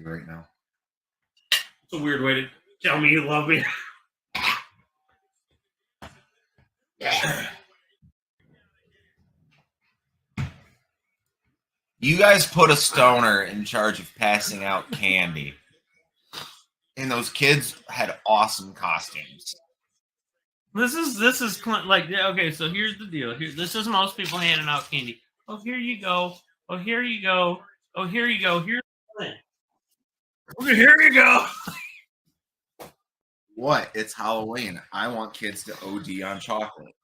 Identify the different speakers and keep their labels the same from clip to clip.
Speaker 1: you right now.
Speaker 2: It's a weird way to tell me you love me.
Speaker 1: You guys put a stoner in charge of passing out candy. And those kids had awesome costumes.
Speaker 2: This is like, okay, so here's the deal. This is most people handing out candy. Oh, here you go. Oh, here you go. Oh, here you go. Here's okay, here you go.
Speaker 1: What? It's Halloween. I want kids to OD on chocolate.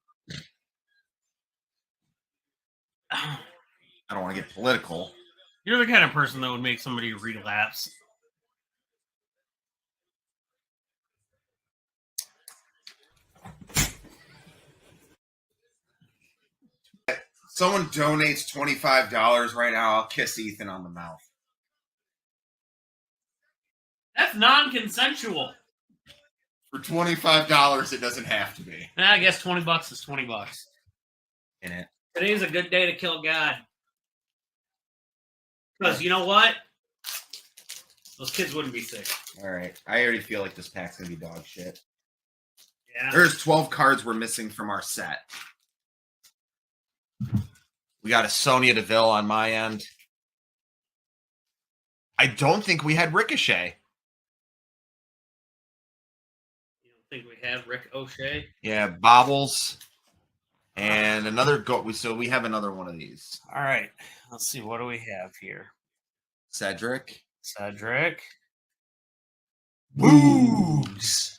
Speaker 1: I don't want to get political.
Speaker 2: You're the kind of person that would make somebody relapse.
Speaker 1: Someone donates $25 right now, I'll kiss Ethan on the mouth.
Speaker 2: That's non-consensual.
Speaker 1: For $25, it doesn't have to be.
Speaker 2: I guess $20 is $20.
Speaker 1: In it.
Speaker 2: Today's a good day to kill God. Because you know what? Those kids wouldn't be sick.
Speaker 1: All right. I already feel like this pack's going to be dog shit.
Speaker 2: Yeah.
Speaker 1: There's 12 cards we're missing from our set. We got a Sonya Deville on my end. I don't think we had Ricochet.
Speaker 2: You don't think we had Rick O'Shea?
Speaker 1: Yeah, Bobbles. And another go. So we have another one of these.
Speaker 2: All right. Let's see. What do we have here?
Speaker 1: Cedric.
Speaker 2: Boogs.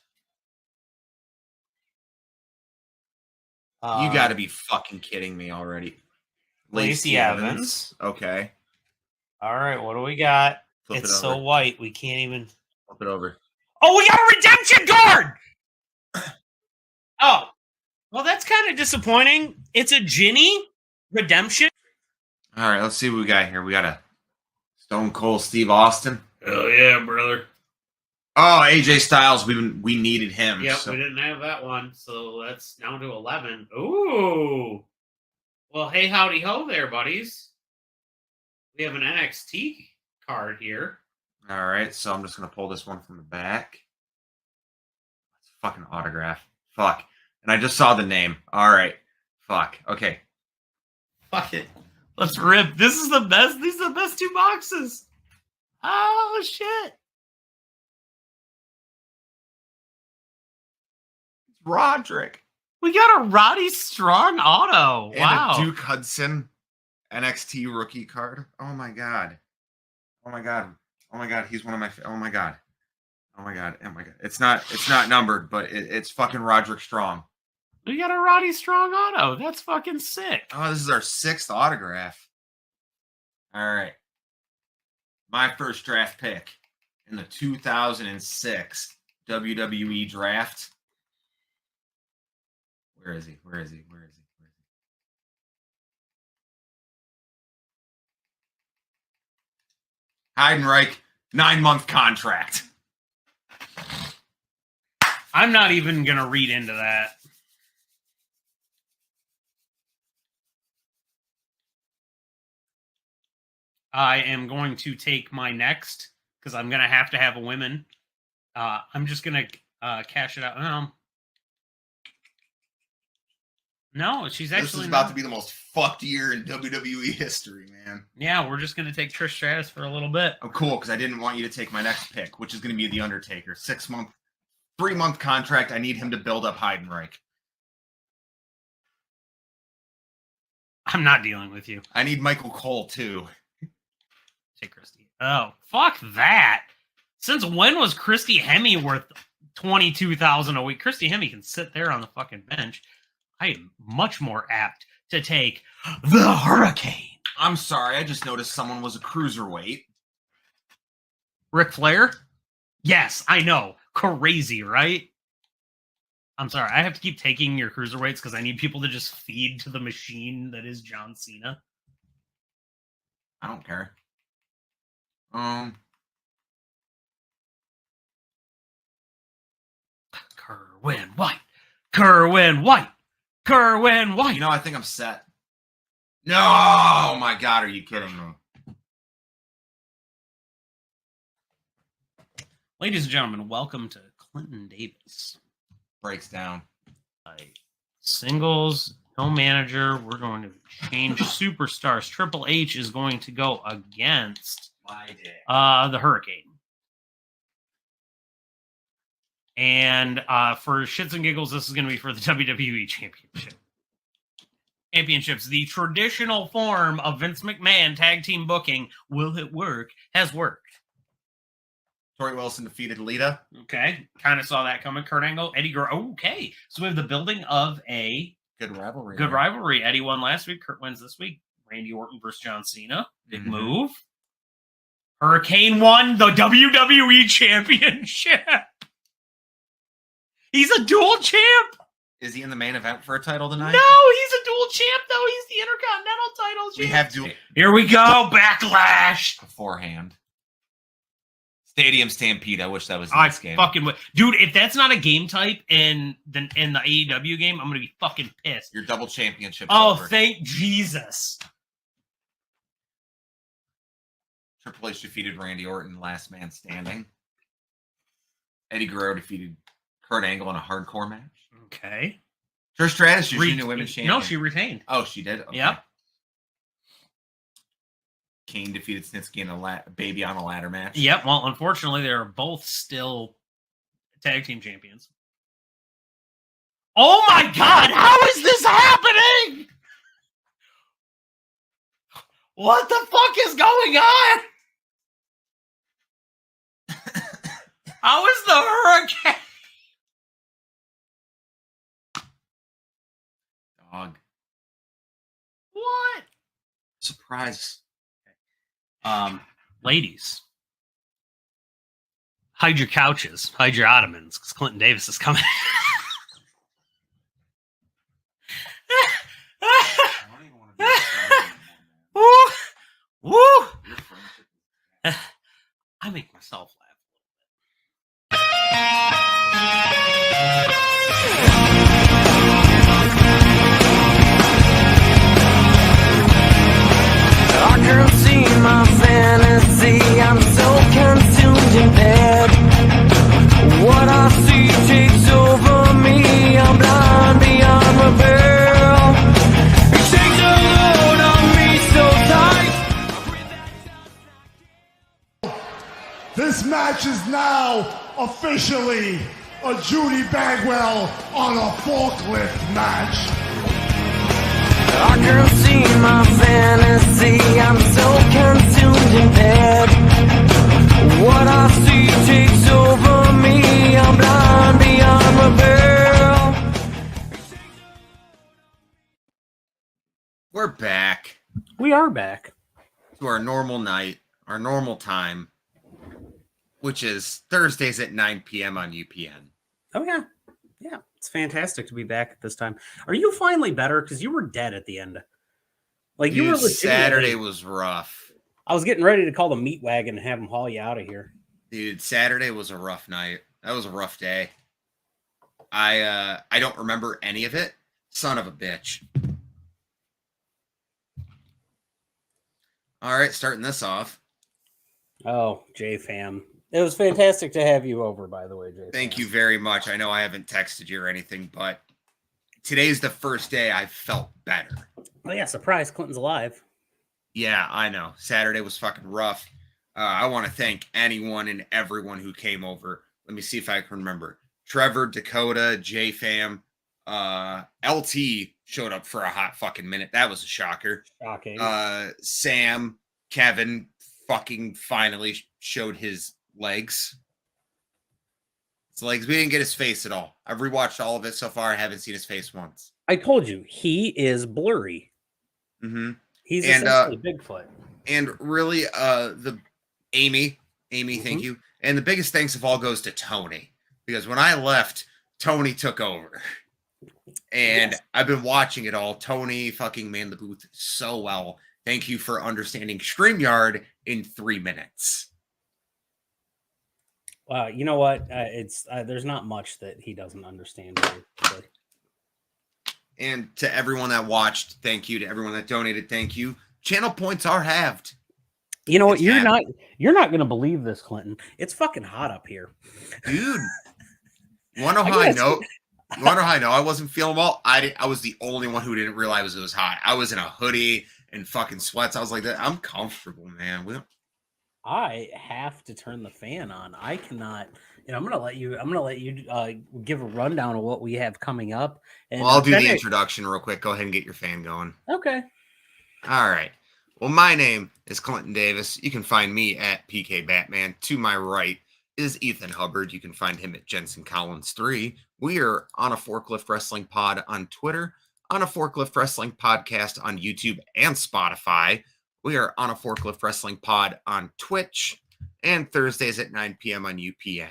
Speaker 1: You got to be fucking kidding me already.
Speaker 2: Lacey Evans.
Speaker 1: Okay.
Speaker 2: All right. What do we got?
Speaker 1: Flip
Speaker 2: it's
Speaker 1: it
Speaker 2: so white. We can't even.
Speaker 1: Flip it over.
Speaker 2: Oh, we got a redemption card. Oh. Well, that's kind of disappointing. It's a Ginny redemption.
Speaker 1: All right. Let's see what we got here. We got a Stone Cold Steve Austin.
Speaker 2: Hell yeah, brother.
Speaker 1: Oh, AJ Styles. We needed him.
Speaker 2: Yep, so. We didn't have that one, so that's down to 11. Ooh. Well, hey, howdy ho there, buddies. We have an NXT card here.
Speaker 1: All right, so I'm just gonna pull this one from the back. It's a fucking autograph. Fuck. And I just saw the name. All right. Fuck. Okay.
Speaker 2: Fuck it. Let's rip. This is the best. These are the best two boxes. Oh shit.
Speaker 1: Roderick.
Speaker 2: We got a Roddy Strong auto.
Speaker 1: And
Speaker 2: wow.
Speaker 1: a Duke Hudson NXT rookie card. Oh my god. Oh my god. Oh my god. He's one of my. Oh my god. Oh my god. Oh my god. It's not numbered, but it's fucking Roderick Strong.
Speaker 2: We got a Roddy Strong auto. That's fucking sick.
Speaker 1: Oh, this is our 6th autograph. All right. My first draft pick in the 2006 WWE draft. Where is he? Heidenreich, 9-month contract.
Speaker 2: I'm not even going to read into that. I am going to take my next because I'm going to have a women. I'm just going to cash it out. No, she's actually.
Speaker 1: This is about to be the most fucked year in WWE history, man.
Speaker 2: Yeah, we're just going to take Trish Stratus for a little bit.
Speaker 1: Oh, cool, because I didn't want you to take my next pick, which is going to be The Undertaker. 3-month contract. I need him to build up Heidenreich.
Speaker 2: I'm not dealing with you.
Speaker 1: I need Michael Cole, too.
Speaker 2: Take Christy. Oh, fuck that. Since when was Christy Hemme worth $22,000 a week? Christy Hemme can sit there on the fucking bench. I am much more apt to take the Hurricane.
Speaker 1: I'm sorry, I just noticed someone was a cruiserweight.
Speaker 2: Ric Flair? Yes, I know. Crazy, right? I'm sorry, I have to keep taking your cruiserweights because I need people to just feed to the machine that is John Cena.
Speaker 1: I don't care.
Speaker 2: Kerwin White. Kerwin White. Kerwin White.
Speaker 1: You know, I think I'm set. No! Oh my god, are you kidding me?
Speaker 2: Ladies and gentlemen, welcome to Clinton Davis.
Speaker 1: Breaks down.
Speaker 2: Singles, no manager. We're going to change superstars. Triple H is going to go against the Hurricane. And for shits and giggles, this is going to be for the WWE Championships. The traditional form of Vince McMahon tag team booking, will it work, has worked.
Speaker 1: Tori Wilson defeated Lita.
Speaker 2: Okay. Kind of saw that coming. Kurt Angle, Eddie Guerrero. Okay. So we have the building of a
Speaker 1: good rivalry.
Speaker 2: Good rivalry. Eddie won last week. Kurt wins this week. Randy Orton versus John Cena. Big move. Hurricane won the WWE Championship. He's a dual champ.
Speaker 1: Is he in the main event for a title tonight?
Speaker 2: No, he's a dual champ, though. He's the Intercontinental title champ.
Speaker 1: We have dual.
Speaker 2: Here we go. Backlash.
Speaker 1: Beforehand. Stadium Stampede. I wish that was in this game.
Speaker 2: Dude, if that's not a game type in the AEW game, I'm gonna be fucking pissed.
Speaker 1: Your double championship.
Speaker 2: Over. Thank Jesus.
Speaker 1: Triple H defeated Randy Orton, last man standing. Eddie Guerrero defeated Kurt Angle in a hardcore match.
Speaker 2: Okay.
Speaker 1: Her strategy, she knew women's champion.
Speaker 2: No, she retained.
Speaker 1: Oh, she did? Okay.
Speaker 2: Yep.
Speaker 1: Kane defeated Snitsky in a baby on a ladder match.
Speaker 2: Yep. Well, unfortunately, they're both still tag team champions. Oh my God! How is this happening? What the fuck is going on? How is the Hurricane?
Speaker 1: Dog.
Speaker 2: What?
Speaker 1: Surprise.
Speaker 2: Ladies, hide your couches, hide your ottomans, because Clinton Davis is coming. Woo! Woo! I make myself laugh.
Speaker 3: I can't see my fantasy, I'm so consumed in bed. What I see takes over me, I'm blind beyond repair. It takes a load on me so tight.
Speaker 4: This match is now officially a Judy Bagwell on a forklift match.
Speaker 3: I can't see my fantasy, I'm so consumed in bed. What I see takes over me, I'm blind beyond repair.
Speaker 1: We're back
Speaker 2: We are back.
Speaker 1: to our normal night, our normal time, which is Thursdays at 9 p.m. on UPN.
Speaker 5: Oh, yeah. Yeah. It's fantastic to be back at this time. Are you finally better? Because you were dead at the end. Like, you
Speaker 1: Dude,
Speaker 5: were legitimately...
Speaker 1: Saturday was rough.
Speaker 5: I was getting ready to call the meat wagon and have them haul you out of here.
Speaker 1: Dude, Saturday was a rough night. That was a rough day. I don't remember any of it. Son of a bitch. All right, starting this off.
Speaker 5: Oh, J-Fam. It was fantastic to have you over, by the way, J-Fam.
Speaker 1: Thank you very much. I know I haven't texted you or anything, but today's the first day I felt better.
Speaker 5: Oh, yeah, surprise. Clinton's alive.
Speaker 1: Yeah, I know. Saturday was fucking rough. I want to thank anyone and everyone who came over. Let me see if I can remember. Trevor, Dakota, J-Fam, LT showed up for a hot fucking minute. That was a shocker.
Speaker 5: Shocking.
Speaker 1: Sam, Kevin fucking finally showed his legs. His legs. We didn't get his face at all. I've rewatched all of it so far. I haven't seen his face once.
Speaker 5: I told you, he is blurry.
Speaker 1: Mm-hmm.
Speaker 5: He's essentially Bigfoot.
Speaker 1: And really, the Amy, thank you. And the biggest thanks of all goes to Tony. Because when I left, Tony took over. And yes. I've been watching it all. Tony fucking manned the booth so well. Thank you for understanding StreamYard in 3 minutes.
Speaker 5: You know what? It's there's not much that he doesn't understand. Really.
Speaker 1: And to everyone that watched, thank you. To everyone that donated, thank you. Channel points are halved.
Speaker 5: You know what?
Speaker 1: It's
Speaker 5: You're not gonna believe this, Clinton. It's fucking hot up here.
Speaker 1: dude. You want to know
Speaker 5: I
Speaker 1: how I
Speaker 5: guess-
Speaker 1: know? You want to know how I know I wasn't feeling well? I was the only one who didn't realize it was hot. I was in a hoodie and fucking sweats. I was like, I'm comfortable, man.
Speaker 5: I have to turn the fan on. I cannot. I'm gonna let you. Give a rundown of what we have coming up. And
Speaker 1: Well, I'll do the
Speaker 5: kinda-
Speaker 1: introduction real quick. Go ahead and get your fan going.
Speaker 5: Okay.
Speaker 1: All right. Well, my name is Clinton Davis. You can find me at PK Batman. To my right is Ethan Hubbard. You can find him at Jensen Collins 3. We are on a Forklift Wrestling Pod on Twitter, on a Forklift Wrestling Podcast on YouTube and Spotify. We are on a Forklift Wrestling Pod on Twitch and Thursdays at 9 p.m. on UPN.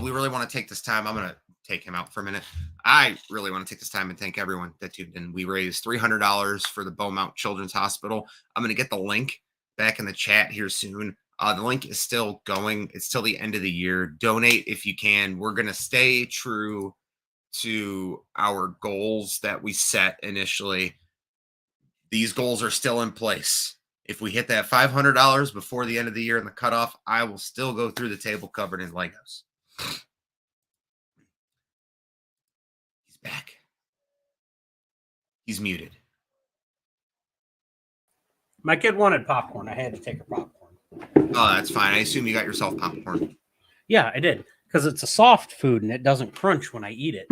Speaker 1: We really want to take this time. I'm going to take him out for a minute. I really want to take this time and thank everyone that tuned in. We raised $300 for the Beaumont Children's Hospital. I'm going to get the link back in the chat here soon. The link is still going. It's till the end of the year. Donate if you can. We're going to stay true to our goals that we set initially. These goals are still in place. If we hit that $500 before the end of the year in the cutoff, I will still go through the table covered in Legos. He's back. He's muted.
Speaker 5: My kid wanted popcorn. I had to take her popcorn.
Speaker 1: Oh, that's fine. I assume you got yourself popcorn.
Speaker 5: Yeah, I did because it's a soft food and it doesn't crunch when I eat it.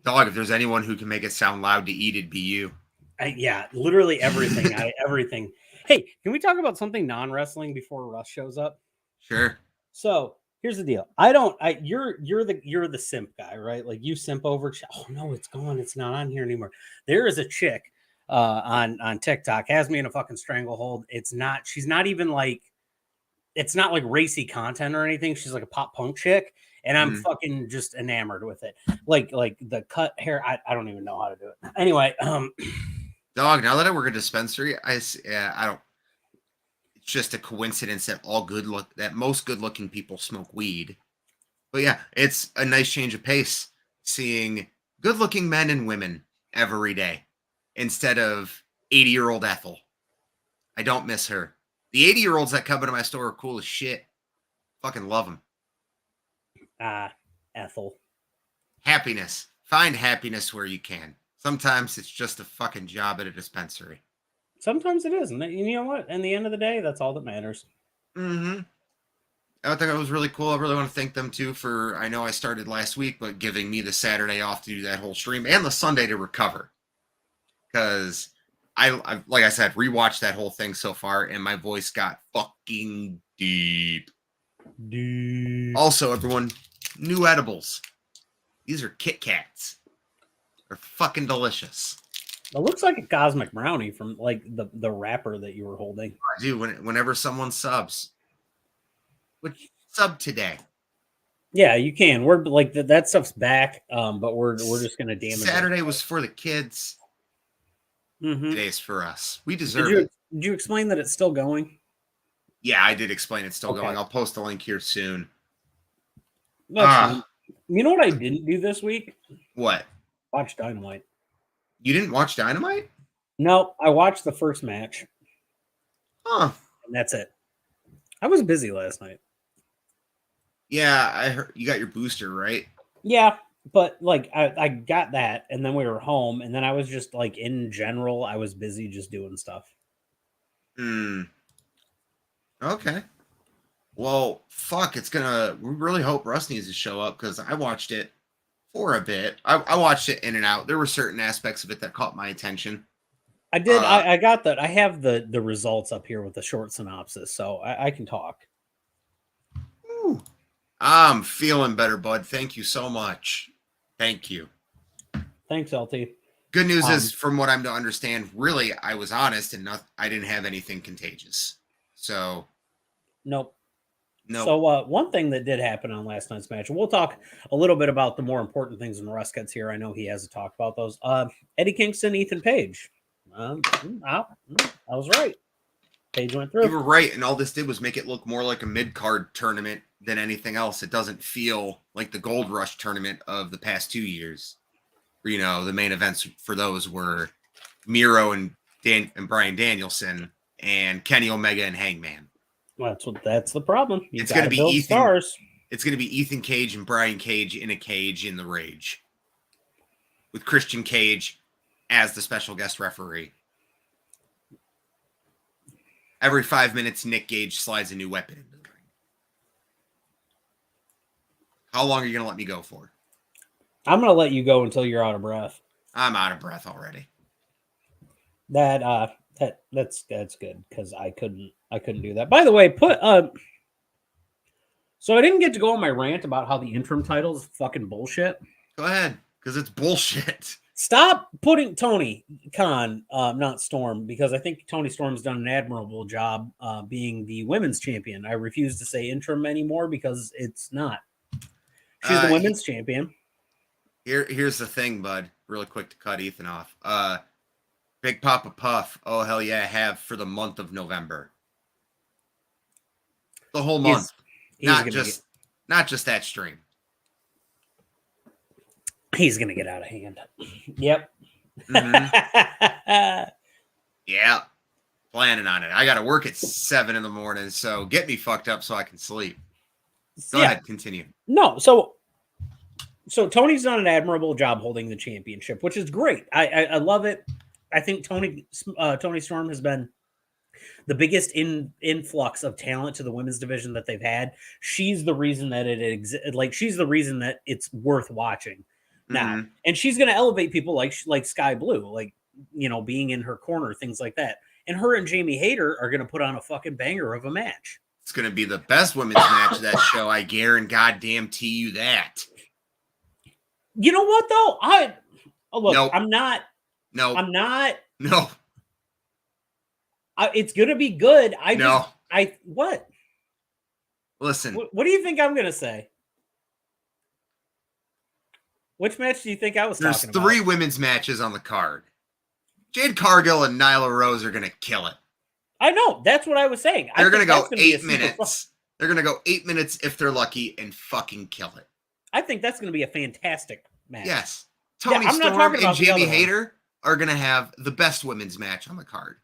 Speaker 1: Dog, if there's anyone who can make it sound loud to eat, it'd be you.
Speaker 5: Yeah, literally everything. Everything. Hey, can we talk about something non-wrestling before Russ shows up?
Speaker 1: Sure.
Speaker 5: So here's the deal. You're the simp guy, right? Like you simp over. Oh no, it's gone. It's not on here anymore. There is a chick on TikTok has me in a fucking stranglehold. She's not even like, it's not like racy content or anything. She's like a pop punk chick, and I'm fucking just enamored with it. Like the cut hair. I don't even know how to do it. Anyway,
Speaker 1: Dog, now that I work at a dispensary, I don't. It's just a coincidence that most good-looking people smoke weed. But yeah, it's a nice change of pace seeing good-looking men and women every day instead of 80-year-old Ethel. I don't miss her. The 80-year-olds that come into my store are cool as shit. Fucking love them.
Speaker 5: Ethel.
Speaker 1: Happiness. Find happiness where you can. Sometimes it's just a fucking job at a dispensary.
Speaker 5: Sometimes it is, and you know what? In the end of the day, that's all that matters.
Speaker 1: Mm-hmm. I think it was really cool. I really want to thank them too for, I know I started last week, but giving me the Saturday off to do that whole stream and the Sunday to recover. Because I like I said, rewatched that whole thing so far, and my voice got fucking deep. Also, everyone, new edibles. These are Kit Kats. They're fucking delicious.
Speaker 5: It looks like a cosmic brownie from like the wrapper that you were holding.
Speaker 1: I do. Whenever someone subs, which sub today.
Speaker 5: Yeah, you can. We're like that stuff's back, but we're just gonna damage
Speaker 1: Saturday was for the kids.
Speaker 5: Mm-hmm.
Speaker 1: Today's for us. We deserve it.
Speaker 5: Did you explain that it's still going?
Speaker 1: Yeah, I did explain it's still
Speaker 5: Okay.
Speaker 1: going. I'll post the link here soon.
Speaker 5: You know what I didn't do this week?
Speaker 1: What?
Speaker 5: Watch Dynamite.
Speaker 1: You didn't watch Dynamite?
Speaker 5: No, I watched the first match.
Speaker 1: Huh.
Speaker 5: And that's it. I was busy last night.
Speaker 1: Yeah, I heard you got your booster, right?
Speaker 5: Yeah, but like I got that, and then we were home, and then I was just like in general, I was busy just doing stuff.
Speaker 1: Okay. Well, fuck, we really hope Russ needs to show up because I watched it for a bit. I watched it in and out. There were certain aspects of it that caught my attention.
Speaker 5: I did. I got that. I have the results up here with the short synopsis, so I can talk.
Speaker 1: Ooh. I'm feeling better, bud. Thank you so much. Thank you.
Speaker 5: Thanks, LT.
Speaker 1: Good news is, from what I'm to understand, really, I was honest and I didn't have anything contagious. So,
Speaker 5: Nope.
Speaker 1: no.
Speaker 5: So one thing that did happen on last night's match, and we'll talk a little bit about the more important things when Russ gets here. I know he has to talk about those. Eddie Kingston, Ethan Page. I was right. Page went through.
Speaker 1: You were right, and all this did was make it look more like a mid-card tournament than anything else. It doesn't feel like the Gold Rush tournament of the past 2 years. You know, the main events for those were Miro and Brian Danielson, and Kenny Omega and Hangman.
Speaker 5: Well, that's the problem. You
Speaker 1: It's gonna
Speaker 5: gotta
Speaker 1: be
Speaker 5: build
Speaker 1: Ethan-
Speaker 5: stars.
Speaker 1: It's going to be Ethan Cage and Brian Cage in a cage in the Rage, with Christian Cage as the special guest referee. Every 5 minutes, Nick Gage slides a new weapon into the ring. How long are you going to let me go for?
Speaker 5: I'm gonna let you go until you're out of breath.
Speaker 1: I'm out of breath already.
Speaker 5: That's good because I couldn't do that. By the way, so I didn't get to go on my rant about how the interim title is fucking bullshit.
Speaker 1: Go ahead, because it's bullshit.
Speaker 5: Stop putting Tony Khan, not Storm, because I think Tony Storm's done an admirable job being the women's champion. I refuse to say interim anymore because it's not. She's the women's champion.
Speaker 1: Here's the thing, bud. Really quick to cut Ethan off. Big Papa Puff. Oh hell yeah, have for the month of November. The whole month. Not just that stream.
Speaker 5: He's gonna get out of hand. Yep.
Speaker 1: Mm-hmm. Yeah. Planning on it. I gotta work at 7 a.m, so get me fucked up so I can sleep. Go ahead, continue.
Speaker 5: No, so Tony's done an admirable job holding the championship, which is great. I love it. I think Tony Storm has been the biggest influx of talent to the women's division that they've had. She's the reason that it exists. Like, she's the reason that it's worth watching now. And she's going to elevate people like Sky Blue, like, you know, being in her corner, things like that. And her and Jamie Hayter are going to put on a fucking banger of a match.
Speaker 1: It's going to be the best women's match of that show. I guarantee you that.
Speaker 5: You know what, though?
Speaker 1: Nope.
Speaker 5: I'm not.
Speaker 1: No.
Speaker 5: It's going to be good. What?
Speaker 1: Listen.
Speaker 5: What do you think I'm going to say? Which match do you think I was talking about?
Speaker 1: There's 3 women's matches on the card. Jade Cargill and Nyla Rose are going to kill it.
Speaker 5: I know. That's what I was saying.
Speaker 1: They're going to go 8 minutes. They're going to go 8 minutes if they're lucky and fucking kill it.
Speaker 5: I think that's going to be a fantastic match.
Speaker 1: Yes. Tony Storm and Jamie Hayter are going to have the best women's match on the card.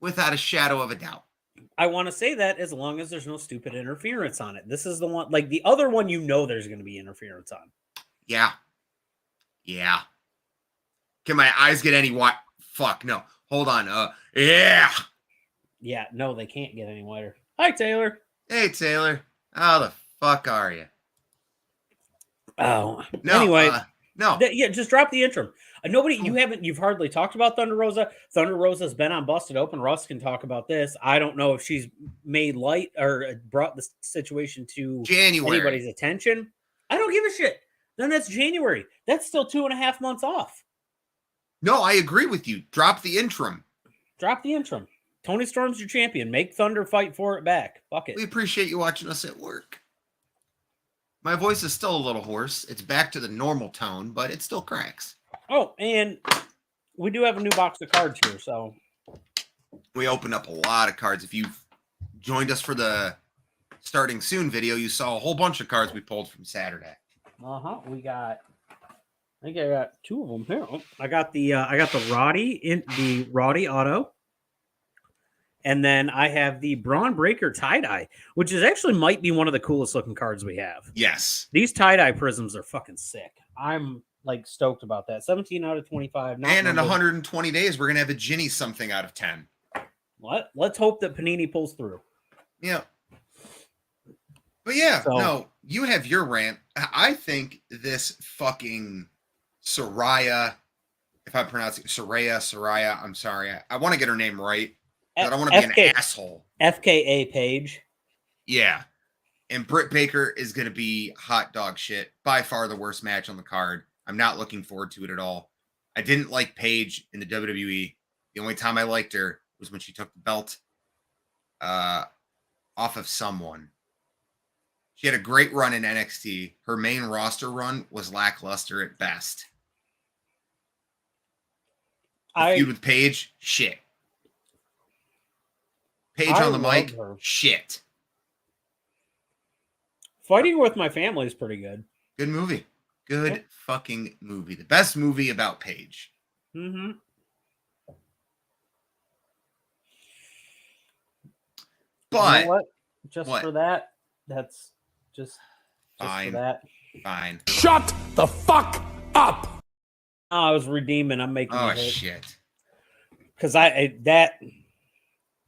Speaker 1: Without a shadow of a doubt.
Speaker 5: I want to say that as long as there's no stupid interference on it. This is the one, like the other one, you know, there's going to be interference on.
Speaker 1: Yeah. Can my eyes get any white? Fuck, no. Hold on. Yeah.
Speaker 5: Yeah, no, they can't get any whiter. Hi, Taylor.
Speaker 1: Hey, Taylor. How the fuck are you?
Speaker 5: Oh,
Speaker 1: no.
Speaker 5: Anyway,
Speaker 1: no.
Speaker 5: Yeah, just drop the interim. You've hardly talked about Thunder Rosa. Thunder Rosa's been on Busted Open. Russ can talk about this. I don't know if she's made light or brought the situation to anybody's attention. I don't give a shit. Then that's January. That's still 2.5 months off.
Speaker 1: No, I agree with you. Drop the interim.
Speaker 5: Drop the interim. Tony Storm's your champion. Make Thunder fight for it back. Fuck it.
Speaker 1: We appreciate you watching us at work. My voice is still a little hoarse. It's back to the normal tone, but it still cracks.
Speaker 5: Oh, and we do have a new box of cards here, so.
Speaker 1: We opened up a lot of cards. If you've joined us for the starting soon video, you saw a whole bunch of cards we pulled from Saturday.
Speaker 5: I think I got 2 of them here. Oh, I got the Roddy auto. And then I have the Braun Breaker tie-dye, which is actually might be one of the coolest looking cards we have.
Speaker 1: Yes.
Speaker 5: These tie-dye prisms are fucking sick. I'm like stoked about that. 17 out of 25.
Speaker 1: And in 120 days, we're going to have a Ginny something out of 10.
Speaker 5: Let's hope that Panini pulls through.
Speaker 1: Yeah. But yeah, no, you have your rant. I think this fucking Soraya, if I'm pronouncing Soraya, I'm sorry. I want to get her name right. I don't want to be an asshole.
Speaker 5: FKA Page.
Speaker 1: Yeah. And Britt Baker is going to be hot dog shit. By far the worst match on the card. I'm not looking forward to it at all. I didn't like Paige in the WWE. The only time I liked her was when she took the belt off of someone. She had a great run in NXT. Her main roster run was lackluster at best. Feud with Paige, shit. Paige on the mic, shit.
Speaker 5: Fighting with My Family is pretty good.
Speaker 1: Good movie. Good fucking movie. The best movie about Paige.
Speaker 5: Mm-hmm.
Speaker 1: But
Speaker 5: you know what? Just
Speaker 1: what?
Speaker 5: for that, that's just
Speaker 1: Fine.
Speaker 5: for that.
Speaker 1: Fine.
Speaker 4: Shut the fuck up!
Speaker 5: Oh, I was redeeming. I'm making
Speaker 1: Oh
Speaker 5: you hit.
Speaker 1: shit.
Speaker 5: Because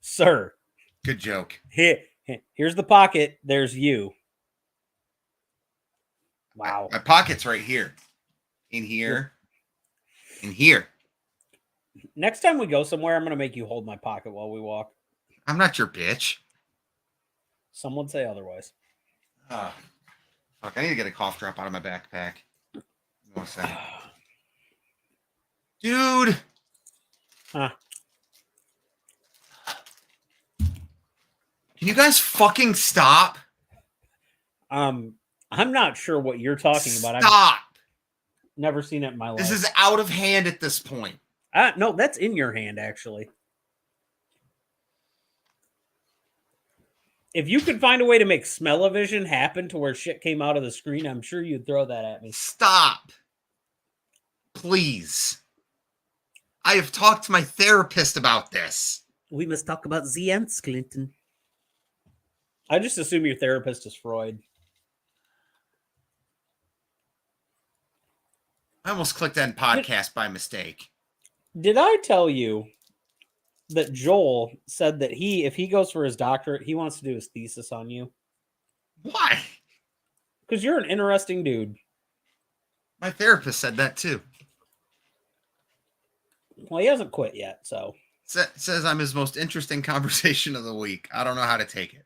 Speaker 5: sir,
Speaker 1: Good joke.
Speaker 5: here's the pocket. There's you. Wow.
Speaker 1: My pocket's right here. In here. In here.
Speaker 5: Next time we go somewhere, I'm going to make you hold my pocket while we walk.
Speaker 1: I'm not your bitch.
Speaker 5: Some would say otherwise.
Speaker 1: Fuck, I need to get a cough drop out of my backpack. One second. Dude.
Speaker 5: Huh.
Speaker 1: Can you guys fucking stop?
Speaker 5: I'm not sure what you're talking about. I've
Speaker 1: Stop.
Speaker 5: never seen it in my life.
Speaker 1: This is out of hand at this point.
Speaker 5: No, that's in your hand, actually. If you could find a way to make smell-o-vision happen to where shit came out of the screen, I'm sure you'd throw that at me.
Speaker 1: Stop. Please. I have talked to my therapist about this.
Speaker 5: We must talk about the ants, Clinton. I just assume your therapist is Freud.
Speaker 1: I almost clicked end podcast by mistake.
Speaker 5: Did I tell you that Joel said that if he goes for his doctorate, he wants to do his thesis on you?
Speaker 1: Why?
Speaker 5: Because you're an interesting dude.
Speaker 1: My therapist said that too.
Speaker 5: Well, he hasn't quit yet, so.
Speaker 1: Says I'm his most interesting conversation of the week. I don't know how to take it.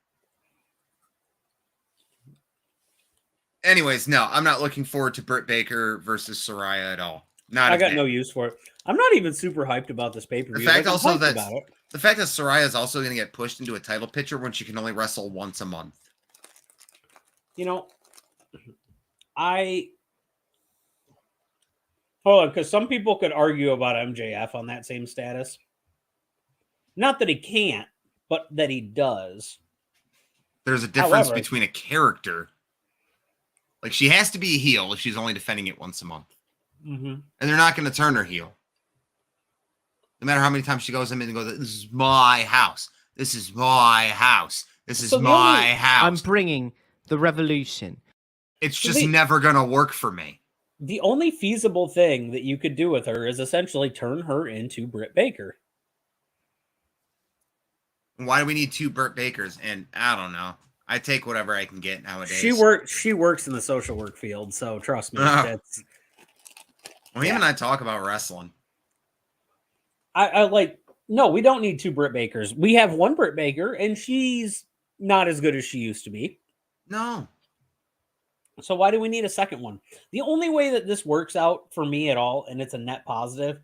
Speaker 1: Anyways, no, I'm not looking forward to Britt Baker versus Soraya at all.
Speaker 5: I got no use for it. I'm not even super hyped about this pay-per-view.
Speaker 1: The fact also that
Speaker 5: about it.
Speaker 1: the fact that Soraya is also going to get pushed into a title picture when she can only wrestle once a month.
Speaker 5: You know, hold on, because some people could argue about MJF on that same status. Not that he can't, but that he does.
Speaker 1: There's a difference
Speaker 5: However,
Speaker 1: between a character. Like, she has to be a heel if she's only defending it once a month.
Speaker 5: Mm-hmm.
Speaker 1: And they're not going to turn her heel. No matter how many times she goes in and goes, this is my house. This is my house. This is my house.
Speaker 6: I'm bringing the revolution.
Speaker 1: It's just never going to work for me.
Speaker 5: The only feasible thing that you could do with her is essentially turn her into Britt Baker.
Speaker 1: Why do we need two Britt Bakers? And I don't know. I take whatever I can get nowadays.
Speaker 5: She works in the social work field, so trust me. That's
Speaker 1: well, him and I talk about wrestling.
Speaker 5: I like. No, we don't need two Britt Bakers. We have one Britt Baker, and she's not as good as she used to be.
Speaker 1: No.
Speaker 5: So why do we need a second one? The only way that this works out for me at all, and it's a net positive,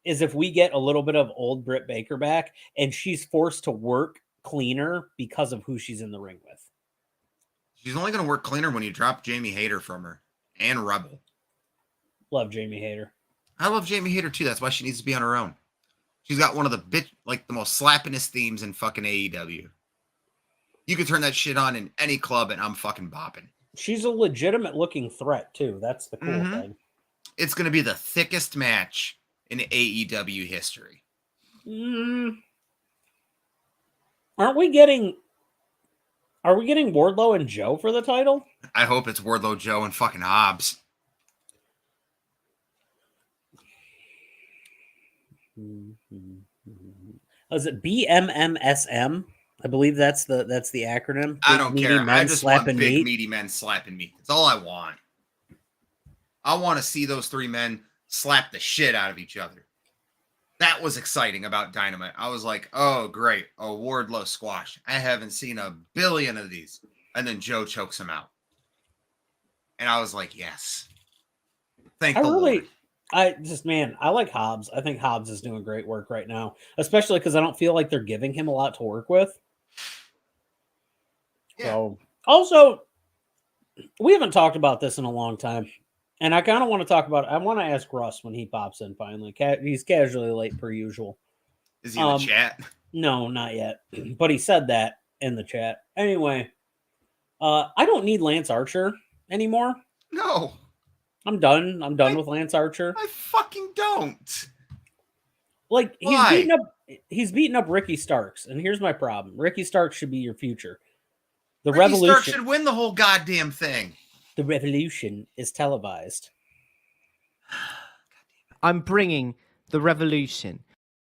Speaker 5: is if we get a little bit of old Britt Baker back, and she's forced to work cleaner because of who she's in the ring with.
Speaker 1: She's only going to work cleaner when you drop Jamie Hayter from her and Rebel.
Speaker 5: Love Jamie Hayter.
Speaker 1: I love Jamie Hayter too. That's why she needs to be on her own. She's got one of the the most slappingest themes in fucking AEW. You could turn that shit on in any club and I'm fucking bopping.
Speaker 5: She's a legitimate looking threat too. That's the cool thing.
Speaker 1: It's going to be the thickest match in AEW history.
Speaker 5: Are we getting Wardlow and Joe for the title?
Speaker 1: I hope it's Wardlow, Joe, and fucking Hobbs.
Speaker 5: Is it BMMSM? I believe that's the acronym.
Speaker 1: I don't care. I just want big
Speaker 5: meat.
Speaker 1: meaty men slapping meat. That's all I want. I want to see those three men slap the shit out of each other. That was exciting about Dynamite. I was like, oh, great. A Wardlow squash. I haven't seen a billion of these. And then Joe chokes him out. And I was like, yes. Thank the Lord.
Speaker 5: I like Hobbs. I think Hobbs is doing great work right now, especially because I don't feel like they're giving him a lot to work with. Yeah. So, also, we haven't talked about this in a long time. And I kind of want to talk about it. I want to ask Russ when he pops in finally. He's casually late per usual.
Speaker 1: Is he in the chat?
Speaker 5: No, not yet. But he said that in the chat. Anyway, I don't need Lance Archer anymore.
Speaker 1: No.
Speaker 5: I'm done. I'm done with Lance Archer.
Speaker 1: I fucking don't.
Speaker 5: Like
Speaker 1: Why?
Speaker 5: he's beating up Ricky Starks, and here's my problem: Ricky Starks should be your future. The
Speaker 1: Ricky Stark
Speaker 5: revolution,
Speaker 1: should win the whole goddamn thing.
Speaker 5: the revolution is televised,
Speaker 6: I'm bringing the revolution.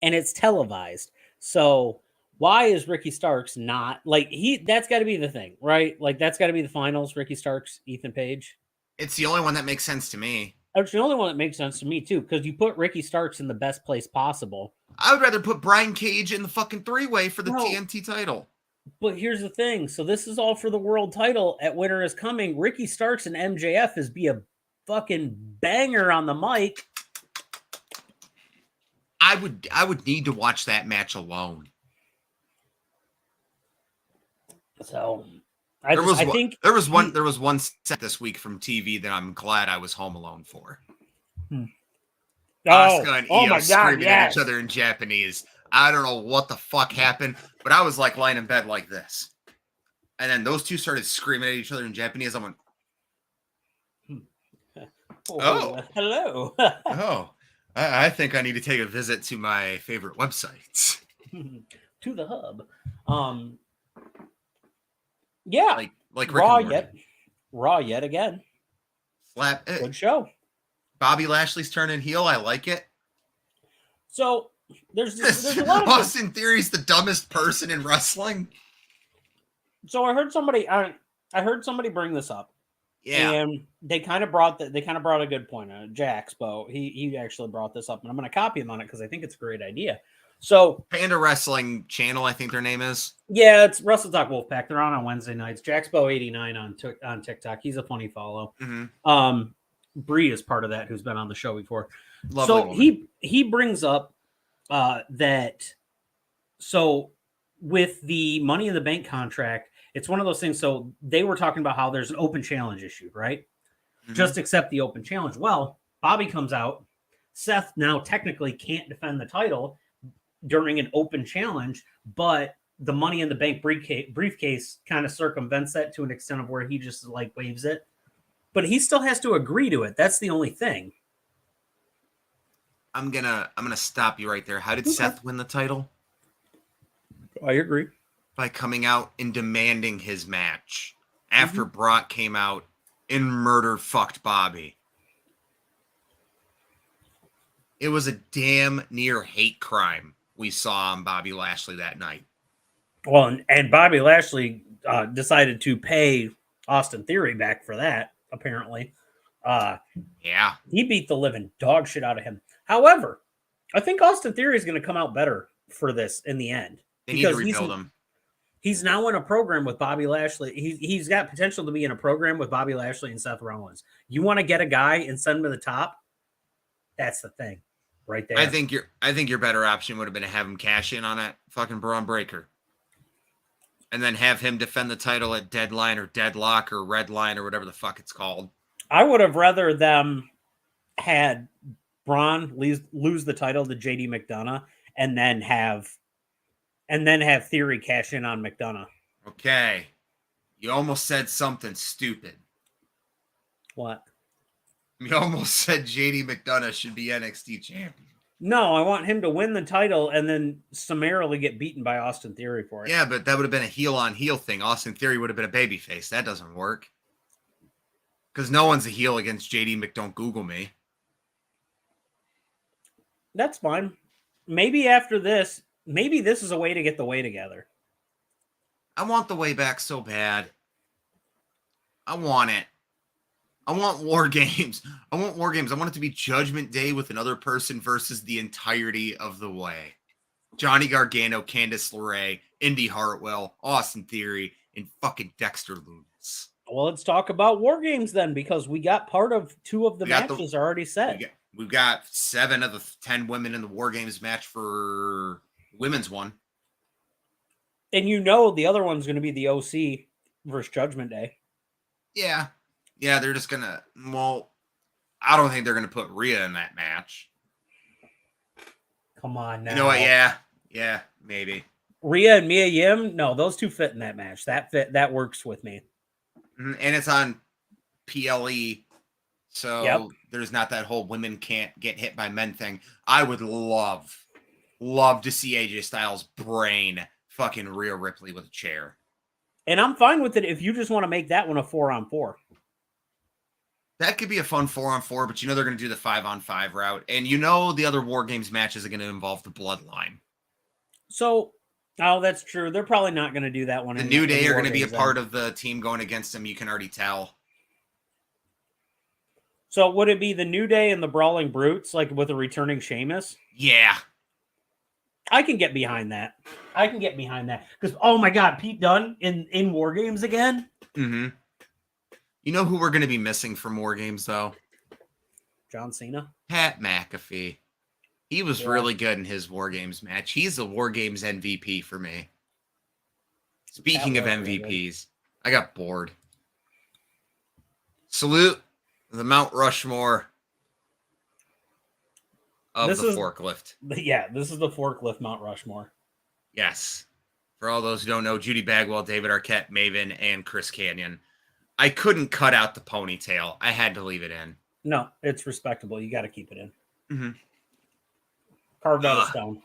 Speaker 5: and it's televised. So why is Ricky Starks not like he? That's got to be the thing, right? Like that's got to be the finals. Ricky Starks, Ethan Page.
Speaker 1: It's the only one that makes sense to me.
Speaker 5: It's the only one that makes sense to me too, because you put Ricky Starks in the best place possible.
Speaker 1: I would rather put Brian Cage in the fucking 3-way for the
Speaker 5: No.
Speaker 1: TNT title.
Speaker 5: But here's the thing. So this is all for the world title at Winter is Coming. Ricky Starks and MJF is be a fucking banger on the mic.
Speaker 1: I would need to watch that match alone.
Speaker 5: So
Speaker 1: There was
Speaker 5: he-
Speaker 1: one set this week from TV that I'm glad I was home alone for. Asuka and Io screaming at each other in Japanese. I don't know what the fuck happened, but I was like lying in bed like this. And then those two started screaming at each other in Japanese. I went, oh.
Speaker 5: Hello.
Speaker 1: oh, I think I need to take a visit to my favorite websites.
Speaker 5: To the hub. Yeah.
Speaker 1: Like Rick
Speaker 5: Raw
Speaker 1: and Morty.
Speaker 5: Raw yet again.
Speaker 1: Slap.
Speaker 5: Good show.
Speaker 1: Bobby Lashley's turning heel. I like it.
Speaker 5: So there's a lot of
Speaker 1: Austin Theory's the dumbest person in wrestling.
Speaker 5: So I heard somebody bring this up.
Speaker 1: Yeah.
Speaker 5: And they kind of brought a good point. Jaxpo, he actually brought this up, and I'm going to copy him on it because I think it's a great idea. So
Speaker 1: Panda Wrestling Channel, I think their name is.
Speaker 5: Yeah, it's Wrestle Talk Wolfpack. They're on Wednesday nights. Jaxpo89 on TikTok. He's a funny follow.
Speaker 1: Mm-hmm.
Speaker 5: Bree is part of that, who's been on the show before.
Speaker 1: Lovely
Speaker 5: so
Speaker 1: woman.
Speaker 5: he brings up that so with the Money in the Bank contract, it's one of those things. So they were talking about how there's an open challenge issue, right?
Speaker 1: Mm-hmm.
Speaker 5: Just accept the open challenge. Well, Bobby comes out. Seth now technically can't defend the title during an open challenge, but the Money in the Bank briefcase kind of circumvents that to an extent of where he just like waves it. But he still has to agree to it. That's the only thing.
Speaker 1: I'm gonna stop you right there. How did Seth win the title?
Speaker 5: I agree.
Speaker 1: By coming out and demanding his match after Brock came out and murder fucked Bobby. It was a damn near hate crime we saw on Bobby Lashley that night.
Speaker 5: Well, and Bobby Lashley decided to pay Austin Theory back for that, apparently.
Speaker 1: Yeah.
Speaker 5: He beat the living dog shit out of him. However, I think Austin Theory is going to come out better for this in the end.
Speaker 1: They need to rebuild him.
Speaker 5: He's now in a program with Bobby Lashley. He's got potential to be in a program with Bobby Lashley and Seth Rollins. You want to get a guy and send him to the top? That's the thing right there.
Speaker 1: I think your better option would have been to have him cash in on that fucking Braun Breaker. And then have him defend the title at Deadline or Deadlock or Redline or whatever the fuck it's called.
Speaker 5: I would have rather them had Braun lose the title to JD McDonough and then have Theory cash in on McDonough.
Speaker 1: Okay. You almost said something stupid.
Speaker 5: What?
Speaker 1: You almost said JD McDonough should be NXT champion.
Speaker 5: No, I want him to win the title and then summarily get beaten by Austin Theory for it.
Speaker 1: Yeah, but that would have been a heel on heel thing. Austin Theory would have been a babyface. That doesn't work. Because no one's a heel against JD McDon't Google me.
Speaker 5: That's fine. Maybe after this, maybe this is a way to get the way together.
Speaker 1: I want the way back so bad. I want it. I want War Games. I want War Games. I want it to be Judgment Day with another person versus the entirety of the way. Johnny Gargano, Candice LeRae, Indy Hartwell, Austin Theory, and fucking Dexter Lumis.
Speaker 5: Well, let's talk about War Games then, because we got part of 2 of the matches already set.
Speaker 1: We've got 7 of the 10 women in the War Games match for women's one.
Speaker 5: And you know the other one's going to be the OC versus Judgment Day.
Speaker 1: Yeah. Yeah, they're just going to... Well, I don't think they're going to put Rhea in that match.
Speaker 5: Come on now.
Speaker 1: You know what? Yeah. Yeah, maybe.
Speaker 5: Rhea and Mia Yim? No, those 2 fit in that match. That works with me.
Speaker 1: And it's on PLE, so
Speaker 5: Yep.
Speaker 1: there's not that whole women can't get hit by men thing. I would love love to see AJ Styles brain fucking Rhea Ripley with a chair.
Speaker 5: And I'm fine with it if you just want to make that one a 4-on-4.
Speaker 1: That could be a fun 4-on-4, but you know they're going to do the 5-on-5 route. And you know the other War Games matches are going to involve the Bloodline.
Speaker 5: So, oh, that's true. They're probably not going to do that one.
Speaker 1: The New Day are going to be a part of the team going against them. You can already tell.
Speaker 5: So would it be the New Day and the Brawling Brutes, like with a returning Sheamus?
Speaker 1: Yeah.
Speaker 5: I can get behind that. I can get behind that. Because, oh my God, Pete Dunne in War Games again?
Speaker 1: Mm-hmm. You know who we're going to be missing from War Games, though?
Speaker 5: John Cena.
Speaker 1: Pat McAfee. He was really good in his War Games match. He's the War Games MVP for me. Speaking of MVPs, I got bored. Salute the Mount Rushmore of the Forklift.
Speaker 5: Yeah, this is the Forklift Mount Rushmore.
Speaker 1: Yes. For all those who don't know, Judy Bagwell, David Arquette, Maven, and Chris Kanyon. I couldn't cut out the ponytail. I had to leave it in.
Speaker 5: No, it's respectable. You got to keep it in.
Speaker 1: Mm-hmm.
Speaker 5: Carved out of stone.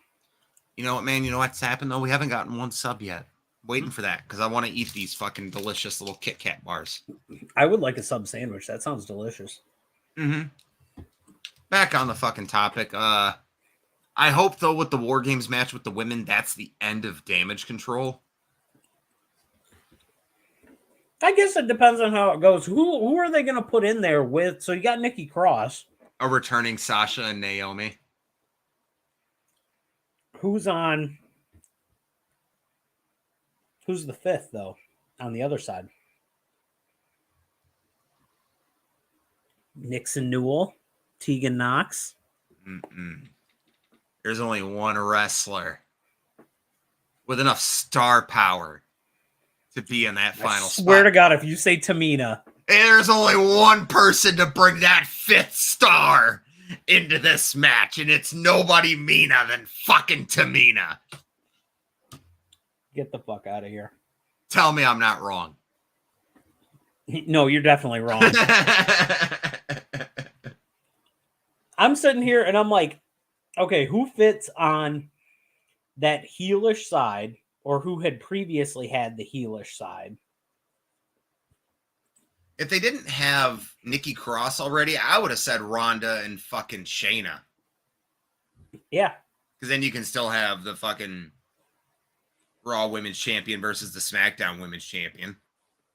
Speaker 1: You know what, man? You know what's happened, though? We haven't gotten one sub yet. Waiting for that, because I want to eat these fucking delicious little Kit Kat bars.
Speaker 5: I would like a sub sandwich. That sounds delicious.
Speaker 1: Mm-hmm. Back on the fucking topic. I hope, though, with the War Games match with the women, that's the end of Damage Control.
Speaker 5: I guess it depends on how it goes. Who are they going to put in there with? So you got Nikki Cross.
Speaker 1: A returning Sasha and Naomi.
Speaker 5: Who's on? Who's the fifth, though, on the other side? Nixon Newell, Tegan Knox.
Speaker 1: Mm-mm. There's only one wrestler with enough star power to be in that final spot.
Speaker 5: Swear to God, if you say Tamina.
Speaker 1: There's only one person to bring that fifth star into this match, and it's nobody meaner than fucking Tamina.
Speaker 5: Get the fuck out of here.
Speaker 1: Tell me I'm not wrong.
Speaker 5: No, you're definitely wrong. I'm sitting here and I'm like, okay, who fits on that heelish side, or who had previously had the heelish side?
Speaker 1: If they didn't have Nikki Cross already, I would have said Ronda and fucking Shayna.
Speaker 5: Yeah.
Speaker 1: Because then you can still have the fucking Raw Women's Champion versus the SmackDown Women's Champion.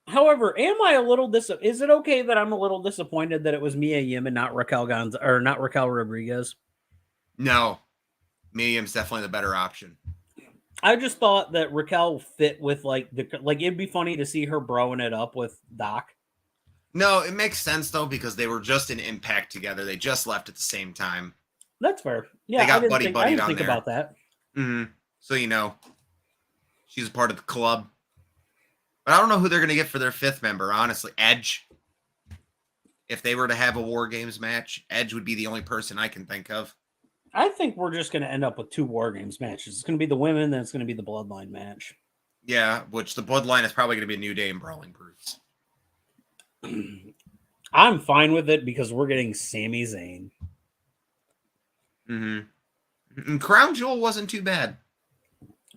Speaker 5: However, am I a little is it okay that I'm a little disappointed that it was Mia Yim and not Raquel or not Raquel Rodriguez?
Speaker 1: No. Mia Yim's definitely the better option.
Speaker 5: I just thought that Raquel fit with it'd be funny to see her broing it up with Doc.
Speaker 1: No, it makes sense though, because they were just in Impact together. They just left at the same time.
Speaker 5: That's fair. Yeah,
Speaker 1: they got
Speaker 5: I
Speaker 1: buddy
Speaker 5: didn't
Speaker 1: down
Speaker 5: think
Speaker 1: there.
Speaker 5: about that.
Speaker 1: Mm-hmm. So you know, she's a part of the club. But I don't know who they're going to get for their fifth member, honestly. Edge. If they were to have a War Games match, Edge would be the only person I can think of.
Speaker 5: I think we're just going to end up with 2 War Games matches. It's going to be the women, then it's going to be the Bloodline match.
Speaker 1: Yeah, which the Bloodline is probably going to be a New Day and Brawling Brutes.
Speaker 5: I'm fine with it because we're getting Sami Zayn.
Speaker 1: Mm-hmm. And Crown Jewel wasn't too bad.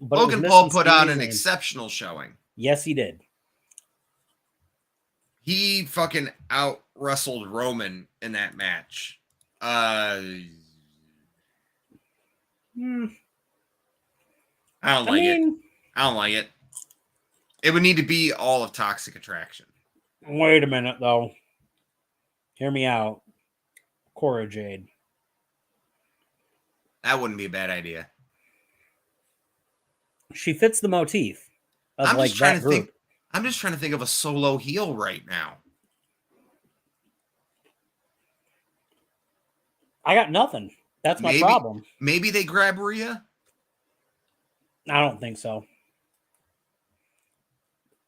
Speaker 5: But
Speaker 1: Logan Paul put on an exceptional showing.
Speaker 5: Yes, he did.
Speaker 1: He fucking out wrestled Roman in that match. I don't like it. I don't like it. It would need to be all of Toxic Attraction.
Speaker 5: Wait a minute, though. Hear me out. Cora Jade.
Speaker 1: That wouldn't be a bad idea.
Speaker 5: She fits the motif of
Speaker 1: I'm
Speaker 5: like
Speaker 1: just trying
Speaker 5: that
Speaker 1: to
Speaker 5: group.
Speaker 1: think. I'm just trying to think of a solo heel right now.
Speaker 5: I got nothing. That's my problem.
Speaker 1: Maybe they grab Rhea.
Speaker 5: I don't think so.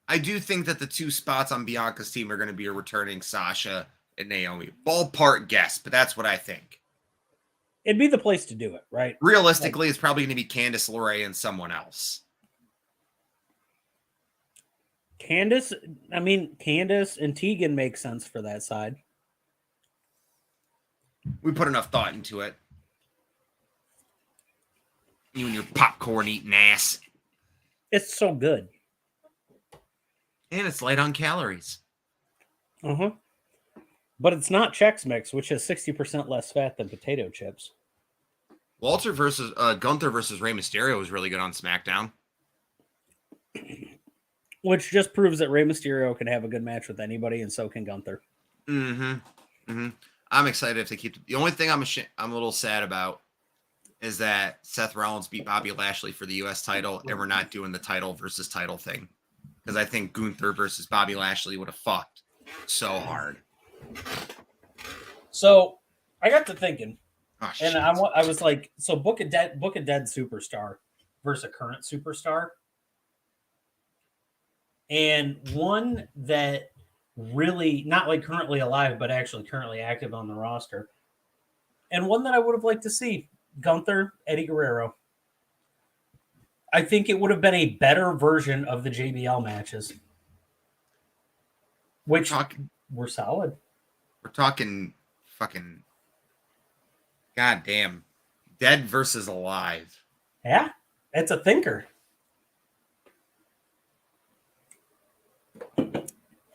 Speaker 1: I do think that the 2 spots on Bianca's team are going to be a returning Sasha and Naomi. Ballpark guess, but that's what I think.
Speaker 5: It'd be the place to do it, right?
Speaker 1: Realistically, it's probably going to be Candice LeRae and someone else.
Speaker 5: Candice and Tegan make sense for that side.
Speaker 1: We put enough thought into it. You and your popcorn eating ass.
Speaker 5: It's so good.
Speaker 1: And it's light on calories.
Speaker 5: Uh-huh. But it's not Chex Mix, which has 60% less fat than potato chips.
Speaker 1: Gunther versus Rey Mysterio was really good on SmackDown.
Speaker 5: Which just proves that Rey Mysterio can have a good match with anybody, and so can Gunther.
Speaker 1: I'm excited if they keep. The only thing I'm a little sad about is that Seth Rollins beat Bobby Lashley for the U.S. title, and we're not doing the title versus title thing, because I think Gunther versus Bobby Lashley would have fucked so hard.
Speaker 5: So I got to thinking,
Speaker 1: Oh,
Speaker 5: and
Speaker 1: shit.
Speaker 5: I was like, so book a dead superstar versus a current superstar, and one that really not like currently alive, but actually currently active on the roster, and one that I would have liked to see: Gunther, Eddie Guerrero. I think it would have been a better version of the JBL matches, which were solid.
Speaker 1: We're talking fucking goddamn dead versus alive.
Speaker 5: Yeah, it's a thinker.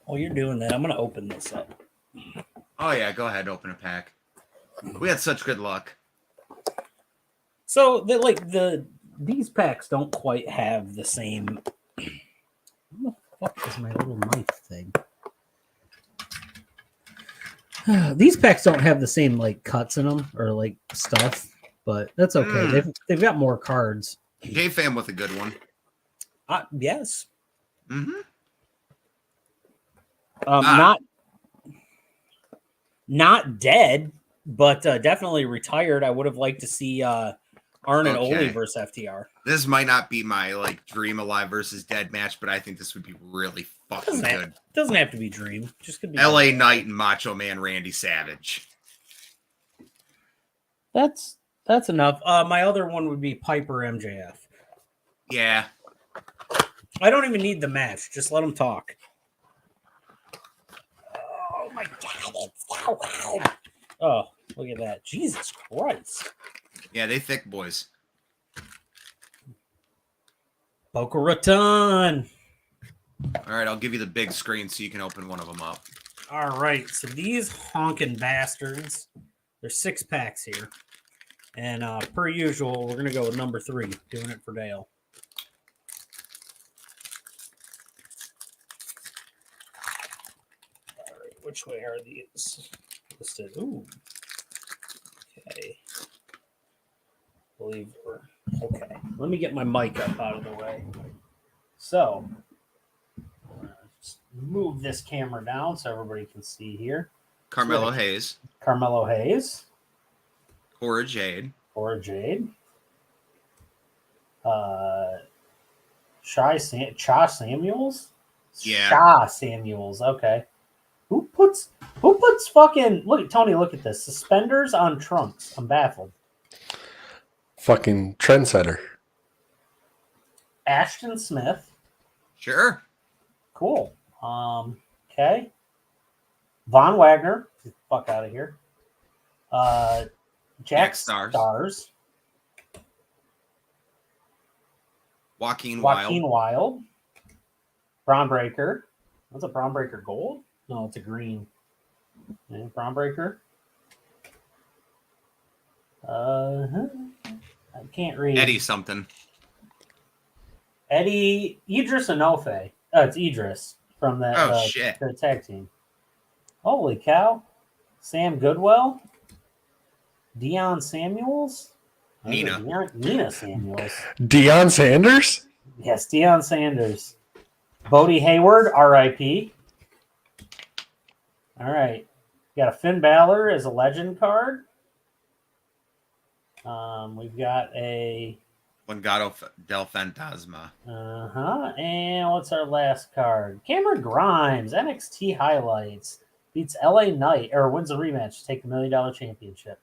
Speaker 5: While you're doing that, I'm going to open this up.
Speaker 1: Oh yeah, go ahead, open a pack. We had such good luck.
Speaker 5: So these packs don't quite have the same. What the fuck is my little knife thing? These packs don't have the same like cuts in them or like stuff, but that's okay. They've got more cards.
Speaker 1: J-Fam with a good one.
Speaker 5: Yes.
Speaker 1: Mm-hmm.
Speaker 5: Not dead, but definitely retired. I would have liked to see Arn and Ole versus FTR.
Speaker 1: This might not be my like dream alive versus dead match, but I think this would be really fucking good.
Speaker 5: Doesn't have to be dream. Just could be
Speaker 1: LA Knight and Macho Man Randy Savage.
Speaker 5: That's enough. My other one would be Piper MJF.
Speaker 1: Yeah.
Speaker 5: I don't even need the match. Just let them talk. Oh my god, it's so loud. Oh, look at that. Jesus Christ.
Speaker 1: Yeah, they thick boys.
Speaker 5: Boca Raton.
Speaker 1: All right, I'll give you the big screen so you can open one of them up.
Speaker 5: All right, so these honking bastards, there's 6 packs here. And per usual, we're going to go with number 3, doing it for Dale. All right, which way are these listed? Ooh. Okay. Believe we're okay. Let me get my mic up out of the way. So, just move this camera down so everybody can see here.
Speaker 1: Carmelo Hayes.
Speaker 5: Carmelo Hayes.
Speaker 1: Cora Jade.
Speaker 5: Cha Samuels?
Speaker 1: Yeah.
Speaker 5: Cha Samuels, okay. Who puts fucking look at Tony, look at this. Suspenders on trunks. I'm baffled.
Speaker 7: Fucking trendsetter.
Speaker 5: Ashton Smith.
Speaker 1: Sure.
Speaker 5: Cool. Okay. Von Wagner. Get the fuck out of here. Jack Stars.
Speaker 1: Joaquin
Speaker 5: Wild. Braun Breaker. That's a Braun Breaker gold? No, it's a green. Yeah, Braun Breaker. I can't read.
Speaker 1: Eddie something.
Speaker 5: Eddie Idris Enofe. Oh, it's Idris from that
Speaker 1: shit.
Speaker 5: the tag team. Holy cow. Sam Goodwell. Deion Samuels.
Speaker 1: Nina
Speaker 5: Samuels.
Speaker 7: Deion Sanders?
Speaker 5: Yes, Deion Sanders. Bodie Hayward, RIP. All right. Got a Finn Balor as a legend card. We've got a
Speaker 1: Legado del Fantasma.
Speaker 5: And what's our last card? Cameron Grimes, NXT highlights. Beats LA Knight or wins a rematch to take the $1 million championship.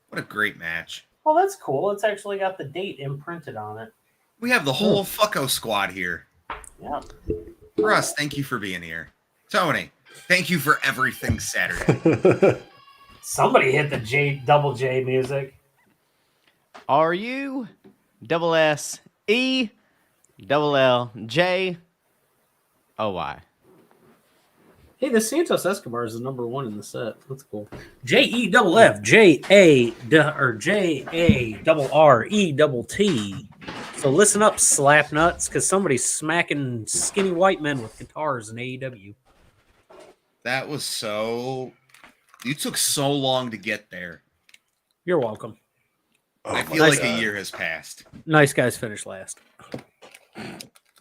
Speaker 1: What a great match.
Speaker 5: Oh, that's cool. It's actually got the date imprinted on it.
Speaker 1: We have the whole fucko squad here.
Speaker 5: Yeah.
Speaker 1: Russ, thank you for being here. Tony, thank you for everything Saturday.
Speaker 5: Somebody hit the double J music.
Speaker 6: Are you double S E double L J O Y.
Speaker 5: Hey, the Santos Escobar is the number one in the set. That's cool. JEFF JA_RETT. So listen up, slap nuts, because somebody's smacking skinny white men with guitars in AEW.
Speaker 1: That was so. You took so long to get there.
Speaker 5: You're welcome.
Speaker 7: Oh
Speaker 1: I
Speaker 7: my
Speaker 1: feel like a
Speaker 7: God.
Speaker 1: year has passed.
Speaker 5: Nice guys finish last.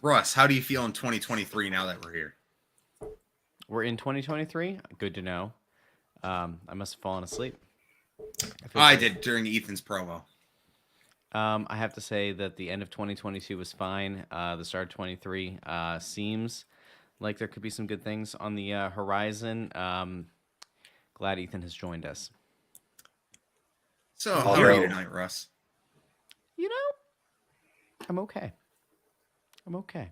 Speaker 1: Russ, how do you feel in 2023 now that we're here?
Speaker 6: We're in 2023. Good to know. I must have fallen asleep.
Speaker 1: I did during Ethan's promo.
Speaker 6: I have to say that the end of 2022 was fine. The start of 23 seems like there could be some good things on the horizon. Glad Ethan has joined us.
Speaker 1: So, how are you tonight, Russ?
Speaker 6: You know, I'm okay. I'm okay.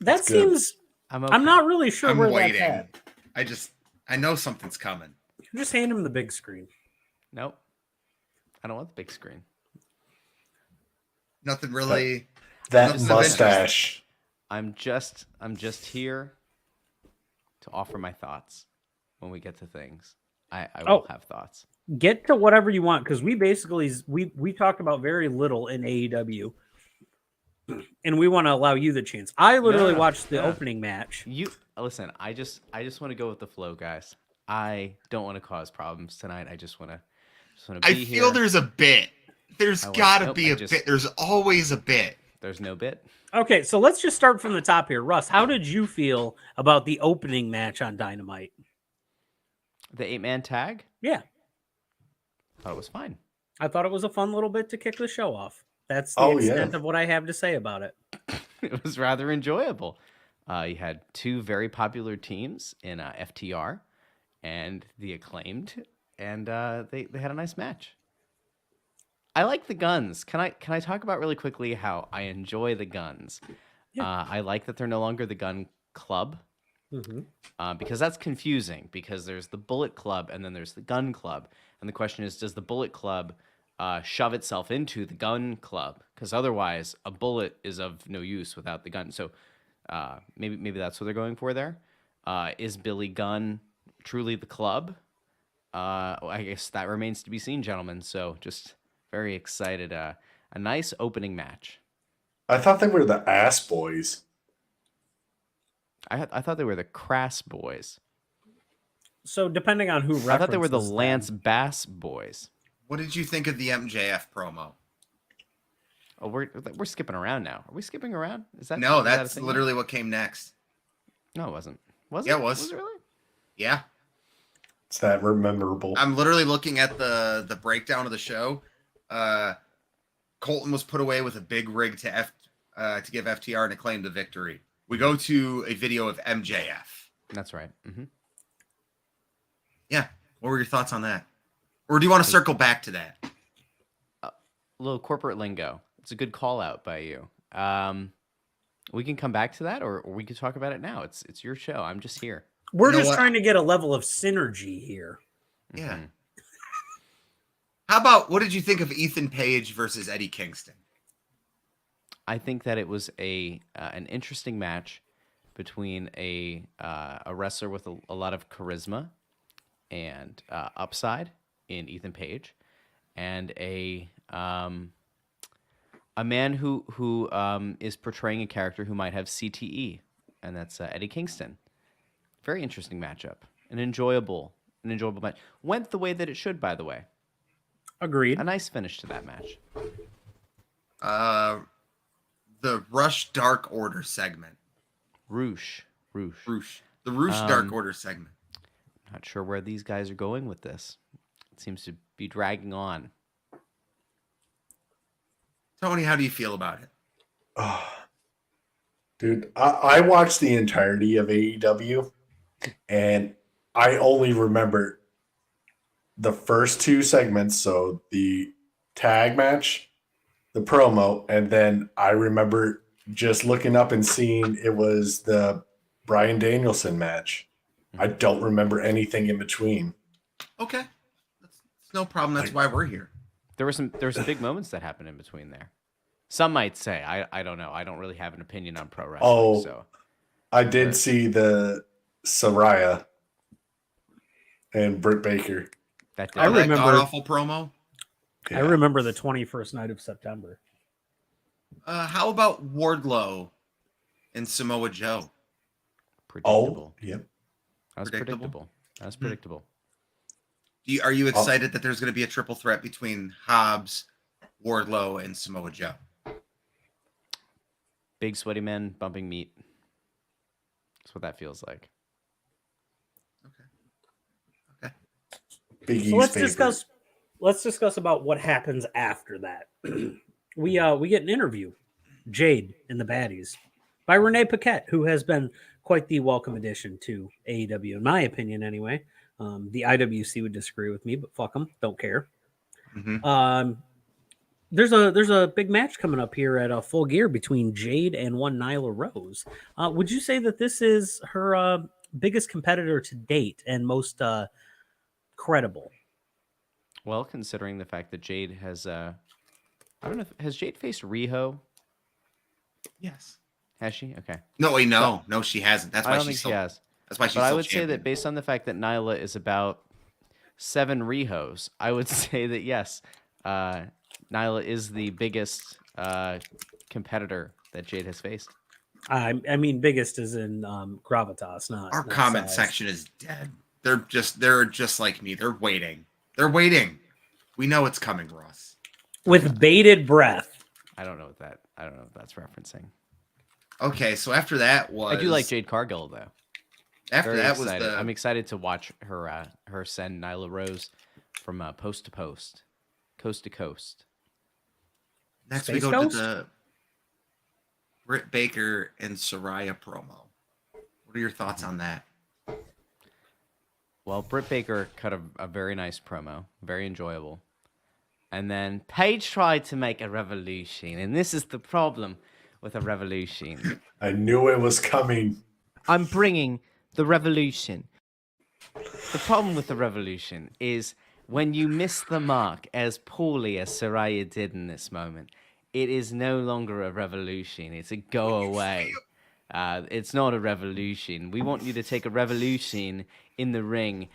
Speaker 5: That
Speaker 7: That's good.
Speaker 5: seems.
Speaker 6: I'm okay.
Speaker 5: I'm not really sure
Speaker 1: I'm
Speaker 5: where
Speaker 1: waiting.
Speaker 5: that's at.
Speaker 1: I know something's coming.
Speaker 5: Just hand him the big screen.
Speaker 6: Nope. I don't want the big screen.
Speaker 1: Nothing really.
Speaker 7: That
Speaker 1: nothing of interest.
Speaker 7: mustache.
Speaker 6: I'm just here to offer my thoughts when we get to things. I will have thoughts.
Speaker 5: Get to whatever you want, because we basically we talked about very little in AEW, and we want to allow you the chance. I literally watched the opening match.
Speaker 6: You listen. I just want to go with the flow, guys. I don't want to cause problems tonight. I just want to be
Speaker 1: I
Speaker 6: here.
Speaker 1: feel there's a bit. There's got to be a
Speaker 6: just-
Speaker 1: bit. There's always a bit.
Speaker 6: There's no bit.
Speaker 5: Okay, so let's just start from the top here. Russ, how did you feel about the opening match on Dynamite?
Speaker 6: The 8-man tag.
Speaker 5: Yeah,
Speaker 6: Thought it was fine.
Speaker 5: I thought it was a fun little bit to kick the show off. That's the extent of what I have to say about it.
Speaker 6: It was rather enjoyable. You had two very popular teams in FTR and the Acclaimed, and they had a nice match. I like the Guns. Can I talk about really quickly how I enjoy the Guns?
Speaker 5: Yeah.
Speaker 6: I like that they're no longer the Gun Club. Because that's confusing, because there's the Bullet Club and then there's the Gun Club. And the question is, does the Bullet Club shove itself into the Gun Club? Because otherwise, a bullet is of no use without the gun. So maybe that's what they're going for there. Is Billy Gunn truly the club? I guess that remains to be seen, gentlemen. So just very excited. A nice opening match.
Speaker 7: I thought they were the Ass Boys.
Speaker 6: I thought they were the Crass Boys.
Speaker 5: So depending on who references
Speaker 6: I thought they were the
Speaker 5: them-
Speaker 6: Lance Bass Boys.
Speaker 1: What did you think of the MJF promo?
Speaker 6: Oh, we're skipping around now. Are we skipping around? Is that
Speaker 1: No,
Speaker 6: is that a
Speaker 1: that's
Speaker 6: thing?
Speaker 1: literally what came next.
Speaker 6: No, it wasn't. Was
Speaker 1: Yeah,
Speaker 6: it?
Speaker 1: it was.
Speaker 6: Was it really?
Speaker 1: Yeah,
Speaker 7: It's that memorable.
Speaker 1: I'm literally looking at the breakdown of the show. Colton was put away with a big rig to give FTR and Acclaim the victory. We go to a video of MJF.
Speaker 6: That's right. Mm-hmm.
Speaker 1: Yeah, what were your thoughts on that? Or do you want to circle back to that?
Speaker 6: A little corporate lingo. It's a good call out by you. We can come back to that, or we can talk about it now. It's your show. I'm just here.
Speaker 5: We're
Speaker 1: You know
Speaker 5: just
Speaker 1: what?
Speaker 5: trying to get a level of synergy here.
Speaker 1: Yeah.
Speaker 6: Mhm.
Speaker 1: How about, what did you think of Ethan Page versus Eddie Kingston?
Speaker 6: I think that it was an interesting match between a wrestler with a lot of charisma and upside in Ethan Page, and a man who is portraying a character who might have CTE, and that's Eddie Kingston. Very interesting matchup, an enjoyable match. Went the way that it should, by the way.
Speaker 5: Agreed.
Speaker 6: A nice finish to that match.
Speaker 1: The Rush Dark Order segment.
Speaker 6: Roosh.
Speaker 1: The Roosh Dark Order segment.
Speaker 6: Not sure where these guys are going with this. It seems to be dragging on.
Speaker 1: Tony, how do you feel about it?
Speaker 7: Oh, dude, I watched the entirety of AEW, and I only remember the first two segments. So the tag match, the promo, and then I remember just looking up and seeing it was the Bryan Danielson match. I don't remember anything in between.
Speaker 1: Okay. That's no problem. That's why we're here.
Speaker 6: There were some big moments that happened in between there. Some might say. I don't know. I don't really have an opinion on pro wrestling.
Speaker 7: Oh,
Speaker 6: So
Speaker 7: I did
Speaker 6: But-
Speaker 7: see the Saraya and Britt Baker.
Speaker 6: that
Speaker 5: I
Speaker 6: did.
Speaker 1: That
Speaker 5: remember-
Speaker 1: god-awful promo.
Speaker 5: I remember the 21st night of September.
Speaker 1: How about Wardlow and Samoa Joe?
Speaker 6: Predictable.
Speaker 7: Oh, yep.
Speaker 6: That was
Speaker 1: Predictable?
Speaker 6: predictable. That was predictable.
Speaker 1: Are you excited that there's going to be a triple threat between Hobbs, Wardlow, and Samoa Joe?
Speaker 6: Big sweaty men bumping meat. That's what that feels like.
Speaker 7: Big E's
Speaker 5: So let's
Speaker 7: favorite.
Speaker 5: discuss about what happens after that. we get an interview, Jade and the Baddies, by Renee Paquette, who has been quite the welcome addition to AEW, in my opinion, anyway. The IWC would disagree with me, but fuck them, don't care.
Speaker 1: Mm-hmm.
Speaker 5: There's a big match coming up here at Full Gear between Jade and one Nyla Rose. Would you say that this is her biggest competitor to date and most credible?
Speaker 6: Well, considering the fact that Jade has, I don't know, has Jade faced Riho?
Speaker 1: Yes.
Speaker 6: Has she? Okay.
Speaker 1: No, wait, no, she hasn't. That's
Speaker 6: I
Speaker 1: why
Speaker 6: don't
Speaker 1: she's
Speaker 6: think
Speaker 1: still.
Speaker 6: she has.
Speaker 1: That's why she's
Speaker 6: But I
Speaker 1: still
Speaker 6: would say
Speaker 1: champion.
Speaker 6: that based on the fact that Nyla is about 7 Rihos, I would say that yes, Nyla is the biggest competitor that Jade has faced.
Speaker 5: I mean, biggest is in gravitas, not
Speaker 1: Our
Speaker 5: not
Speaker 1: comment
Speaker 5: size.
Speaker 1: section is dead. They're just like me. They're waiting. They're waiting. We know it's coming, Ross.
Speaker 5: With bated breath.
Speaker 6: I don't know what that's referencing.
Speaker 1: Okay, so after that was
Speaker 6: I do like Jade Cargill though.
Speaker 1: After
Speaker 6: Very
Speaker 1: that
Speaker 6: excited.
Speaker 1: was the
Speaker 6: I'm excited to watch her send Nyla Rose from post to post, coast to coast.
Speaker 1: next
Speaker 5: Space
Speaker 1: we go
Speaker 5: Ghost?
Speaker 1: to the Britt Baker and Saraya promo. What are your thoughts on that?
Speaker 6: Well, Britt Baker cut a very nice promo, very enjoyable. And then Paige tried to make a revolution, and this is the problem with a revolution.
Speaker 7: I knew it was coming.
Speaker 6: I'm bringing the revolution. The problem with the revolution is when you miss the mark as poorly as Saraya did in this moment, it is no longer a revolution. It's a go away. It's not a revolution. We want you to take a revolution in the ring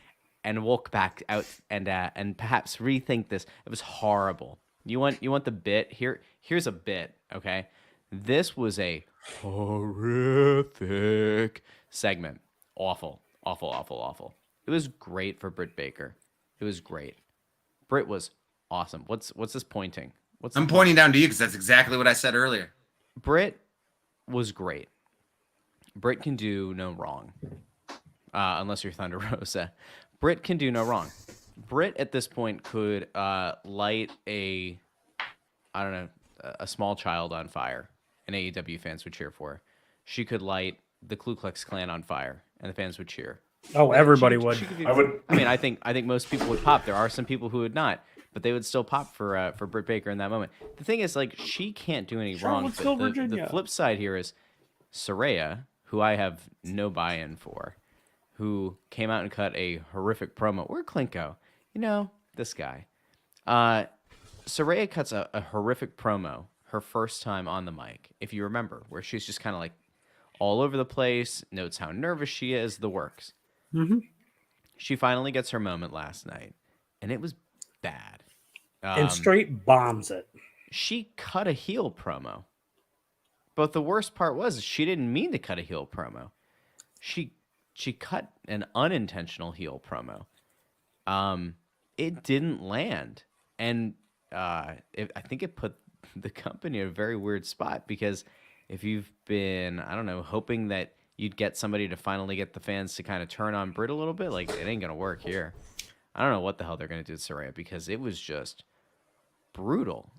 Speaker 6: and walk back out and perhaps rethink this. It was horrible. You want the bit? Here's a bit, okay? This was a horrific segment. Awful. It was great for Britt Baker. It was great. Britt was awesome. What's this pointing?
Speaker 1: I'm pointing down to you because that's exactly what I said earlier.
Speaker 6: Britt was great. Britt can do no wrong. Unless you're Thunder Rosa. Britt can do no wrong. Britt at this point could light a small child on fire, and AEW fans would cheer for her. She could light the Ku Klux Klan on fire, and the fans would cheer.
Speaker 5: Oh, everybody would.
Speaker 7: I would.
Speaker 6: I mean, I think most people would pop. There are some people who would not, but they would still pop for Britt Baker in that moment. The thing is, like, she can't do any wrong. But
Speaker 5: Charlottesville,
Speaker 6: the
Speaker 5: Virginia.
Speaker 6: flip side here is Saraya, who I have no buy-in for, who came out and cut a horrific promo. Where'd Clint go? You know, this guy. Saraya cuts a horrific promo her first time on the mic, if you remember, where she's just kind of like all over the place, notes how nervous she is, the works.
Speaker 5: Mm-hmm.
Speaker 6: She finally gets her moment last night, and it was bad.
Speaker 5: And straight bombs it.
Speaker 6: She cut a heel promo. But the worst part was she didn't mean to cut a heel promo. She cut an unintentional heel promo. It didn't land. And I think it put the company in a very weird spot because if you've been, I don't know, hoping that you'd get somebody to finally get the fans to kind of turn on Britt a little bit, like, it ain't going to work here. I don't know what the hell they're going to do to Saraya because it was just brutal.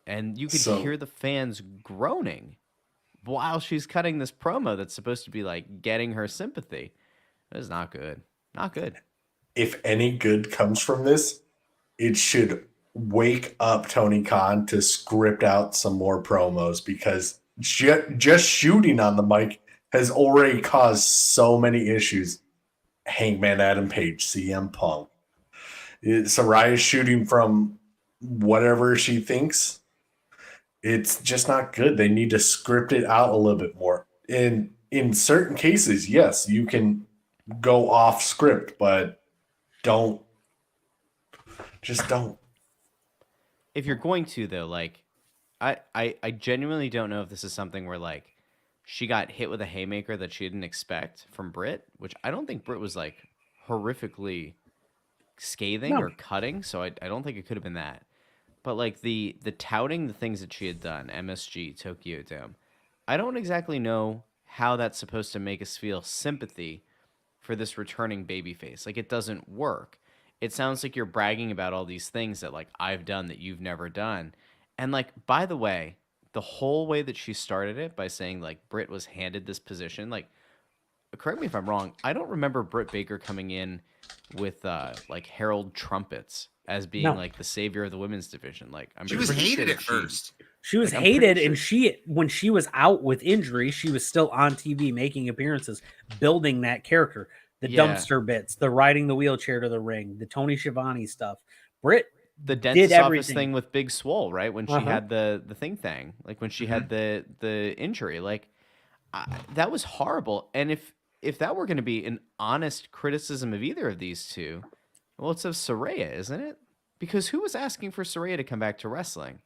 Speaker 6: And you could hear the fans groaning while she's cutting this promo that's supposed to be, like, getting her sympathy. It was not good. Not good.
Speaker 7: If any good comes from this, it should wake up Tony Khan to script out some more promos because just shooting on the mic has already caused so many issues. Hangman Adam Page, CM Punk. Saraya shooting from whatever she thinks, it's just not good. They need to script it out a little bit more. In certain cases, yes, you can go off script, but don't don't.
Speaker 6: If you're going to though, like I genuinely don't know if this is something where like she got hit with a haymaker that she didn't expect from Britt, which I don't think Britt was like horrifically scathing
Speaker 5: No.
Speaker 6: or cutting, so I don't think it could have been that. But like the touting the things that she had done, MSG, Tokyo Dome, I don't exactly know how that's supposed to make us feel sympathy for this returning babyface. Like it doesn't work. It sounds like you're bragging about all these things that like I've done that you've never done. And like by the way, the whole way that she started it by saying like Britt was handed this position, like correct me if I'm wrong, I don't remember Britt Baker coming in with like herald trumpets as being
Speaker 5: No.
Speaker 6: like the savior of the women's division. Like I'm
Speaker 1: She was
Speaker 6: pretty sure
Speaker 1: hated
Speaker 6: that
Speaker 1: at first.
Speaker 5: She was
Speaker 6: Like, I'm pretty
Speaker 5: hated,
Speaker 6: sure-
Speaker 5: and when she was out with injury, she was still on TV making appearances, building that character. The
Speaker 6: Yeah.
Speaker 5: dumpster bits, the riding the wheelchair to the ring, the Tony Schiavone stuff. Britt
Speaker 6: the
Speaker 5: did
Speaker 6: dentist office
Speaker 5: everything.
Speaker 6: thing with Big Swole, right? When she
Speaker 5: Uh-huh.
Speaker 6: had the thing, like when she had the injury, like that was horrible. And if that were going to be an honest criticism of either of these two, well, it's of Saraya, isn't it? Because who was asking for Saraya to come back to wrestling?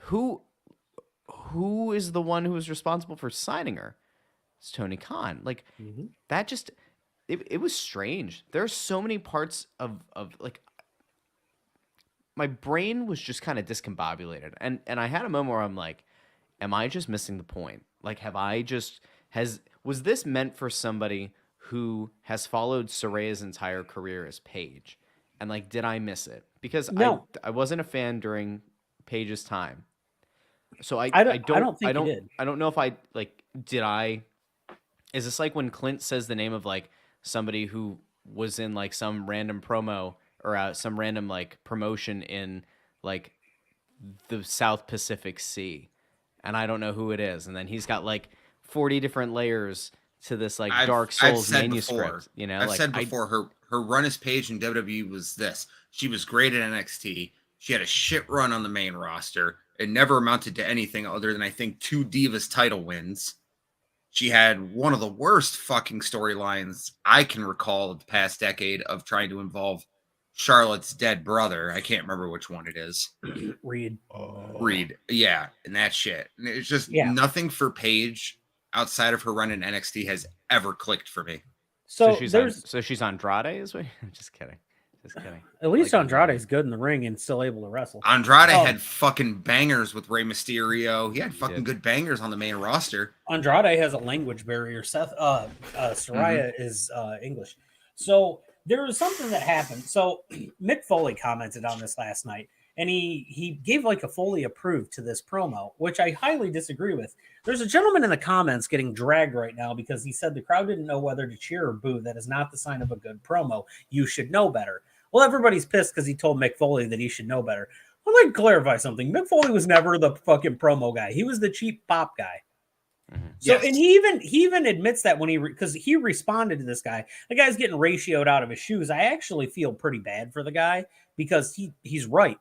Speaker 6: Who is the one who was responsible for signing her? It's Tony Khan. Like that just it was strange. There are so many parts of like my brain was just kind of discombobulated. And I had a moment where I'm like, am I just missing the point? Like was this meant for somebody who has followed Saraya's entire career as Paige? And like, did I miss it? Because
Speaker 5: No.
Speaker 6: I wasn't a fan during Paige's time. So I
Speaker 5: don't think you did.
Speaker 6: I don't know if I like is this like when Clint says the name of like somebody who was in like some random promo or some random like promotion in like the South Pacific Sea, and I don't know who it is, and then he's got like 40 different layers to this like Dark Souls manuscript. You know,
Speaker 1: I've
Speaker 6: like
Speaker 1: said before, her run as Paige in WWE was this. She was great at NXT. She had a shit run on the main roster. It never amounted to anything other than I think 2 Divas title wins. She had one of the worst fucking storylines I can recall of the past decade of trying to involve Charlotte's dead brother. I can't remember which one it is.
Speaker 5: Reed.
Speaker 1: Reed. Yeah, and that shit. And it's just nothing for Paige outside of her run in NXT has ever clicked for me.
Speaker 5: So
Speaker 6: she's Andrade, is what? I'm just kidding. Just kidding.
Speaker 5: At least
Speaker 6: Like,
Speaker 5: Andrade's good in the ring and still able to wrestle.
Speaker 1: Andrade had fucking bangers with Rey Mysterio. He had fucking good bangers on the main roster.
Speaker 5: Andrade has a language barrier. Saraya is English. So there was something that happened. So Mick Foley commented on this last night, and he gave like a Foley approved to this promo, which I highly disagree with. There's a gentleman in the comments getting dragged right now because he said the crowd didn't know whether to cheer or boo. That is not the sign of a good promo. You should know better. Well, everybody's pissed because he told Mick Foley that he should know better. I'd like to clarify something. Mick Foley was never the fucking promo guy. He was the cheap pop guy. So, and he even admits that when because he responded to this guy. The guy's getting ratioed out of his shoes. I actually feel pretty bad for the guy because he's right.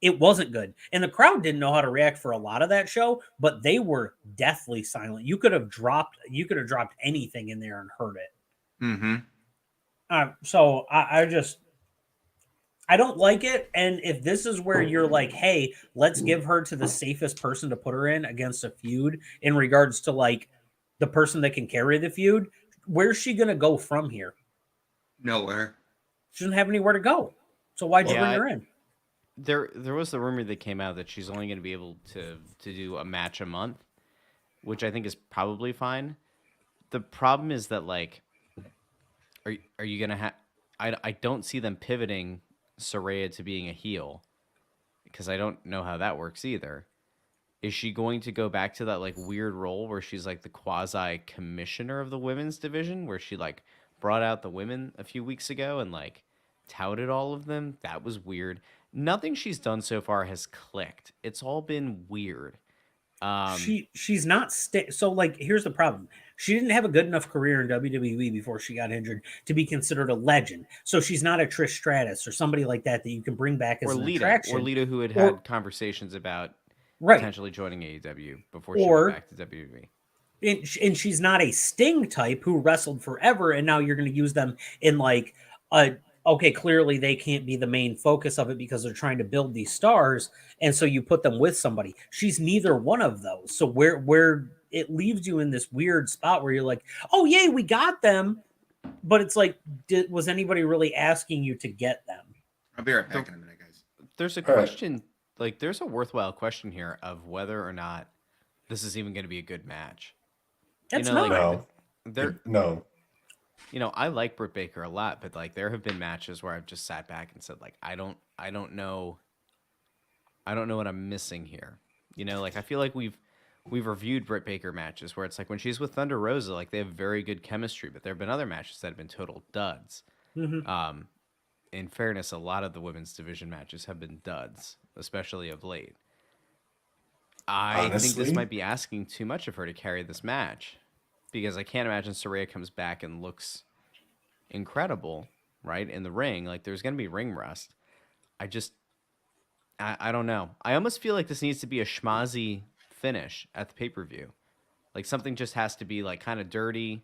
Speaker 5: It wasn't good. And the crowd didn't know how to react for a lot of that show, but they were deathly silent. You could have dropped anything in there and heard it.
Speaker 1: Mm-hmm.
Speaker 5: So I don't like it. And if this is where you're like, hey, let's give her to the safest person to put her in against a feud in regards to like the person that can carry the feud, where's she going to go from here?
Speaker 1: Nowhere.
Speaker 5: She doesn't have anywhere to go. So why'd you bring her in?
Speaker 6: There was the rumor that came out that she's only going to be able to do a match a month, which I think is probably fine. The problem is that like, are you going to have? I don't see them pivoting Saraya to being a heel because I don't know how that works either. Is she going to go back to that like weird role where she's like the quasi commissioner of the women's division, where she like brought out the women a few weeks ago and like touted all of them? That was weird. Nothing she's done so far has clicked. It's all been weird.
Speaker 5: She's not so like here's the problem. She didn't have a good enough career in WWE before she got injured to be considered a legend. So she's not a Trish Stratus or somebody like that you can bring back as
Speaker 6: Or
Speaker 5: an
Speaker 6: Lita,
Speaker 5: attraction.
Speaker 6: or Lita, who had
Speaker 5: Or-
Speaker 6: had conversations about
Speaker 5: Right.
Speaker 6: potentially joining AEW before she
Speaker 5: Or-
Speaker 6: went back to WWE.
Speaker 5: And she's not a Sting type who wrestled forever, and now you're going to use them in like a okay, clearly they can't be the main focus of it because they're trying to build these stars, and so you put them with somebody. She's neither one of those. So where it leaves you in this weird spot where you're like, oh yay, we got them, but it's like, was anybody really asking you to get them?
Speaker 1: I'll be right back in a minute, guys.
Speaker 6: There's a
Speaker 7: All right.
Speaker 6: question, like there's a worthwhile question here of whether or not this is even going to be a good match.
Speaker 5: That's
Speaker 6: You know,
Speaker 5: not.
Speaker 7: No.
Speaker 6: There,
Speaker 7: No.
Speaker 6: you know, I like Britt Baker a lot, but like there have been matches where I've just sat back and said like I don't know what I'm missing here. You know, like I feel like we've reviewed Britt Baker matches where it's like when she's with Thunder Rosa, like they have very good chemistry, but there have been other matches that have been total duds.
Speaker 5: Mhm.
Speaker 6: In fairness, a lot of the women's division matches have been duds, especially of late. I think this
Speaker 7: Honestly?
Speaker 6: might be asking too much of her to carry this match, because I can't imagine Saraya comes back and looks incredible, right, in the ring. Like there's going to be ring rust. I don't know. I almost feel like this needs to be a schmazzy finish at the pay-per-view. Like something just has to be like kind of dirty,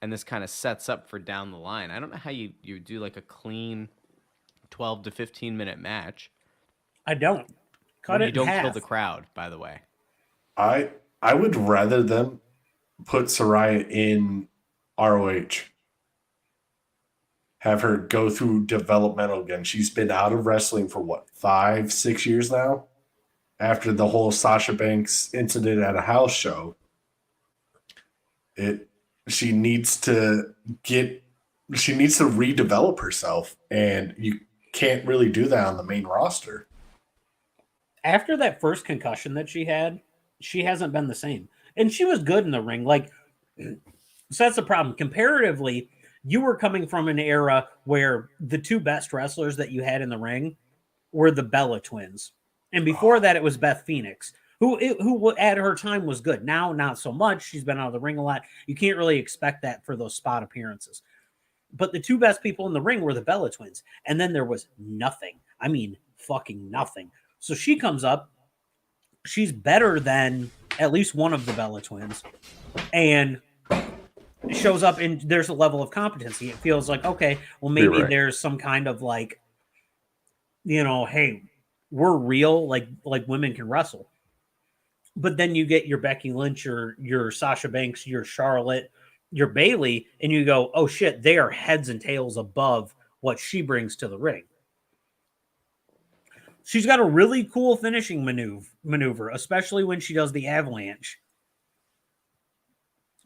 Speaker 6: and this kind of sets up for down the line. I don't know how you do like a clean 12 to 15 minute match.
Speaker 5: I don't. Cut
Speaker 6: When
Speaker 5: it
Speaker 6: you
Speaker 5: in
Speaker 6: don't
Speaker 5: half.
Speaker 6: kill the crowd, by the way.
Speaker 7: I would rather them put Saraya in ROH. Have her go through developmental again. She's been out of wrestling for what, 5-6 years now? After the whole Sasha Banks incident at a house show. She needs to redevelop herself, and you can't really do that on the main roster.
Speaker 5: After that first concussion that she had, she hasn't been the same. And she was good in the ring. Like, so that's the problem. Comparatively, you were coming from an era where the two best wrestlers that you had in the ring were the Bella twins. And before that, it was Beth Phoenix, who at her time was good. Now, not so much. She's been out of the ring a lot. You can't really expect that for those spot appearances. But the two best people in the ring were the Bella twins. And then there was nothing. I mean, fucking nothing. So she comes up. She's better than at least one of the Bella twins. And shows up, and there's a level of competency. It feels like, okay, well, maybe
Speaker 7: You're right.
Speaker 5: there's some kind of like, you know, hey, we're real, like women can wrestle. But then you get your Becky Lynch, your Sasha Banks, your Charlotte, your Bailey, and you go, oh shit, they are heads and tails above what she brings to the ring. She's got a really cool finishing maneuver, especially when she does the avalanche.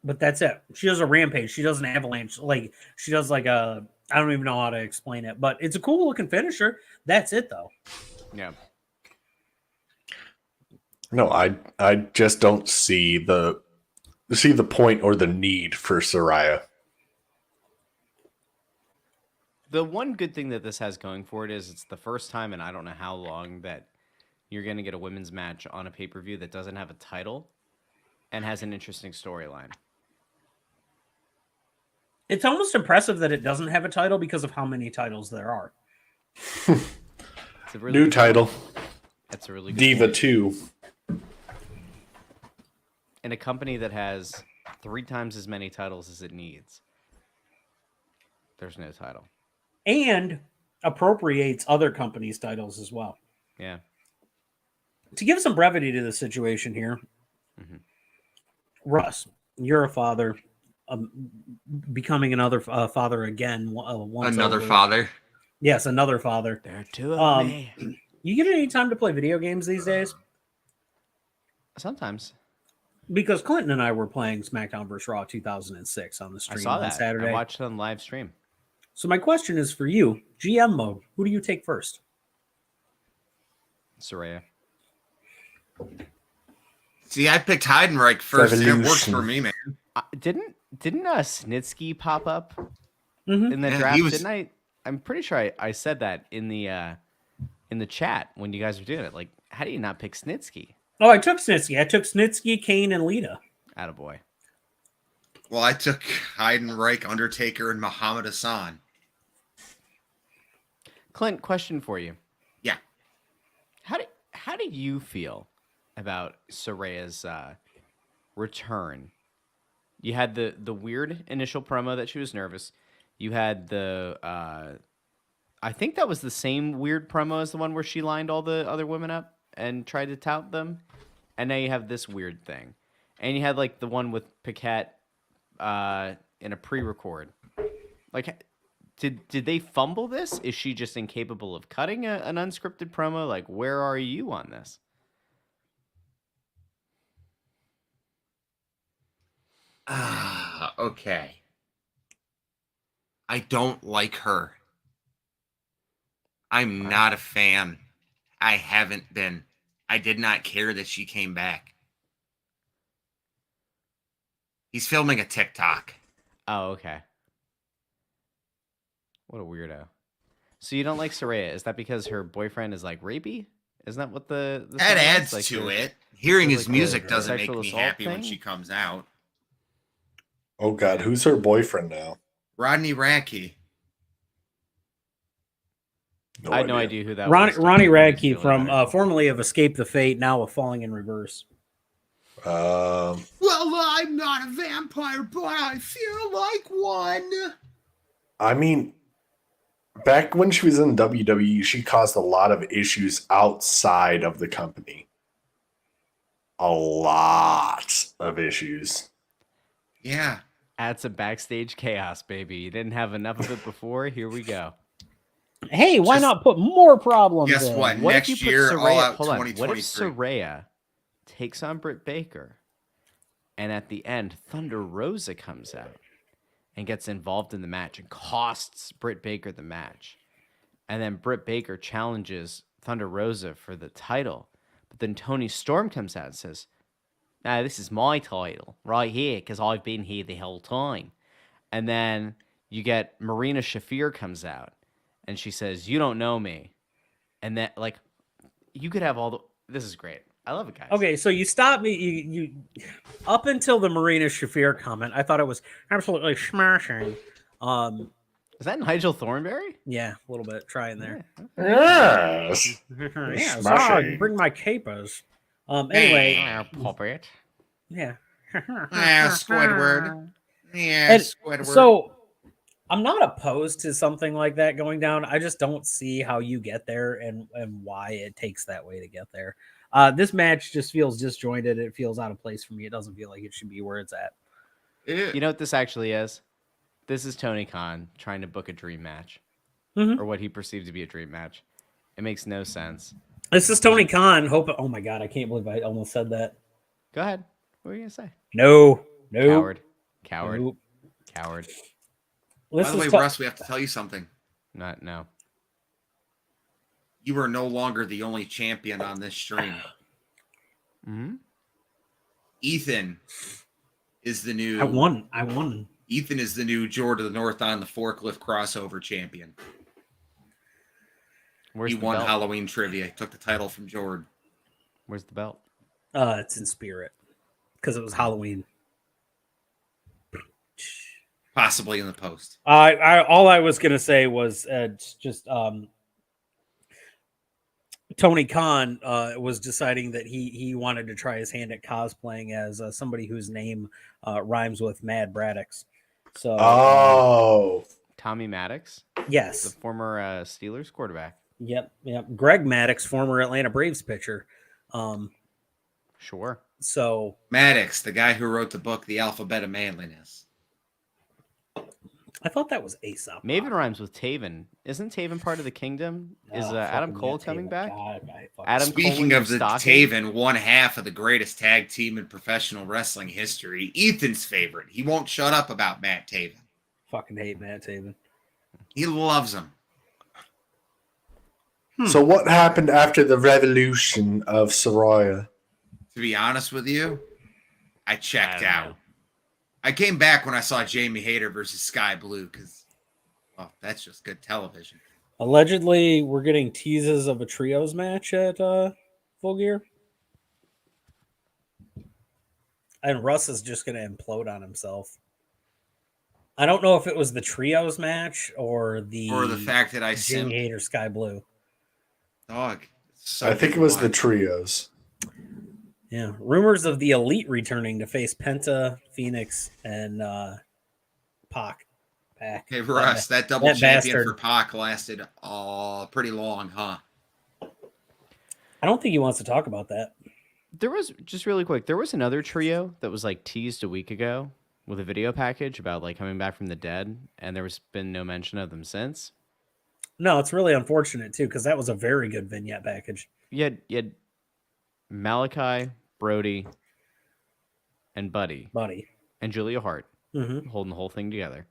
Speaker 5: But that's it. She does a rampage. She does an avalanche. Like she does like a, I don't even know how to explain it, but it's a cool looking finisher. That's it though.
Speaker 6: Yeah.
Speaker 7: No, I just don't see the point or the need for Saraya.
Speaker 6: The one good thing that this has going for it is it's the first time in I don't know how long that you're going to get a women's match on a pay-per-view that doesn't have a title and has an interesting storyline.
Speaker 5: It's almost impressive that it doesn't have a title because of how many titles there are.
Speaker 6: It's a really
Speaker 7: New
Speaker 6: good
Speaker 7: title,
Speaker 6: point. That's a really good
Speaker 7: Diva
Speaker 6: point.
Speaker 7: 2.
Speaker 6: In a company that has 3 times as many titles as it needs, there's no title.
Speaker 5: And appropriates other companies' titles as well.
Speaker 6: Yeah.
Speaker 5: To give some brevity to the situation here, Russ, you're a father, becoming another father again. Once
Speaker 1: Another
Speaker 5: over.
Speaker 1: father.
Speaker 5: Yes, another father.
Speaker 6: There are 2 of me.
Speaker 5: You get any time to play video games these days?
Speaker 6: Sometimes.
Speaker 5: Because Clinton and I were playing SmackDown vs. Raw 2006 on the
Speaker 6: I
Speaker 5: stream
Speaker 6: saw
Speaker 5: on
Speaker 6: that.
Speaker 5: Saturday.
Speaker 6: I watched it on live stream.
Speaker 5: So my question is for you, GM mode, who do you take first?
Speaker 6: Saraya.
Speaker 1: See, I picked Heidenreich first, and it works
Speaker 7: Revolution.
Speaker 1: for me, man.
Speaker 6: Didn't Snitsky pop up
Speaker 5: Mhm.
Speaker 6: in the
Speaker 1: Yeah,
Speaker 6: draft?
Speaker 1: he was-
Speaker 6: Didn't I? I'm pretty sure I said that in the chat when you guys were doing it. Like, how do you not pick Snitsky?
Speaker 5: Oh, I took Snitsky. I took Snitsky, Kane, and Lita.
Speaker 6: Attaboy.
Speaker 1: Well, I took Heidenreich, Undertaker, and Muhammad Hassan.
Speaker 6: Clint, question for you.
Speaker 1: Yeah.
Speaker 6: How do you feel about Soraya's return? You had the weird initial promo that she was nervous. You had the I think that was the same weird promo as the one where she lined all the other women up and tried to tout them. And now you have this weird thing. And you had like the one with Paquette in a pre-record. Like, did they fumble this? Is she just incapable of cutting an unscripted promo? Like, where are you on this?
Speaker 1: Okay. I don't like her. I'm not a fan. I haven't been. I did not care that she came back. He's filming a TikTok.
Speaker 6: Oh, okay. What a weirdo. So you don't like Soraya? Is that because her boyfriend is like rapey? Isn't that what the
Speaker 1: That
Speaker 6: song is?
Speaker 1: adds
Speaker 6: Like
Speaker 1: to
Speaker 6: her-
Speaker 1: it. Hearing
Speaker 6: her,
Speaker 1: his
Speaker 6: like,
Speaker 1: music
Speaker 6: a
Speaker 1: doesn't make
Speaker 6: sexual
Speaker 1: me
Speaker 6: assault
Speaker 1: happy when
Speaker 6: thing?
Speaker 1: she comes out.
Speaker 7: Oh God, who's her boyfriend now?
Speaker 1: Rodney Radke.
Speaker 6: I had no idea who that
Speaker 5: Ronnie,
Speaker 6: was.
Speaker 5: Ronnie
Speaker 6: Don't make me
Speaker 5: Radke
Speaker 6: feel
Speaker 5: from
Speaker 6: better.
Speaker 5: formerly of Escape the Fate, now of Falling in Reverse.
Speaker 1: Well, I'm not a vampire, but I feel like one.
Speaker 7: I mean, back when she was in WWE, she caused a lot of issues outside of the company. A lot of issues.
Speaker 1: Yeah.
Speaker 6: Add some backstage chaos, baby. You didn't have enough of it before. Here we go.
Speaker 5: Hey, why
Speaker 1: Just-
Speaker 5: not put more problems
Speaker 1: Guess
Speaker 5: in?
Speaker 1: what?
Speaker 6: What
Speaker 1: Next
Speaker 6: if you
Speaker 1: year,
Speaker 6: put
Speaker 1: All
Speaker 6: Soraya?
Speaker 1: Out
Speaker 6: Hold on. What if
Speaker 1: 2023.
Speaker 6: Soraya takes on Britt Baker, and at the end, Thunder Rosa comes out and gets involved in the match and costs Britt Baker the match, and then Britt Baker challenges Thunder Rosa for the title, but then Tony Storm comes out and says, "No, this is my title right here because I've been here the whole time," and then you get Marina Shafir comes out and she says, "You don't know me," and that like you could have all the. This is great. I love it, guys.
Speaker 5: Okay, so you stopped me. You up until the Marina Shafir comment, I thought it was absolutely smashing.
Speaker 6: Is that Nigel Thornberry?
Speaker 5: Yeah, a little bit trying there.
Speaker 7: Yes.
Speaker 5: Yeah,
Speaker 7: Smashing.
Speaker 5: bring my capers. Anyway,
Speaker 6: Puppet.
Speaker 5: yeah.
Speaker 1: Squidward. Yeah,
Speaker 5: And
Speaker 1: Squidward.
Speaker 5: so I'm not opposed to something like that going down. I just don't see how you get there and why it takes that way to get there. This match just feels disjointed. It feels out of place for me. It doesn't feel like it should be where it's at.
Speaker 6: You know what this actually is? This is Tony Khan trying to book a dream match,
Speaker 5: Mhm.
Speaker 6: or what he perceived to be a dream match. It makes no sense.
Speaker 5: This is Tony Khan. Oh my god, I can't believe I almost said that.
Speaker 6: Go ahead. What were you gonna say?
Speaker 5: No.
Speaker 6: Coward.
Speaker 5: Nope.
Speaker 6: Coward.
Speaker 1: By the way, Russ, we have to tell you something.
Speaker 6: No.
Speaker 1: You are no longer the only champion on this stream.
Speaker 6: Hmm.
Speaker 1: Ethan is the new.
Speaker 5: I won.
Speaker 1: Ethan is the new Jordan North on the Forklift crossover champion.
Speaker 6: Where's
Speaker 1: He
Speaker 6: the
Speaker 1: won
Speaker 6: belt?
Speaker 1: Halloween trivia. He took the title from Jordan.
Speaker 6: Where's the belt?
Speaker 5: It's in spirit because it was Halloween.
Speaker 1: Possibly in the post.
Speaker 5: All I was gonna say was just Tony Khan was deciding that he wanted to try his hand at cosplaying as somebody whose name rhymes with Mad Braddocks. So,
Speaker 7: Oh.
Speaker 6: Tommy Maddox, the
Speaker 5: yes,
Speaker 6: former Steelers quarterback.
Speaker 5: yep. Greg Maddox, former Atlanta Braves pitcher.
Speaker 6: Sure.
Speaker 5: So
Speaker 1: Maddox, the guy who wrote the book, The Alphabet of Manliness.
Speaker 5: I thought that was Aesop.
Speaker 6: Maven rhymes with Taven. Isn't Taven part of the kingdom? Is Adam Cole coming back? Adam
Speaker 1: Speaking
Speaker 6: Cole
Speaker 1: of the
Speaker 6: Stocking?
Speaker 1: Taven, one half of the greatest tag team in professional wrestling history, Ethan's favorite. He won't shut up about Matt Taven.
Speaker 5: Fucking hate Matt Taven.
Speaker 1: He loves him.
Speaker 7: So what happened after the revolution of Soraya?
Speaker 1: To be honest with you, I checked
Speaker 6: don't
Speaker 1: out.
Speaker 6: know.
Speaker 1: I came back when I saw Jamie Hayter versus Sky Blue because, well, that's just good television.
Speaker 5: Allegedly, we're getting teases of a trios match at Full Gear. And Russ is just going to implode on himself. I don't know if it was the trios match or
Speaker 1: the fact that I
Speaker 5: Jing
Speaker 1: simped.
Speaker 5: Hater Sky Blue.
Speaker 1: Dog. So
Speaker 7: I think
Speaker 1: good
Speaker 7: it was
Speaker 1: to
Speaker 7: the
Speaker 1: watch.
Speaker 7: trios.
Speaker 5: Yeah, rumors of the Elite returning to face Penta, Phoenix, and Pac.
Speaker 1: Hey, Russ, that double
Speaker 5: that
Speaker 1: champion
Speaker 5: bastard.
Speaker 1: for Pac lasted pretty long, huh?
Speaker 5: I don't think he wants to talk about that.
Speaker 6: There was just really quick. There was another trio that was like teased a week ago with a video package about like coming back from the dead, and there was been no mention of them since.
Speaker 5: No, it's really unfortunate too because that was a very good vignette package.
Speaker 6: You had Malachi, Brody, and Buddy, and Julia Hart holding the whole thing together.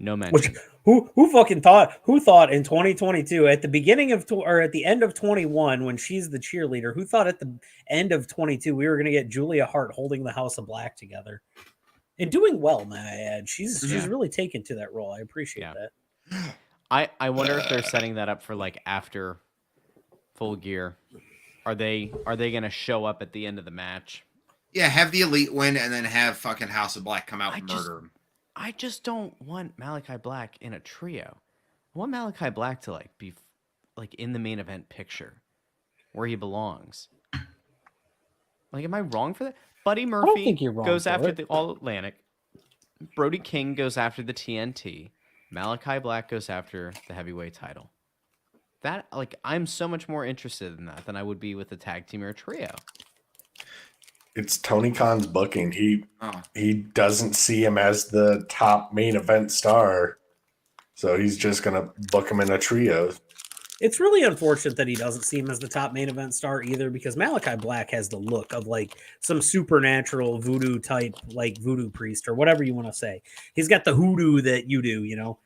Speaker 6: No mention.
Speaker 5: Which who fucking thought? Who thought in 2022 at the beginning of or at the end of 21 when she's the cheerleader? Who thought at the end of 22 we were going to get Julia Hart holding the House of Black together and doing well? May I add, she's really taken to that role. I appreciate that.
Speaker 6: I wonder if they're setting that up for like after Full Gear. Are they gonna show up at the end of the match?
Speaker 1: Yeah, have the Elite win and then have fucking House of Black come out and murder him.
Speaker 6: I just don't want Malachi Black in a trio. I want Malachi Black to like be like in the main event picture where he belongs. Like, am I wrong for that? Buddy Murphy
Speaker 5: think you're wrong
Speaker 6: goes
Speaker 5: for
Speaker 6: after
Speaker 5: it.
Speaker 6: the All Atlantic. Brody King goes after the TNT. Malachi Black goes after the heavyweight title. That, like, I'm so much more interested in that than I would be with a tag team or a trio.
Speaker 7: It's Tony Khan's booking.
Speaker 1: Oh.
Speaker 7: He doesn't see him as the top main event star, so he's just gonna book him in a trio.
Speaker 5: It's really unfortunate that he doesn't see him as the top main event star either, because Malachi Black has the look of like some supernatural voodoo type, like voodoo priest or whatever you want to say. He's got the hoodoo that you do, you know.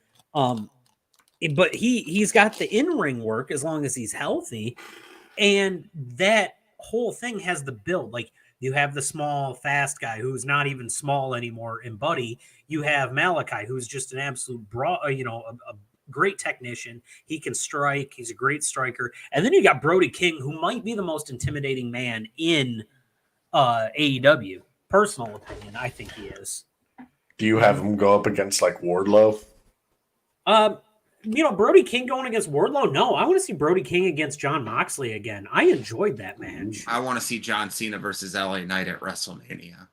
Speaker 5: But he's got the in-ring work as long as he's healthy, and that whole thing has the build. Like, you have the small, fast guy who's not even small anymore in Buddy. You have Malachi, who's just an absolute a great technician. He can strike. He's a great striker. And then you got Brody King, who might be the most intimidating man in AEW. Personal opinion, I think he is.
Speaker 7: Do you have him go up against like Wardlow?
Speaker 5: Brody King going against Wardlow? No, I want to see Brody King against John Moxley again. I enjoyed that match.
Speaker 1: I want to see John Cena versus LA Knight at WrestleMania.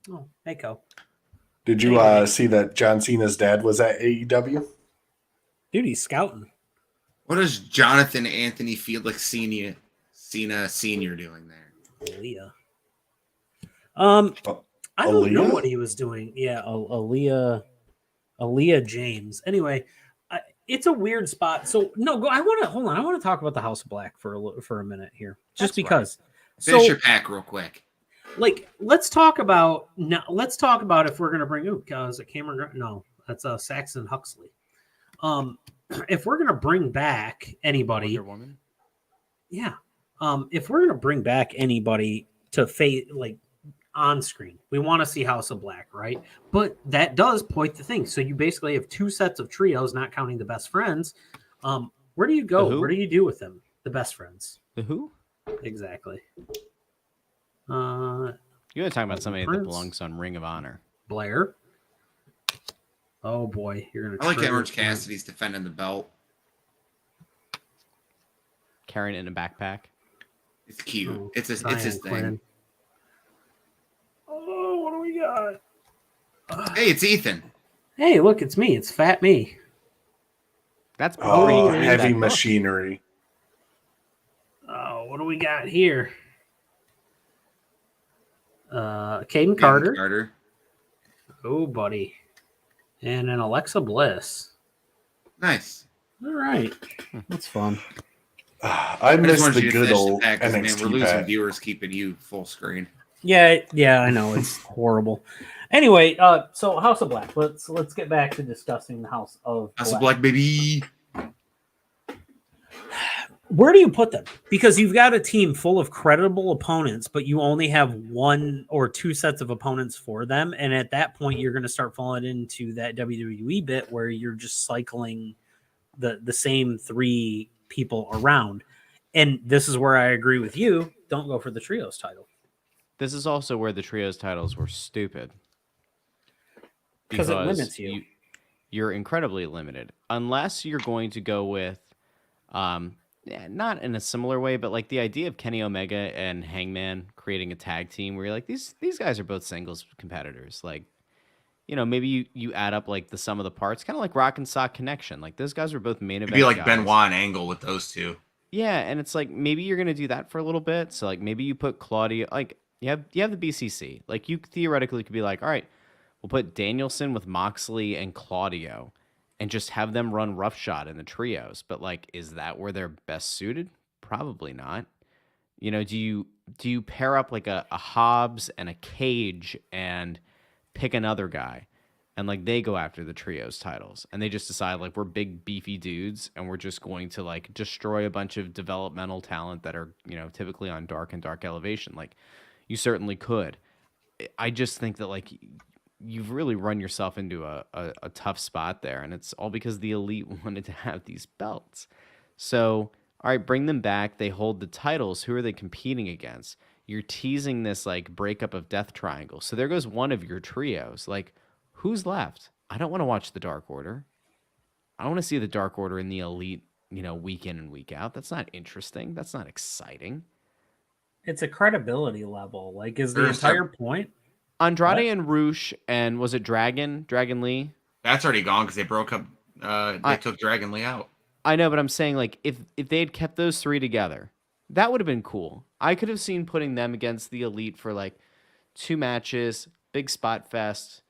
Speaker 5: Oh, Echo.
Speaker 7: Did you see that John Cena's dad was at AEW?
Speaker 5: Dude, he's scouting.
Speaker 1: What is Jonathan Anthony Felix Cena Senior doing there?
Speaker 5: Aaliyah. I don't know what he was doing. Yeah, Aaliyah James. Anyway, it's a weird spot. So no, go. I want to talk about the House of Black for a minute here, just
Speaker 6: That's
Speaker 5: because.
Speaker 1: Finish your pack real quick.
Speaker 5: Like, let's talk about if we're gonna bring. Is it Cameron? No, that's Saxon Huxley. If we're gonna bring back anybody,
Speaker 6: Wonder Woman?
Speaker 5: yeah. If we're gonna bring back anybody to face like on screen, we want to see House of Black, right? But that does point the thing. So you basically have two sets of trios, not counting the best friends. Where do you go? What do you do with them? The best friends.
Speaker 6: The who?
Speaker 5: Exactly.
Speaker 6: You're gonna talk about somebody that
Speaker 5: Prince.
Speaker 6: belongs on Ring of Honor.
Speaker 5: Blair. Oh boy, you're gonna.
Speaker 1: I like
Speaker 5: trigger
Speaker 1: Orange
Speaker 5: me.
Speaker 1: Cassidy's defending the belt.
Speaker 6: Carrying it in a backpack.
Speaker 1: It's cute.
Speaker 5: Oh,
Speaker 1: It's his
Speaker 5: Diane
Speaker 1: thing.
Speaker 5: Quinn. Oh, what do we got?
Speaker 1: Hey, it's Ethan.
Speaker 5: Hey, look, it's me. It's Fat Me.
Speaker 6: That's
Speaker 7: Oh,
Speaker 6: pretty
Speaker 7: heavy
Speaker 6: that-
Speaker 7: machinery.
Speaker 5: Oh, what do we got here? Caden Carter.
Speaker 1: Carter.
Speaker 5: Oh, buddy. And an Alexa Bliss.
Speaker 1: Nice.
Speaker 5: All right. That's fun.
Speaker 7: I
Speaker 1: just
Speaker 7: miss
Speaker 1: wanted
Speaker 7: the
Speaker 1: you to
Speaker 7: good
Speaker 1: finish
Speaker 7: old
Speaker 1: pack 'cause, man, we're
Speaker 7: NXT
Speaker 1: losing
Speaker 7: pack.
Speaker 1: viewers keeping you full screen.
Speaker 5: Yeah, I know. It's horrible. Anyway, so House of Black. Let's get back to discussing the House of
Speaker 1: House of Black, baby.
Speaker 5: Where do you put them? Because you've got a team full of credible opponents, but you only have one or two sets of opponents for them. And at that point, you're going to start falling into that WWE bit where you're just cycling the same three people around. And this is where I agree with you. Don't go for the trios title.
Speaker 6: This is also where the trios titles were stupid.
Speaker 5: 'Cause it limits you.
Speaker 6: You're incredibly limited unless you're going to go with, not in a similar way, but like the idea of Kenny Omega and Hangman creating a tag team where you're like these guys are both singles competitors. Like, maybe you add up like the sum of the parts, kind of like Rock and Sock Connection. Like those guys were both main event.
Speaker 1: It'd be like
Speaker 6: guys.
Speaker 1: Benoit and Angle with those two.
Speaker 6: Yeah, and it's like maybe you're gonna do that for a little bit. So like maybe you put Claudio, like you have the BCC. Like you theoretically could be like, all right, we'll put Danielson with Moxley and Claudio, and just have them run roughshod in the trios. But like, is that where they're best suited? Probably not. Do you pair up like a Hobbs and a Cage and pick another guy? And like they go after the trios titles and they just decide like we're big beefy dudes and we're just going to like destroy a bunch of developmental talent that are, typically on Dark and Dark Elevation. Like you certainly could. I just think that like you've really run yourself into a tough spot there. And it's all because the Elite wanted to have these belts. So, all right, bring them back. They hold the titles. Who are they competing against? You're teasing this like breakup of Death Triangle. So there goes one of your trios. Like, who's left? I don't want to watch the Dark Order. I don't want to see the Dark Order in the Elite, week in and week out. That's not interesting. That's not exciting.
Speaker 5: It's a credibility level. Like, is the entire point?
Speaker 6: Andrade and Roosh and was it Dragon Lee?
Speaker 1: That's already gone because they broke up. They took Dragon Lee out.
Speaker 6: I know, but I'm saying like if they had kept those three together, that would have been cool. I could have seen putting them against the Elite for like 2 matches, big spot fest.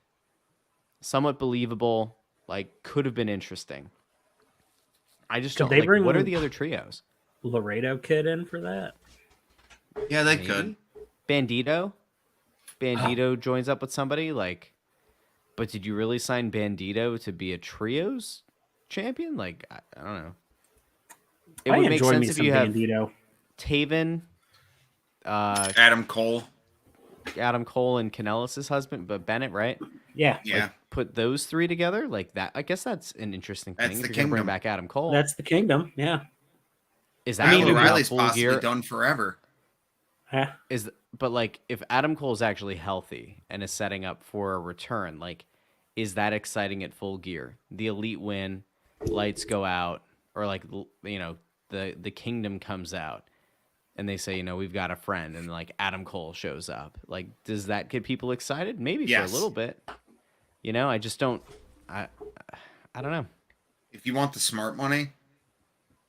Speaker 6: Somewhat believable, like could have been interesting. I just don't. Like, what are the other trios?
Speaker 5: Laredo Kid in for that?
Speaker 1: Yeah, they could.
Speaker 6: Bandito joins up with somebody like. But did you really sign Bandito to be a trios champion? Like I don't know. It would make sense if you have
Speaker 5: Bandito.
Speaker 6: Taven,
Speaker 1: Adam Cole
Speaker 6: and Kanellis' husband, but Bennett, right?
Speaker 5: Yeah.
Speaker 1: Yeah.
Speaker 6: Put those 3 together like that. I guess that's an interesting thing.
Speaker 1: That's
Speaker 6: If
Speaker 1: the
Speaker 6: you're gonna bring
Speaker 1: Kingdom.
Speaker 6: back Adam Cole.
Speaker 5: That's the Kingdom. Yeah.
Speaker 6: Is that
Speaker 1: Kyle
Speaker 6: gonna be
Speaker 1: O'Reilly's
Speaker 6: full
Speaker 1: possibly
Speaker 6: gear?
Speaker 1: done forever.
Speaker 5: Yeah.
Speaker 6: But like if Adam Cole's actually healthy and is setting up for a return, like is that exciting at full gear? The Elite win, lights go out, or like the Kingdom comes out. And they say, we've got a friend, and like Adam Cole shows up. Like, does that get people excited? Maybe
Speaker 1: Yes.
Speaker 6: for a little bit. I just don't. I don't know.
Speaker 1: If you want the smart money,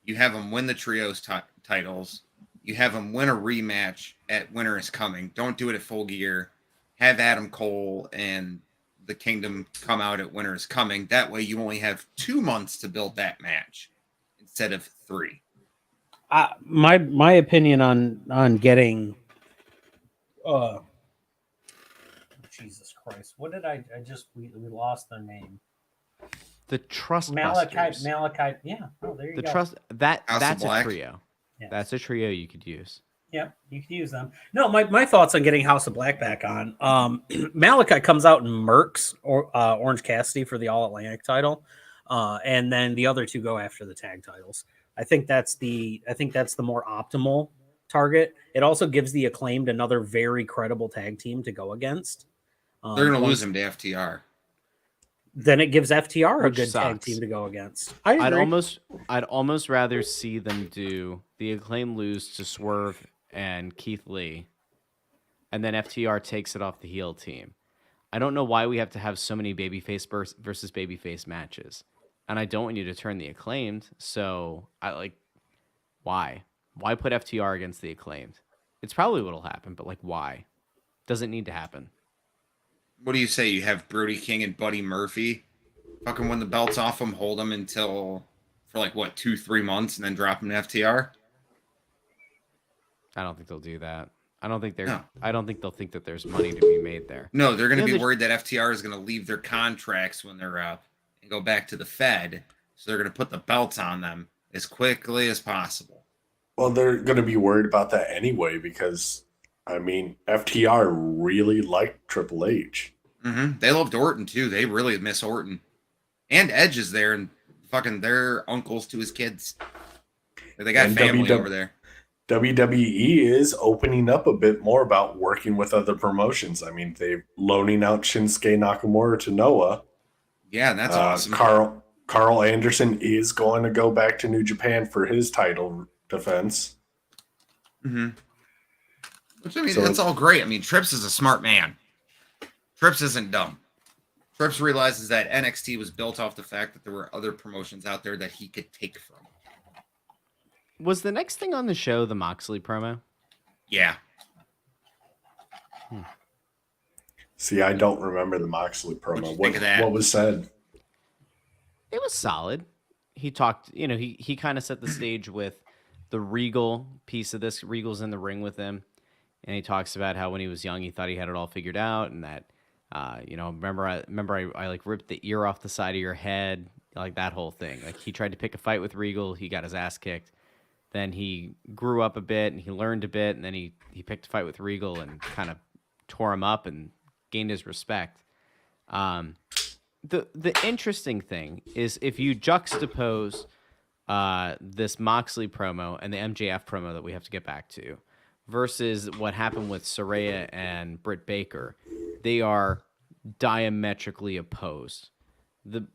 Speaker 1: you have them win the trios titles. You have them win a rematch at Winter is Coming. Don't do it at Full Gear. Have Adam Cole and the Kingdom come out at Winter is Coming. That way, you only have 2 months to build that match instead of 3.
Speaker 5: My opinion on getting Jesus Christ, what did I just we lost their name.
Speaker 6: The Trust
Speaker 5: Malachi, yeah. Oh, there you
Speaker 6: the
Speaker 5: go.
Speaker 6: Trust that's a
Speaker 1: Black.
Speaker 6: trio.
Speaker 5: Yes.
Speaker 6: That's a trio you could use.
Speaker 5: Yep, you can use them. No, my thoughts on getting House of Black back on. Malachi comes out and murks Orange Cassidy for the All Atlantic title, and then the other 2 go after the tag titles. I think that's the more optimal target. It also gives the Acclaimed another very credible tag team to go against.
Speaker 1: They're going to lose him to FTR.
Speaker 5: Then it gives FTR
Speaker 6: Which
Speaker 5: a good tag
Speaker 6: sucks.
Speaker 5: team to go against. I'd
Speaker 6: almost rather see them do the Acclaim lose to Swerve and Keith Lee, and then FTR takes it off the heel team. I don't know why we have to have so many babyface versus babyface matches, and I don't want you to turn the Acclaimed. So why put FTR against the Acclaimed? It's probably what'll happen, but like why? Doesn't need to happen.
Speaker 1: What do you say? You have Brody King and Buddy Murphy fucking win the belts off them, hold them for like what 2-3 months, and then drop them to FTR.
Speaker 6: I don't think they'll do that. I don't think
Speaker 1: No.
Speaker 6: they'll think that there's money to be made there.
Speaker 1: No, they're going to be worried that FTR is going to leave their contracts when they're up and go back to the Fed. So they're going to put the belts on them as quickly as possible.
Speaker 7: Well, they're going to be worried about that anyway because, I mean, FTR really liked Triple H.
Speaker 1: Mm-hmm. They loved Orton, too. They really miss Orton. And Edge is there, and fucking they're uncles to his kids. They got
Speaker 7: And
Speaker 1: family
Speaker 7: WW
Speaker 1: over there.
Speaker 7: WWE is opening up a bit more about working with other promotions. I mean, they're loaning out Shinsuke Nakamura to Noah.
Speaker 1: Yeah, that's awesome.
Speaker 7: Carl Anderson is going to go back to New Japan for his title defense.
Speaker 1: Mm-hmm. Which, I mean, that's all great. I mean, Trips is a smart man. Trips isn't dumb. Trips realizes that NXT was built off the fact that there were other promotions out there that he could take from.
Speaker 6: Was the next thing on the show the Moxley promo?
Speaker 1: Yeah.
Speaker 7: See, I don't remember the Moxley promo.
Speaker 1: What'd you think of that?
Speaker 7: What was said?
Speaker 6: It was solid. He talked, he kind of set the stage with the Regal piece of this. Regal's in the ring with him, and he talks about how when he was young, he thought he had it all figured out, and that, remember I like ripped the ear off the side of your head, like that whole thing. Like he tried to pick a fight with Regal, he got his ass kicked. Then he grew up a bit and he learned a bit, and then he picked a fight with Regal and kind of tore him up and gained his respect. The interesting thing is if you juxtapose this Moxley promo and the MJF promo that we have to get back to versus what happened with Saraya and Britt Baker, they are diametrically opposed. The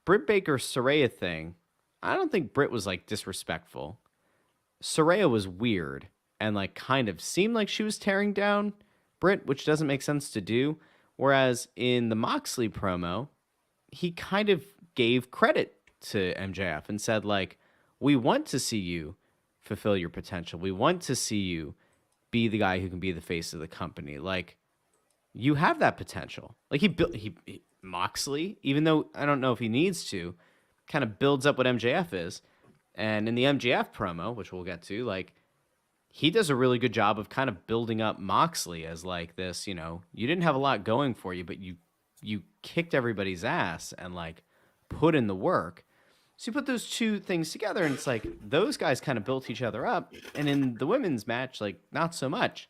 Speaker 6: Britt Baker Saraya thing, I don't think Britt was like disrespectful. Saraya was weird and like kind of seemed like she was tearing down Britt, which doesn't make sense to do. Whereas in the Moxley promo, he kind of gave credit to MJF and said, like, we want to see you fulfill your potential. We want to see you be the guy who can be the face of the company. Like, you have that potential. Like, he Moxley, even though I don't know if he needs to, kind of builds up what MJF is. And in the MJF promo, which we'll get to, like, he does a really good job of kind of building up Moxley as like this, you didn't have a lot going for you, but you kicked everybody's ass and like put in the work. So you put those two things together and it's like those guys kind of built each other up. And in the women's match, like not so much.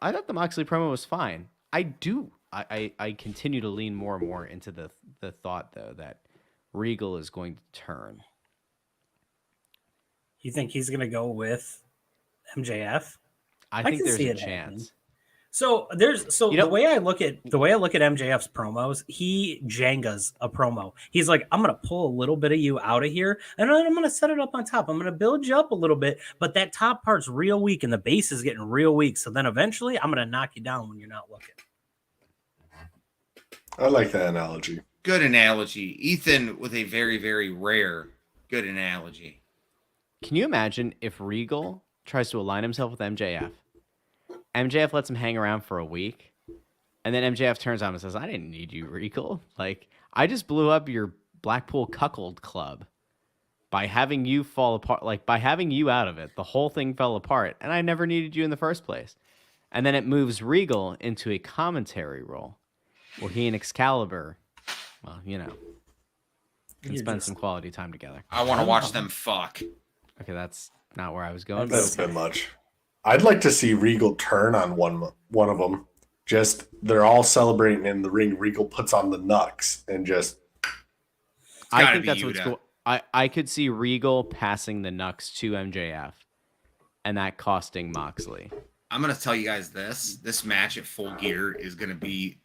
Speaker 6: I thought the Moxley promo was fine. I continue to lean more and more into the thought though that Regal is going to turn.
Speaker 5: You think he's going to go with MJF?
Speaker 6: I think
Speaker 5: can
Speaker 6: there's
Speaker 5: see
Speaker 6: a
Speaker 5: it happening.
Speaker 6: chance.
Speaker 5: So the way I look at MJF's promos, he Jengas a promo. He's like, I'm gonna pull a little bit of you out of here, and then I'm gonna set it up on top. I'm gonna build you up a little bit, but that top part's real weak, and the base is getting real weak. So then eventually, I'm gonna knock you down when you're not looking.
Speaker 7: I like that analogy.
Speaker 1: Good analogy. Ethan with a very, very rare good analogy.
Speaker 6: Can you imagine if Regal tries to align himself with MJF? MJF lets him hang around for a week, and then MJF turns on him and says, I didn't need you, Regal. Like, I just blew up your Blackpool Cuckold Club by having you fall apart. Like, by having you out of it, the whole thing fell apart, and I never needed you in the first place. And then it moves Regal into a commentary role where he and Excalibur, well, can spend some quality time together.
Speaker 1: I want to watch them fuck.
Speaker 6: Okay, that's not where I was going.
Speaker 7: That's a bit much. I'd like to see Regal turn on one of them. Just they're all celebrating in the ring. Regal puts on the Nux and just.
Speaker 6: I think that's what's cool. I could see Regal passing the Nux to MJF, and that costing Moxley.
Speaker 1: I'm gonna tell you guys this match at Full Gear is gonna be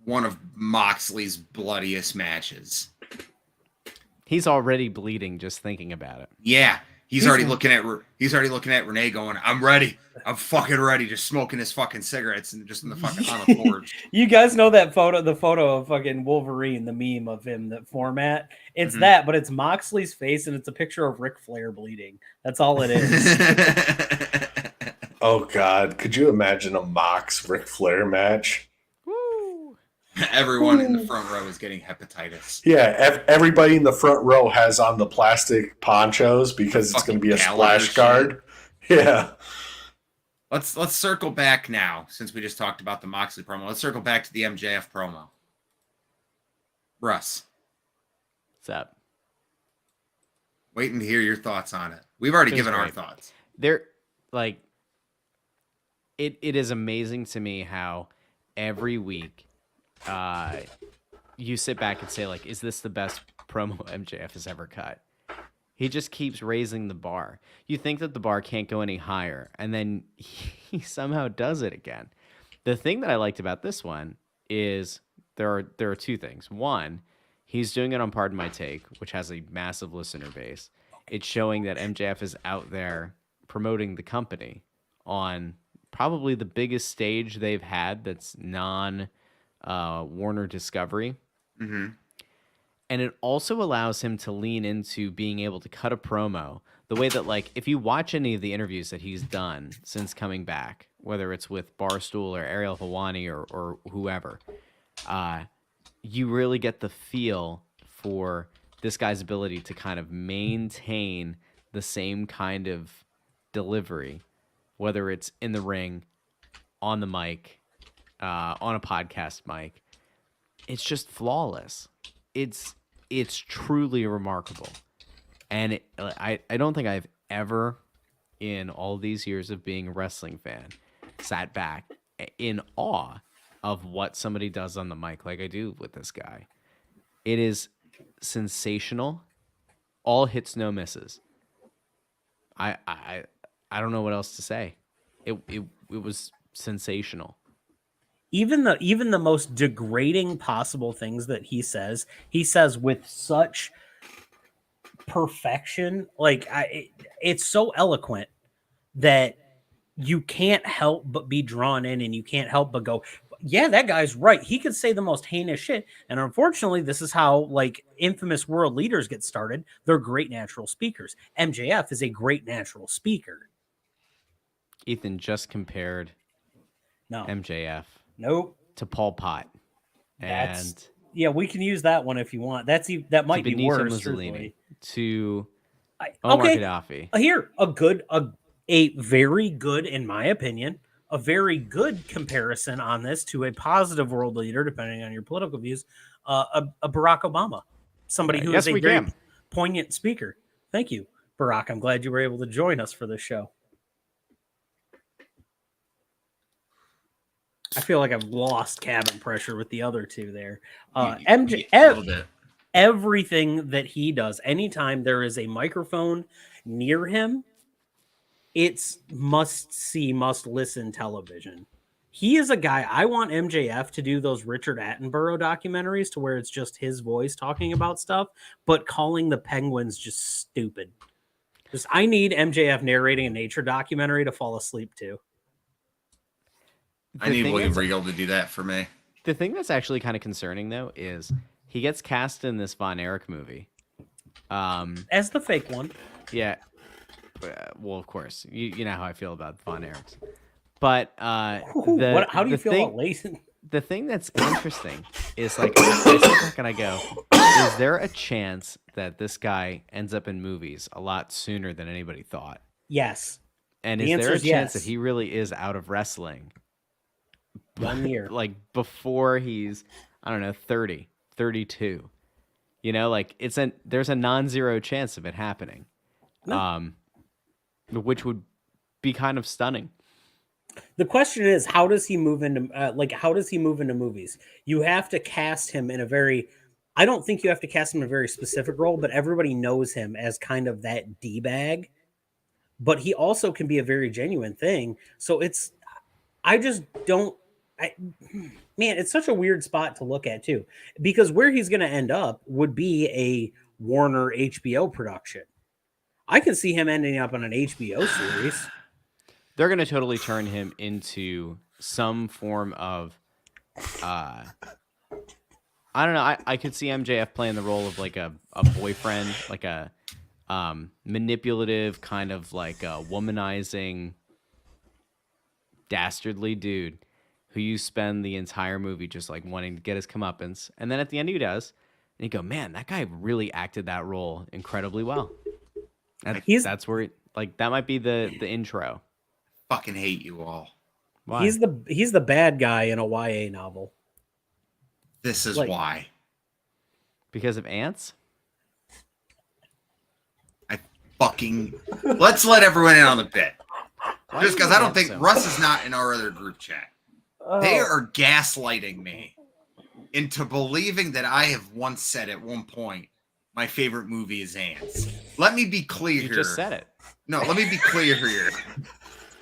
Speaker 1: one of Moxley's bloodiest matches.
Speaker 6: He's already bleeding just thinking about it.
Speaker 1: Yeah, he's already looking at Renee going, "I'm ready. I'm fucking ready." Just smoking his fucking cigarettes and just in the fucking on the porch.
Speaker 5: You guys know that photo, the photo of fucking Wolverine, the meme of him, that format. It's that, but it's Moxley's face and it's a picture of Ric Flair bleeding. That's all it is.
Speaker 7: Oh God, could you imagine a Mox Ric Flair match?
Speaker 1: Everyone in the front row is getting hepatitis.
Speaker 7: Yeah, everybody in the front row has on the plastic ponchos because it's going to be a splash guard. Yeah.
Speaker 1: Let's circle back now, since we just talked about the Moxley promo. Let's circle back to the MJF promo. Russ.
Speaker 6: What's up?
Speaker 1: Waiting to hear your thoughts on it. We've already given our thoughts.
Speaker 6: It is amazing to me how every week you sit back and say, like, is this the best promo MJF has ever cut? He just keeps raising the bar. You think that the bar can't go any higher, and then he somehow does it again. The thing that I liked about this one is there are two things. One, he's doing it on Pardon My Take, which has a massive listener base. It's showing that MJF is out there promoting the company on probably the biggest stage they've had that's non Warner Discovery.
Speaker 1: Mm-hmm.
Speaker 6: And it also allows him to lean into being able to cut a promo the way that, like, if you watch any of the interviews that he's done since coming back, whether it's with Barstool or Ariel Helwani or whoever, you really get the feel for this guy's ability to kind of maintain the same kind of delivery, whether it's in the ring, on the mic, on a podcast mic. It's just flawless. It's truly remarkable. And I don't think I've ever, in all these years of being a wrestling fan, sat back in awe of what somebody does on the mic like I do with this guy. It is sensational. All hits, no misses. I don't know what else to say. It was sensational.
Speaker 5: Even the most degrading possible things that he says with such perfection. Like, it's so eloquent that you can't help but be drawn in, and you can't help but go, yeah, that guy's right. He could say the most heinous shit. And unfortunately, this is how, like, infamous world leaders get started. They're great natural speakers. MJF is a great natural speaker.
Speaker 6: Ethan just compared
Speaker 5: No.
Speaker 6: MJF
Speaker 5: Nope.
Speaker 6: to Pol Pot.
Speaker 5: That's, yeah, we can use that one if you want. That might be
Speaker 6: Benito
Speaker 5: worse.
Speaker 6: Mussolini, to Omar Gaddafi.
Speaker 5: Here, a very good, in my opinion, a very good comparison on this to a positive world leader, depending on your political views, a Barack Obama, somebody who is a very poignant speaker. Thank you, Barack. I'm glad you were able to join us for this show. I feel like I've lost cabin pressure with the other two there. MJ, everything that he does, anytime there is a microphone near him, it's must see, must listen television. He is a guy. I want MJF to do those Richard Attenborough documentaries to where it's just his voice talking about stuff, but calling the Penguins just stupid. I need MJF narrating a nature documentary to fall asleep to.
Speaker 1: I need William Regal to do that for me.
Speaker 6: The thing that's actually kind of concerning, though, is he gets cast in this Von Erich movie.
Speaker 5: As the fake one.
Speaker 6: Yeah. Well, of course. You know how I feel about Von Erichs. But how
Speaker 5: do you feel about Layton?
Speaker 6: The thing that's interesting is, like, I sit back and I go, is there a chance that this guy ends up in movies a lot sooner than anybody thought?
Speaker 5: Yes.
Speaker 6: And is there a chance that he really is out of wrestling
Speaker 5: 1 year,
Speaker 6: like before he's, I don't know, 30, 32, you know, like there's a non-zero chance of it happening, which would be kind of stunning.
Speaker 5: The question is, how does he move into movies? You have to cast him in I don't think you have to cast him in a very specific role, but everybody knows him as kind of that D-bag, but he also can be a very genuine thing. So it's such a weird spot to look at too, because where he's going to end up would be a Warner HBO production. I can see him ending up on an HBO series.
Speaker 6: They're going to totally turn him into some form of, I don't know. I could see MJF playing the role of like a boyfriend, like a manipulative kind of like a womanizing dastardly dude who you spend the entire movie just like wanting to get his comeuppance, and then at the end he does, and you go, man, that guy really acted that role incredibly well. That's where that might be the intro.
Speaker 1: Fucking hate you all.
Speaker 6: Why?
Speaker 5: He's the bad guy in a YA novel.
Speaker 1: This is why.
Speaker 6: Because of ants?
Speaker 1: Let's let everyone in on the bit. Just because I don't think Russ is not in our other group chat. They are gaslighting me into believing that I have once said at one point my favorite movie is Ants. Let me be clear
Speaker 6: You
Speaker 1: here.
Speaker 6: just said it.
Speaker 1: No, let me be clear here.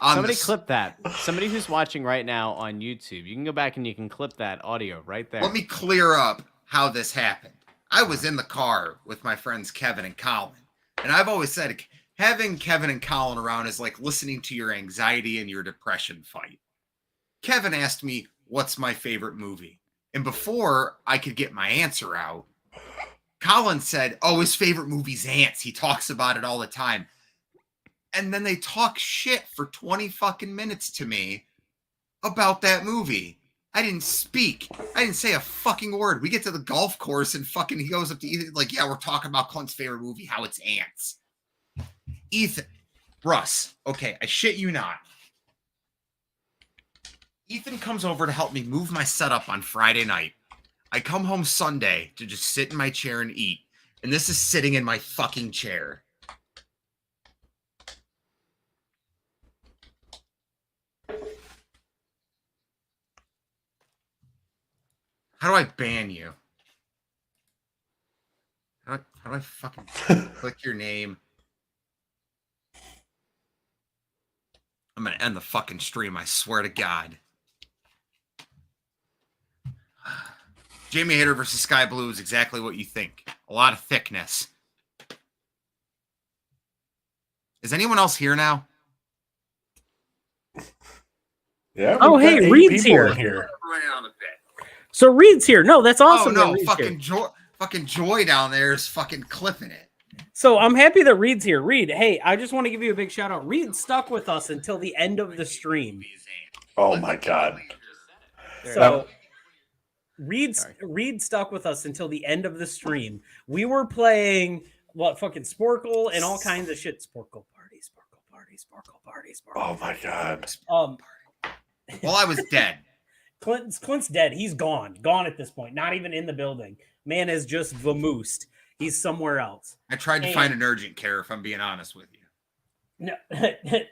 Speaker 6: Somebody clip that. Somebody who's watching right now on YouTube, you can go back and you can clip that audio right there.
Speaker 1: Let me clear up how this happened. I was in the car with my friends Kevin and Colin, and I've always said having Kevin and Colin around is like listening to your anxiety and your depression fight. Kevin asked me, what's my favorite movie? And before I could get my answer out, Colin said, oh, his favorite movie's Ants. He talks about it all the time. And then they talk shit for 20 fucking minutes to me about that movie. I didn't speak. I didn't say a fucking word. We get to the golf course and fucking he goes up to Ethan like, yeah, we're talking about Clint's favorite movie, how it's Ants. Ethan, Russ, okay, I shit you not. Ethan comes over to help me move my setup on Friday night. I come home Sunday to just sit in my chair and eat. And this is sitting in my fucking chair. How do I ban you? How do I fucking click your name? I'm going to end the fucking stream, I swear to God. Jamie Hader versus Sky Blue is exactly what you think. A lot of thickness. Is anyone else here now?
Speaker 7: Yeah.
Speaker 5: Oh,
Speaker 7: we've got
Speaker 5: hey,
Speaker 7: 8
Speaker 5: Reed's
Speaker 7: people
Speaker 5: here.
Speaker 7: in here.
Speaker 1: Around a bit.
Speaker 5: So Reed's here. No, that's awesome.
Speaker 1: Oh
Speaker 5: that
Speaker 1: no,
Speaker 5: Reed's here.
Speaker 1: fucking Joy down there is fucking clipping it.
Speaker 5: So I'm happy that Reed's here. Reed, hey, I just want to give you a big shout out. Reed stuck with us until the end of the stream.
Speaker 7: Oh my God.
Speaker 5: So Reed stuck with us until the end of the stream. We were playing fucking Sporkle and all kinds of shit. Sporkle party, Sporkle party, Sporkle party, Sporkle.
Speaker 7: Oh my God.
Speaker 1: Well, I was dead.
Speaker 5: Clint's dead. He's gone at this point. Not even in the building. Man is just vamoosed. He's somewhere else.
Speaker 1: I tried to find an urgent care, if I'm being honest with you.
Speaker 5: No,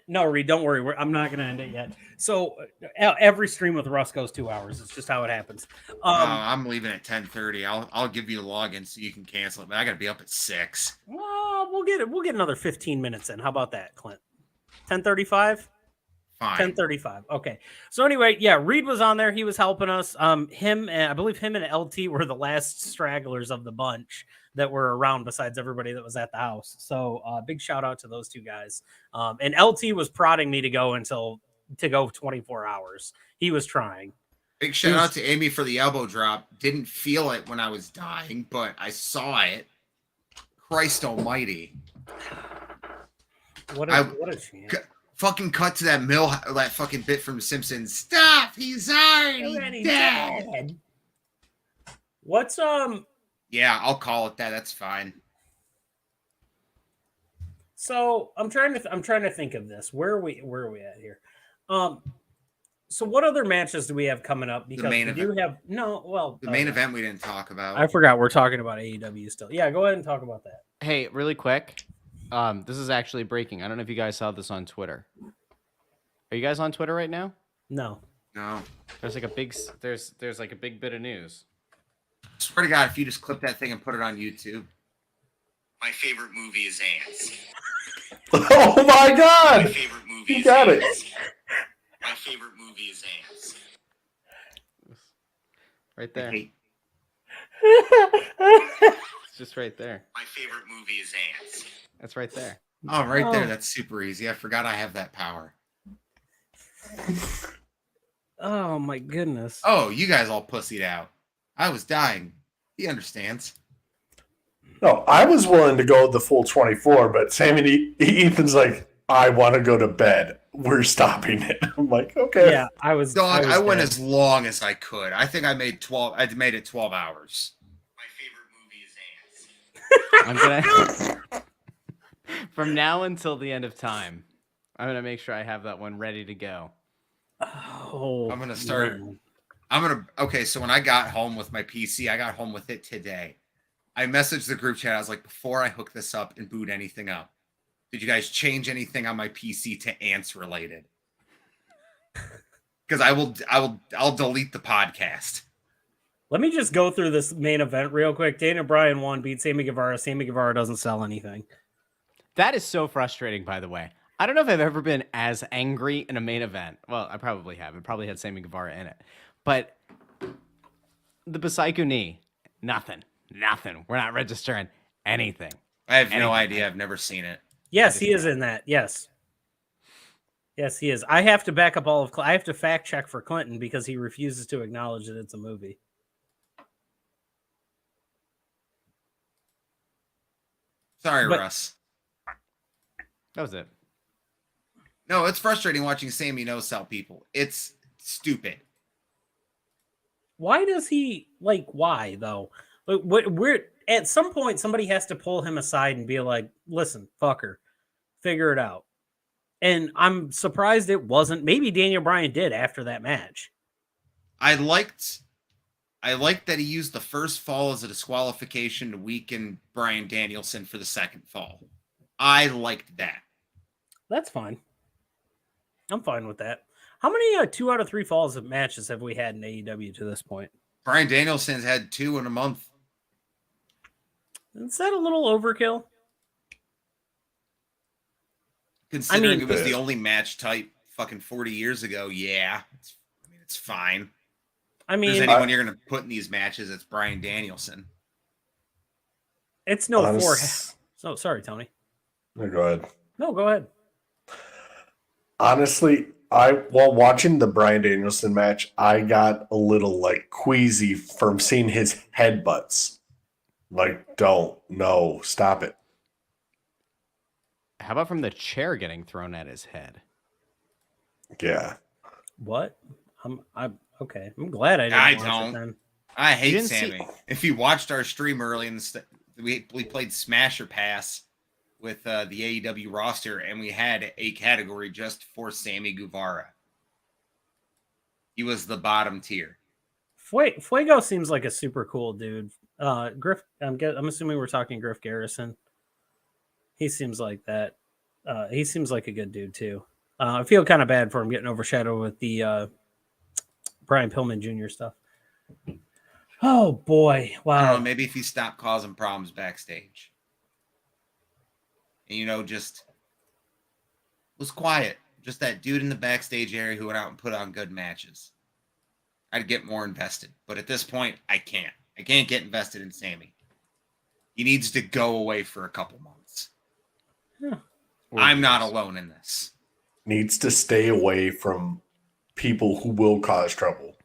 Speaker 5: no, Reed, don't worry. I'm not going to end it yet. So every stream with Russ goes 2 hours. It's just how it happens.
Speaker 1: I'm leaving at 10:30. I'll give you the login so you can cancel it, but I got to be up at 6.
Speaker 5: Well, we'll get another 15 minutes in. How about that, Clint? 10:35.
Speaker 1: Fine.
Speaker 5: 10:35. Okay. So anyway, yeah, Reed was on there. He was helping us. I believe him and LT were the last stragglers of the bunch that were around besides everybody that was at the house. So big shout out to those two guys. And LT was prodding me to go 24 hours. He was trying.
Speaker 1: Big shout out to Amy for the elbow drop. Didn't feel it when I was dying, but I saw it. Christ almighty.
Speaker 5: What a chance.
Speaker 1: Fucking cut to that fucking bit from Simpsons. Stop! He's already dead.
Speaker 5: What's
Speaker 1: Yeah, I'll call it that. That's fine.
Speaker 5: So I'm trying to think of this. Where are we at here? So what other matches do we have coming up? Because
Speaker 1: main
Speaker 5: we
Speaker 1: event.
Speaker 5: do have the
Speaker 1: main event we didn't talk about.
Speaker 5: I forgot we're talking about AEW still. Yeah, go ahead and talk about that.
Speaker 6: Hey, really quick. This is actually breaking. I don't know if you guys saw this on Twitter. Are you guys on Twitter right now?
Speaker 5: No.
Speaker 6: There's like a big bit of news.
Speaker 1: I swear to God, if you just clip that thing and put it on YouTube. My favorite movie is Ants.
Speaker 7: Oh my God.
Speaker 1: My favorite movie
Speaker 7: You
Speaker 1: is
Speaker 7: got
Speaker 1: Ants.
Speaker 7: it.
Speaker 1: My favorite movie is Ants.
Speaker 6: Right there.
Speaker 1: Okay.
Speaker 6: It's just right there.
Speaker 1: My favorite movie is Ants.
Speaker 6: That's right there.
Speaker 1: Oh, right there. That's super easy. I forgot I have that power.
Speaker 5: Oh my goodness.
Speaker 1: Oh, you guys all pussied out. I was dying. He understands.
Speaker 7: No, I was willing to go the full 24, but Sam and Ethan's like, I want to go to bed. We're stopping it. I'm like, okay.
Speaker 5: Yeah, I was.
Speaker 1: Dog, I went
Speaker 5: dead.
Speaker 1: as long as I could. I think I made 12. I made it 12 hours. My favorite movie is Ants.
Speaker 6: I'm gonna from now until the end of time, I'm gonna make sure I have that one ready to go.
Speaker 5: Oh,
Speaker 1: I'm gonna start.
Speaker 5: man.
Speaker 1: Okay, so when I got home with my PC, I got home with it today. I messaged the group chat. I was like, before I hook this up and boot anything up, did you guys change anything on my PC to Ants related? Because I'll delete the podcast.
Speaker 5: Let me just go through this main event real quick. Daniel Bryan won, beat Sammy Guevara. Sammy Guevara doesn't sell anything.
Speaker 6: That is so frustrating, by the way. I don't know if I've ever been as angry in a main event. Well, I probably have. It probably had Sammy Guevara in it. But the Psycho knee, nothing. We're not registering anything.
Speaker 1: I have no idea. I've never seen it.
Speaker 5: Yes, he is in that. Yes, he is. I have to back up all of. I have to fact check for Clinton because he refuses to acknowledge that it's a movie.
Speaker 1: Sorry,
Speaker 5: But-
Speaker 1: Russ.
Speaker 6: That was it.
Speaker 1: No, it's frustrating watching Sammy no sell people. It's stupid.
Speaker 5: Why does he like? Why though? We're at some point somebody has to pull him aside and be like, "Listen, fucker, figure it out." And I'm surprised it wasn't. Maybe Daniel Bryan did after that match.
Speaker 1: I liked that he used the first fall as a disqualification to weaken Bryan Danielson for the second fall. I liked that.
Speaker 5: That's fine. I'm fine with that. How many 2 out of 3 falls of matches have we had in AEW to this point?
Speaker 1: Bryan Danielson's had 2 in a month.
Speaker 5: Is that a little overkill?
Speaker 1: Considering it was the only match type fucking 40 years ago, yeah. It's fine.
Speaker 5: I
Speaker 1: If
Speaker 5: mean,
Speaker 1: there's anyone you're going to put in these matches, it's Bryan Danielson.
Speaker 5: it's no four. So sorry, Tony.
Speaker 7: No, go ahead.
Speaker 5: No, go ahead.
Speaker 7: Honestly, while watching the Bryan Danielson match, I got a little like queasy from seeing his headbutts. Like, no, stop it.
Speaker 6: How about from the chair getting thrown at his head?
Speaker 7: Yeah.
Speaker 5: What? I'm okay. I'm glad I didn't.
Speaker 1: I
Speaker 5: watch
Speaker 1: don't.
Speaker 5: It then.
Speaker 1: I
Speaker 6: You
Speaker 1: hate
Speaker 6: didn't
Speaker 1: Sammy. If you watched our stream early in the we played Smash or Pass with the AEW roster, and we had a category just for Sammy Guevara. He was the bottom tier.
Speaker 5: Fuego seems like a super cool dude. Griff, I'm assuming we're talking Griff Garrison. He seems like that. He seems like a good dude too. I feel kind of bad for him getting overshadowed with the Brian Pillman Jr. stuff. Oh boy!
Speaker 1: I don't
Speaker 5: Wow.
Speaker 1: know, maybe if he stopped causing problems backstage. And, just was quiet. Just that dude in the backstage area who went out and put on good matches. I'd get more invested. But at this point, I can't. I can't get invested in Sammy. He needs to go away for a couple months.
Speaker 5: Yeah.
Speaker 1: I'm not alone in this.
Speaker 7: Needs to stay away from people who will cause trouble.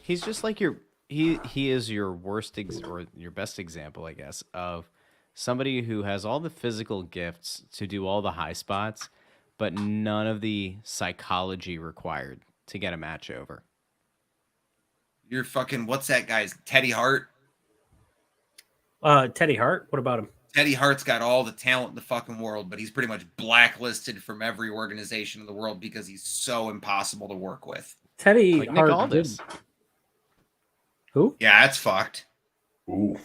Speaker 6: He's just like he is your worst or your best example, I guess, of somebody who has all the physical gifts to do all the high spots, but none of the psychology required to get a match over.
Speaker 1: You're fucking, what's that guy's? Teddy Hart?
Speaker 5: Teddy Hart. What about him?
Speaker 1: Teddy Hart's got all the talent in the fucking world, but he's pretty much blacklisted from every organization in the world because he's so impossible to work with.
Speaker 5: Teddy
Speaker 6: Like Nick
Speaker 5: Hart.
Speaker 6: Aldis.
Speaker 5: Who?
Speaker 1: Yeah, that's fucked.
Speaker 7: Ooh.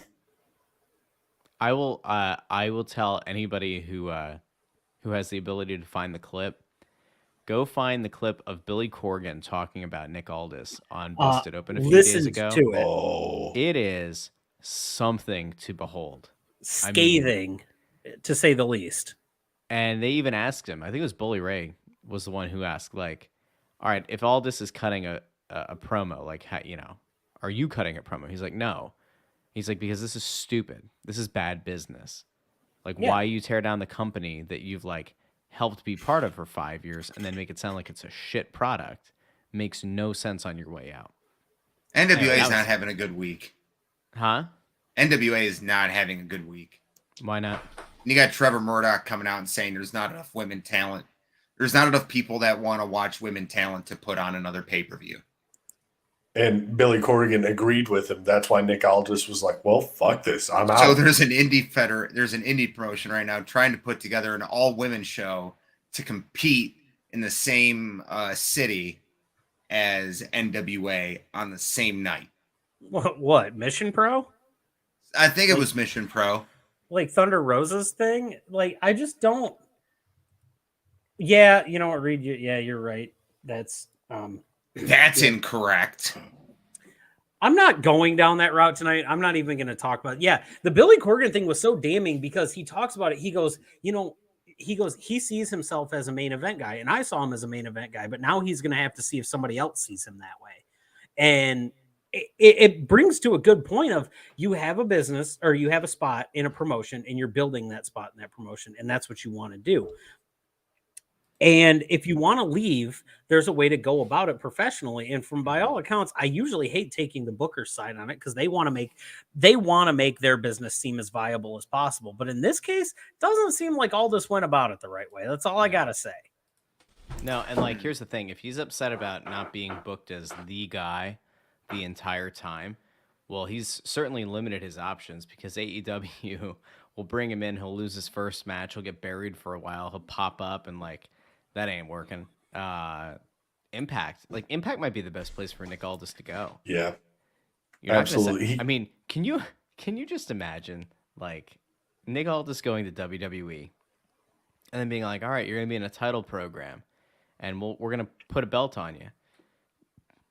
Speaker 6: I will tell anybody who has the ability to find the clip. Go find the clip of Billy Corgan talking about Nick Aldis on Busted Open a few days
Speaker 5: Listened
Speaker 6: ago.
Speaker 5: to it.
Speaker 7: Oh.
Speaker 6: It is something to behold.
Speaker 5: Scathing, to say the least.
Speaker 6: And they even asked him, I think it was Bully Ray was the one who asked, like, all right, if Aldis is cutting a promo, like, how, are you cutting a promo? He's like, no. He's like, because this is stupid. This is bad business. Like, why you tear down the company that you've, like, helped be part of for 5 years and then make it sound like it's a shit product makes no sense on your way out.
Speaker 1: NWA is not having a good week.
Speaker 6: Huh?
Speaker 1: NWA is not having a good week.
Speaker 6: Why not?
Speaker 1: You got Trevor Murdoch coming out and saying there's not enough women talent. There's not enough people that want to watch women talent to put on another pay-per-view.
Speaker 7: And Billy Corrigan agreed with him. That's why Nick Aldis was like, well, fuck this. I'm out.
Speaker 1: So there's an indie promotion right now trying to put together an all-women show to compete in the same city as NWA on the same night.
Speaker 5: What? Mission Pro?
Speaker 1: I think it was Mission Pro.
Speaker 5: Like Thunder Rosa's thing? Like, I just don't. Yeah, you know what, Reed? Yeah, you're right. That's
Speaker 1: That's incorrect.
Speaker 5: I'm not going down that route tonight. I'm not even going to talk about it. Yeah, the Billy Corgan thing was so damning because he talks about it. He goes, he sees himself as a main event guy, and I saw him as a main event guy, but now he's going to have to see if somebody else sees him that way. And it brings to a good point of you have a business or you have a spot in a promotion and you're building that spot in that promotion, and that's what you want to do. And if you want to leave, there's a way to go about it professionally. And from by all accounts, I usually hate taking the booker's side on it because they want to make their business seem as viable as possible. But in this case, it doesn't seem like Aldis went about it the right way. That's all I gotta say.
Speaker 6: No, and like here's the thing: if he's upset about not being booked as the guy the entire time, well, he's certainly limited his options because AEW will bring him in. He'll lose his first match. He'll get buried for a while. He'll pop up and like. That ain't working. Impact. Like, Impact might be the best place for Nick Aldis to go.
Speaker 7: Yeah.
Speaker 6: You're
Speaker 7: Absolutely.
Speaker 6: I mean, can you just imagine, like, Nick Aldis going to WWE and then being like, all right, you're going to be in a title program and we're going to put a belt on you.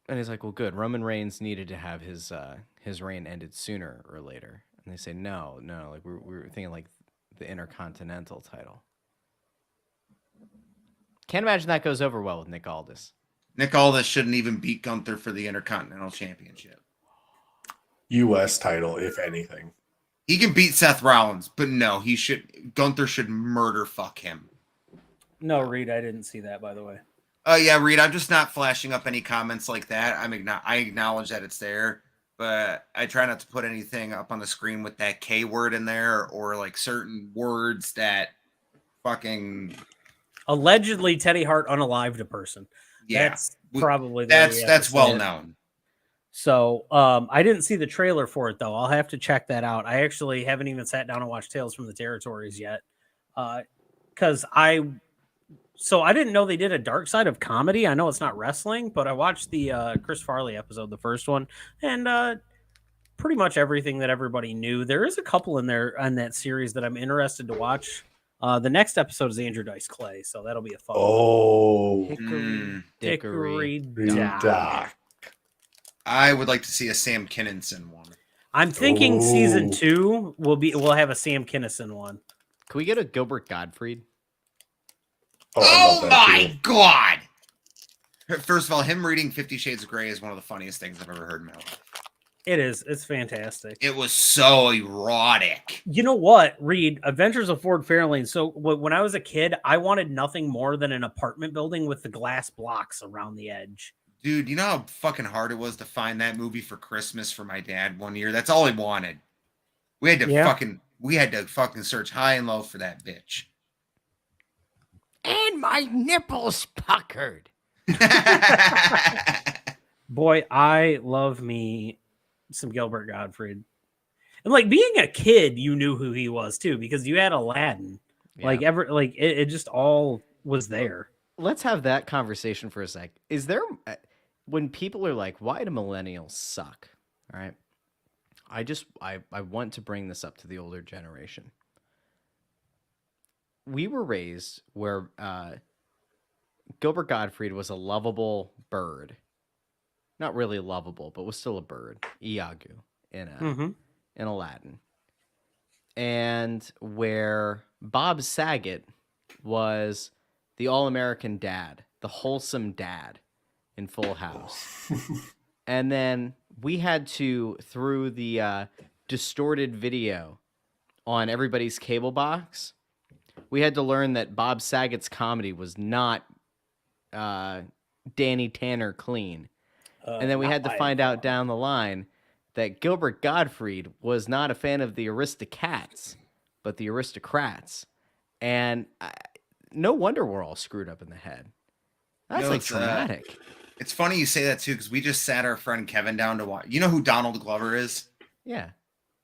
Speaker 6: And he's like, well, good. Roman Reigns needed to have his reign ended sooner or later. And they say, no, like, we're thinking, like, the Intercontinental title. Can't imagine that goes over well with Nick Aldis.
Speaker 1: Nick Aldis shouldn't even beat Gunther for the Intercontinental Championship.
Speaker 7: U.S. title, if anything.
Speaker 1: He can beat Seth Rollins, but no, Gunther should murder fuck him.
Speaker 5: No, Reed, I didn't see that, by the way.
Speaker 1: Oh, yeah, Reed, I'm just not flashing up any comments like that. I acknowledge that it's there, but I try not to put anything up on the screen with that K word in there or like certain words that fucking...
Speaker 5: Allegedly, Teddy Hart unalived a person.
Speaker 1: Yeah,
Speaker 5: that's probably
Speaker 1: that's well known.
Speaker 5: So I didn't see the trailer for it though. I'll have to check that out. I actually haven't even sat down and watched Tales from the Territories yet, because I didn't know they did a dark side of comedy. I know it's not wrestling, but I watched the Chris Farley episode, the first one, and pretty much everything that everybody knew. There is a couple in there on that series that I'm interested to watch. The next episode is Andrew Dice Clay, so that'll be a fun.
Speaker 7: Oh,
Speaker 5: Hickory
Speaker 7: Dock.
Speaker 1: I would like to see a Sam Kinison one.
Speaker 5: I'm thinking season 2 we'll have a Sam Kinison one.
Speaker 6: Can we get a Gilbert Gottfried?
Speaker 1: Oh my god! First of all, him reading 50 Shades of Grey is one of the funniest things I've ever heard in my life.
Speaker 5: It is. It's fantastic.
Speaker 1: It was so erotic.
Speaker 5: You know what, Reed? Adventures of Ford Fairlane. So when I was a kid, I wanted nothing more than an apartment building with the glass blocks around the edge.
Speaker 1: Dude, you know how fucking hard it was to find that movie for Christmas for my dad one year? That's all he wanted. We had to fucking search high and low for that bitch.
Speaker 6: And my nipples puckered.
Speaker 5: Boy, I love me some Gilbert Gottfried. And like being a kid, you knew who he was too, because you had Aladdin. Yeah. It just all was there.
Speaker 6: Let's have that conversation for a sec. Is there, when people are like, why do millennials suck? All right. I want to bring this up to the older generation. We were raised where Gilbert Gottfried was a lovable bird. Not really lovable, but was still a bird. Iago in Aladdin. And where Bob Saget was the all-American dad, the wholesome dad in Full House. And then we had to, through the distorted video on everybody's cable box, we had to learn that Bob Saget's comedy was not Danny Tanner clean. And then we had to find out down the line that Gilbert Gottfried was not a fan of the Aristocats, but the Aristocrats. And no wonder we're all screwed up in the head. That's traumatic.
Speaker 1: It's funny you say that too, because we just sat our friend Kevin down to watch. You know who Donald Glover is?
Speaker 6: Yeah.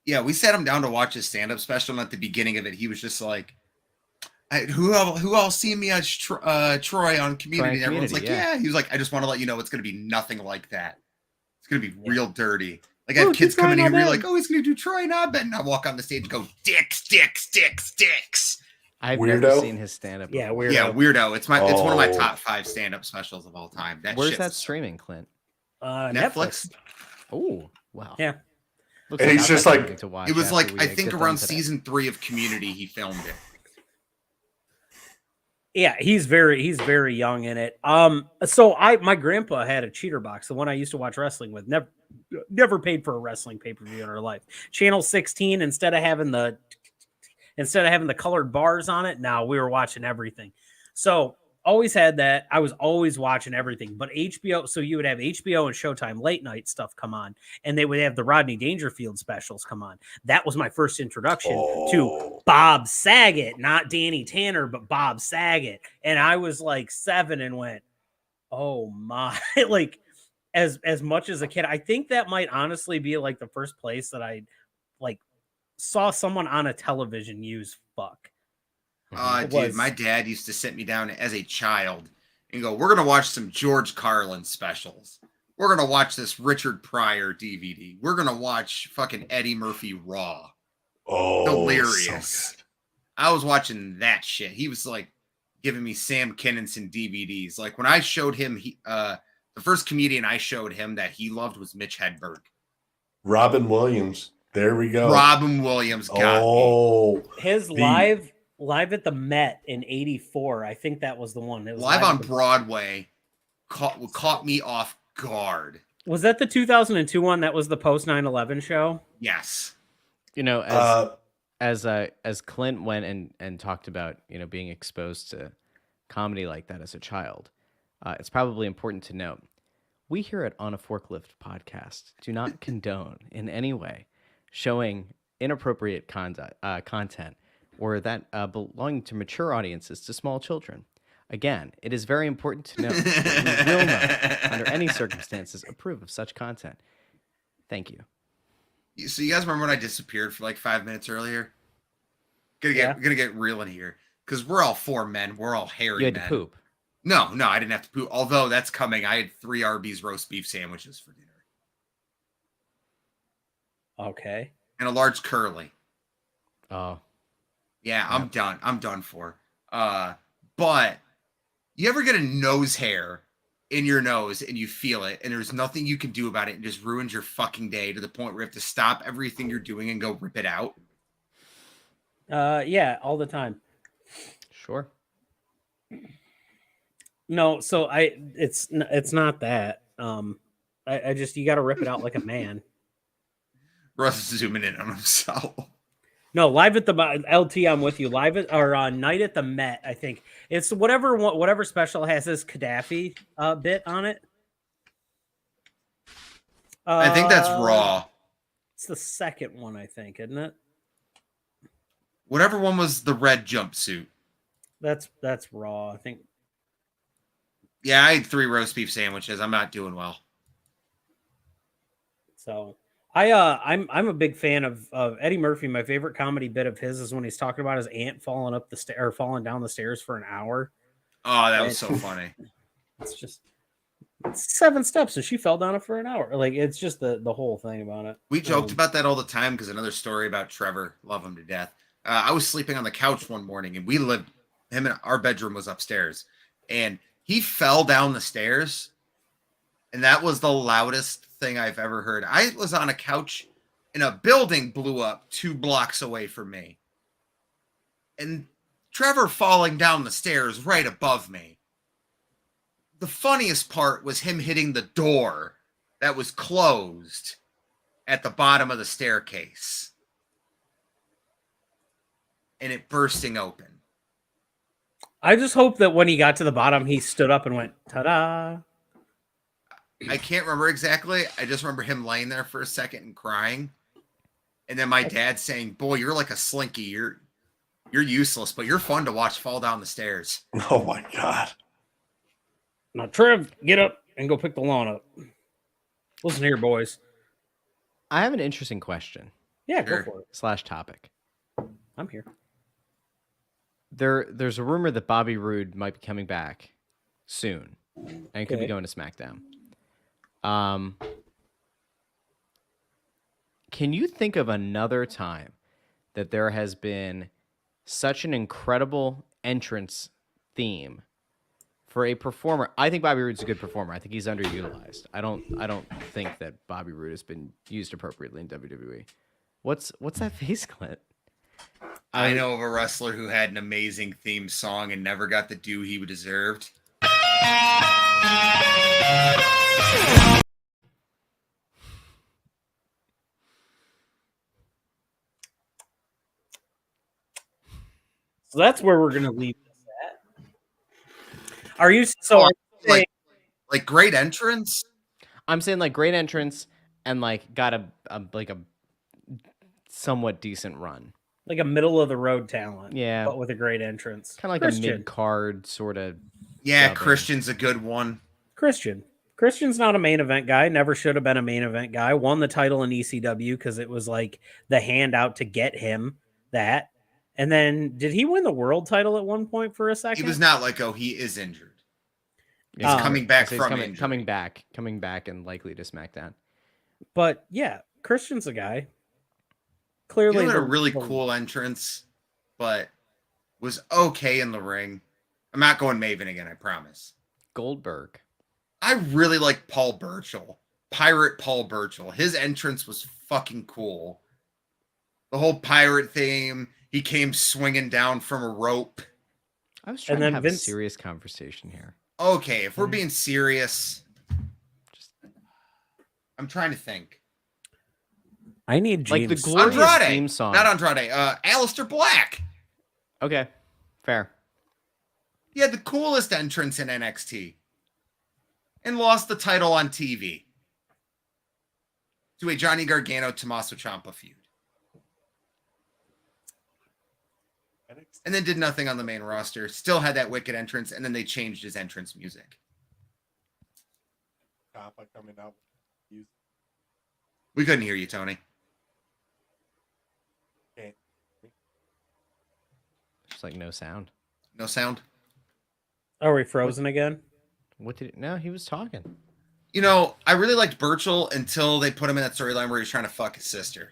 Speaker 1: Yeah, we sat him down to watch his stand-up special, and at the beginning of it, he was just like, who else seen me as Troy on Community? And everyone's like, yeah. He was like, I just want to let you know it's going to be nothing like that. It's going to be real dirty. Like, I have kids coming in here like, oh, he's going to do Troy Nobben. And I walk on the stage and go, dicks.
Speaker 6: I've never seen his stand-up.
Speaker 5: Yeah, Weirdo.
Speaker 1: Yeah, Weirdo. It's one of my top 5 stand-up specials of all time.
Speaker 6: Where's that streaming, Clint?
Speaker 5: Netflix.
Speaker 6: Oh, Well,
Speaker 5: Yeah.
Speaker 6: looks
Speaker 7: And
Speaker 6: like
Speaker 7: he's
Speaker 6: I've
Speaker 7: just
Speaker 6: got
Speaker 7: like-
Speaker 6: something to watch
Speaker 1: It was
Speaker 6: after
Speaker 1: like
Speaker 6: we,
Speaker 1: I
Speaker 6: get
Speaker 1: think
Speaker 6: done
Speaker 1: around
Speaker 6: today.
Speaker 1: season 3 of Community he filmed it.
Speaker 5: Yeah, he's very young in it. So my grandpa had a cheater box, the one I used to watch wrestling with. Never paid for a wrestling pay-per-view in our life. Channel 16, instead of having the colored bars on it, now we were watching everything. So always had that. I was always watching everything. But HBO, so you would have HBO and Showtime late night stuff come on, and they would have the Rodney Dangerfield specials come on. That was my first introduction to
Speaker 7: Oh,
Speaker 5: Bob Saget, not Danny Tanner, but Bob Saget. And I was like 7 and went, oh my, like as much as a kid. I think that might honestly be like the first place that I like saw someone on a television use fuck. It
Speaker 1: Dude,
Speaker 5: was-
Speaker 1: my dad used to sit me down as a child and go, "We're gonna watch some George Carlin specials. We're gonna watch this Richard Pryor DVD. We're gonna watch fucking Eddie Murphy Raw. Delirious.
Speaker 7: So good.
Speaker 1: I was watching that shit. He was like giving me Sam Kinison DVDs. Like when I showed him, the first comedian I showed him that he loved was Mitch Hedberg.
Speaker 7: Robin Williams. There we go.
Speaker 1: Robin Williams got me.
Speaker 7: Oh,
Speaker 5: his
Speaker 7: the-
Speaker 5: live at the Met in '84. I think that was the one. It was
Speaker 1: Live on
Speaker 5: at the-
Speaker 1: Broadway caught me off guard.
Speaker 5: Was that the 2002 one? That was the post 9/11 show.
Speaker 1: Yes.
Speaker 6: You know, as Clint went and talked about, you know, being exposed to comedy like that as a child, it's probably important to note we here at On a Forklift podcast do not condone in any way showing inappropriate content or that belonging to mature audiences to small children. Again, it is very important to note that we will not, under any circumstances, approve of such content. Thank you.
Speaker 1: So you guys remember when I disappeared for like 5 minutes earlier? Gonna get real in here because we're all 4 men. We're all hairy
Speaker 6: You had
Speaker 1: men.
Speaker 6: to poop.
Speaker 1: No, I didn't have to poop. Although that's coming. I had 3 Arby's roast beef sandwiches for dinner
Speaker 5: Okay.
Speaker 1: and a large curly.
Speaker 6: Oh,
Speaker 1: Yeah, I'm done. I'm done for. But you ever get a nose hair in your nose and you feel it and there's nothing you can do about it and just ruins your fucking day to the point where you have to stop everything you're doing and go rip it out?
Speaker 5: Yeah, all the time.
Speaker 6: sure.
Speaker 5: No, so it's not that. I just, you got to rip it out like a man.
Speaker 1: Russ is zooming in on himself.
Speaker 5: No, live at the LT. I'm with you. Live at or night at the Met. I think it's whatever special has this Gaddafi bit on it.
Speaker 1: I think that's Raw.
Speaker 5: It's the second one, I think, isn't it?
Speaker 1: Whatever one was the red jumpsuit.
Speaker 5: That's Raw. I think.
Speaker 1: Yeah, I had 3 roast beef sandwiches. I'm not doing well.
Speaker 5: So I'm a big fan of Eddie Murphy. My favorite comedy bit of his is when he's talking about his aunt falling up the stair or falling down the stairs for an hour.
Speaker 1: Oh, that was so funny.
Speaker 5: It's 7 steps and she fell down it for an hour. Like it's just the whole thing about it.
Speaker 1: We joked about that all the time because another story about Trevor, love him to death. I was sleeping on the couch one morning and him and our bedroom was upstairs and he fell down the stairs and that was the loudest thing I've ever heard. I was on a couch and a building blew up 2 blocks away from me. And Trevor falling down the stairs right above me. The funniest part was him hitting the door that was closed at the bottom of the staircase. And it bursting open.
Speaker 5: I just hope that when he got to the bottom, he stood up and went, ta-da.
Speaker 1: I can't remember exactly. I just remember him laying there for a second and crying. And then my dad saying, "Boy, you're like a slinky. You're useless, but you're fun to watch fall down the stairs."
Speaker 7: oh my God.
Speaker 5: Now, Trev, get up and go pick the lawn up. Listen here, boys.
Speaker 6: I have an interesting question
Speaker 5: Yeah,
Speaker 1: Sure.
Speaker 5: go for it.
Speaker 6: / topic.
Speaker 5: I'm here.
Speaker 6: There's a rumor that Bobby Roode might be coming back soon and could be
Speaker 5: Okay.
Speaker 6: going to SmackDown. Can you think of another time that there has been such an incredible entrance theme For a performer, I think Bobby Roode's a good performer. I think he's underutilized. I don't think that Bobby Roode has been used appropriately in WWE. What's that face, Clint?
Speaker 1: I know of a wrestler who had an amazing theme song and never got the due he deserved.
Speaker 5: So that's where we're gonna leave this at. Are you so? Are you saying,
Speaker 1: Like great entrance?
Speaker 6: I'm saying like great entrance and like got a somewhat decent run.
Speaker 5: like a middle of the road talent,
Speaker 6: Yeah.
Speaker 5: but with a great entrance.
Speaker 6: Kind of like
Speaker 5: Christian.
Speaker 6: a mid card sort of.
Speaker 1: Yeah,
Speaker 6: dubbing.
Speaker 1: Christian's a good one.
Speaker 5: Christian's not a main event guy. Never should have been a main event guy. Won the title in ECW because it was like the handout to get him that. And then did he win the world title at one point for a second?
Speaker 1: He was not like, oh, he is injured. He's
Speaker 6: Yeah,
Speaker 1: coming back
Speaker 6: so he's
Speaker 1: from
Speaker 6: coming,
Speaker 1: injury.
Speaker 6: coming back and likely to SmackDown.
Speaker 5: But yeah, Christian's a guy. Clearly,
Speaker 1: He had a really cool entrance, but was okay in the ring. I'm not going Maven again, I promise.
Speaker 6: Goldberg.
Speaker 1: I really like Paul Burchill. Pirate Paul Burchill. His entrance was fucking cool. The whole pirate theme. He came swinging down from a rope.
Speaker 6: I was trying
Speaker 5: And
Speaker 6: to
Speaker 5: then
Speaker 6: have
Speaker 5: Vince-
Speaker 6: a serious conversation here.
Speaker 1: Okay, if we're being serious, I'm trying to think.
Speaker 5: I need James.
Speaker 6: Like the glorious
Speaker 1: Andrade.
Speaker 6: theme song.
Speaker 1: Not Andrade. Aleister Black.
Speaker 6: Okay, fair.
Speaker 1: He had the coolest entrance in NXT. And lost the title on TV. To a Johnny Gargano Tommaso Ciampa feud. And then did nothing on the main roster. Still had that wicked entrance, and then they changed his entrance music.
Speaker 7: Coming out.
Speaker 1: We couldn't hear you, Tony.
Speaker 6: Just like no sound.
Speaker 1: No sound.
Speaker 5: Are we frozen again?
Speaker 6: What did? No, he was talking.
Speaker 1: You know, I really liked Burchill until they put him in that storyline where he's trying to fuck his sister.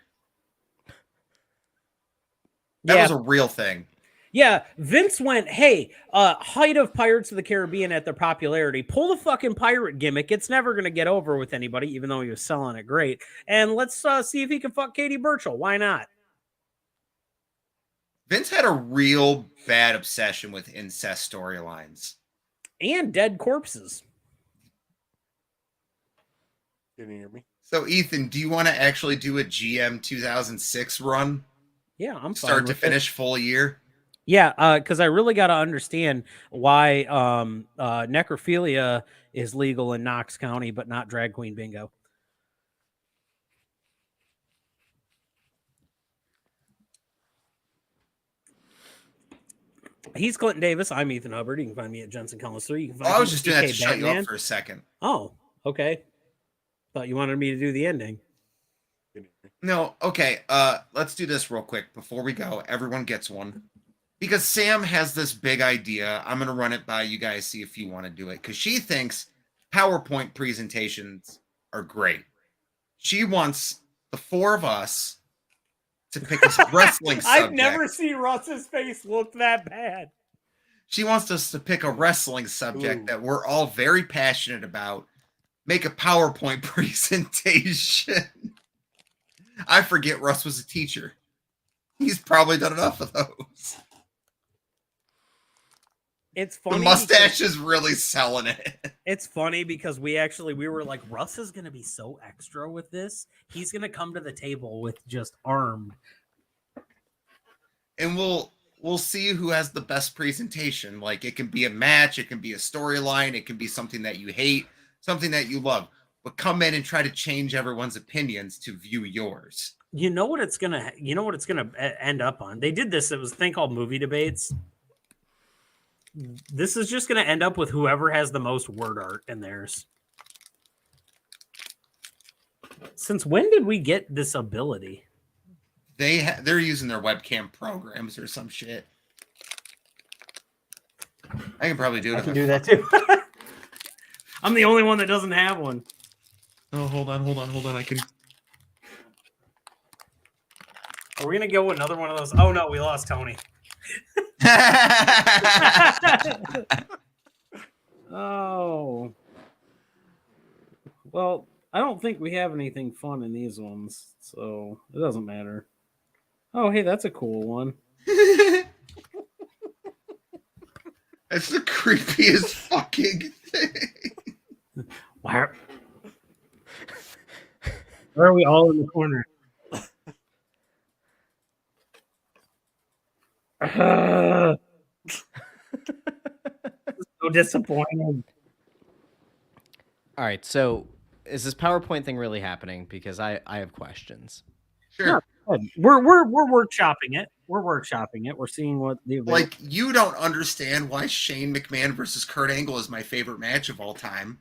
Speaker 1: That was a real thing.
Speaker 5: Yeah, Vince went, hey, height of Pirates of the Caribbean at their popularity, pull the fucking pirate gimmick. It's never going to get over with anybody, even though he was selling it great. And let's see if he can fuck Katie Burchill. Why not?
Speaker 1: Vince had a real bad obsession with incest storylines.
Speaker 5: And dead corpses.
Speaker 7: Can you hear me?
Speaker 1: So, Ethan, do you want to actually do a GM 2006 run?
Speaker 5: Yeah, I'm fine
Speaker 1: Start to
Speaker 5: with it.
Speaker 1: finish full year?
Speaker 5: Yeah, because I really got to understand why necrophilia is legal in Knox County, but not drag queen bingo. He's Clinton Davis. I'm Ethan Hubbard. You can find me at Jensen Collins 3. You can find
Speaker 1: Oh, I was
Speaker 5: me
Speaker 1: just
Speaker 5: at
Speaker 1: doing that to
Speaker 5: DK
Speaker 1: shut you
Speaker 5: Batman.
Speaker 1: up for a second.
Speaker 5: Oh, okay. Thought you wanted me to do the ending.
Speaker 1: No, okay. Let's do this real quick before we go. Everyone gets one. Because Sam has this big idea. I'm going to run it by you guys, see if you want to do it. Because she thinks PowerPoint presentations are great. She wants the four of us to pick a wrestling subject.
Speaker 5: I've never seen Russ's face look that bad.
Speaker 1: She wants us to pick a wrestling subject that we're all very passionate about. Make a PowerPoint presentation. I forget Russ was a teacher. He's probably done enough of those.
Speaker 5: It's funny.
Speaker 1: The mustache is really selling it.
Speaker 5: It's funny because we were like, Russ is going to be so extra with this. He's going to come to the table with just armed.
Speaker 1: And we'll see who has the best presentation. Like, it can be a match, it can be a storyline, it can be something that you hate, something that you love. But come in and try to change everyone's opinions to view yours.
Speaker 5: You know what it's gonna end up on? They did this. It was a thing called movie debates. This is just gonna end up with whoever has the most word art in theirs. Since when did we get this ability?
Speaker 1: They're using their webcam programs or some shit. I can probably do it.
Speaker 5: I can do that too. I'm the only one that doesn't have one.
Speaker 1: Oh, hold on. I can.
Speaker 5: Are we gonna go with another one of those? Oh no, we lost Tony. Oh. Well, I don't think we have anything fun in these ones, so it doesn't matter. Oh, hey, that's a cool one.
Speaker 1: That's the creepiest fucking thing.
Speaker 5: Why are we all in the corner? So disappointed.
Speaker 6: All right, so is this PowerPoint thing really happening? Because I have questions.
Speaker 1: Sure.
Speaker 5: Good. We're workshopping it. We're workshopping it. We're seeing what the
Speaker 1: Like, you don't understand why Shane McMahon versus Kurt Angle is my favorite match of all time.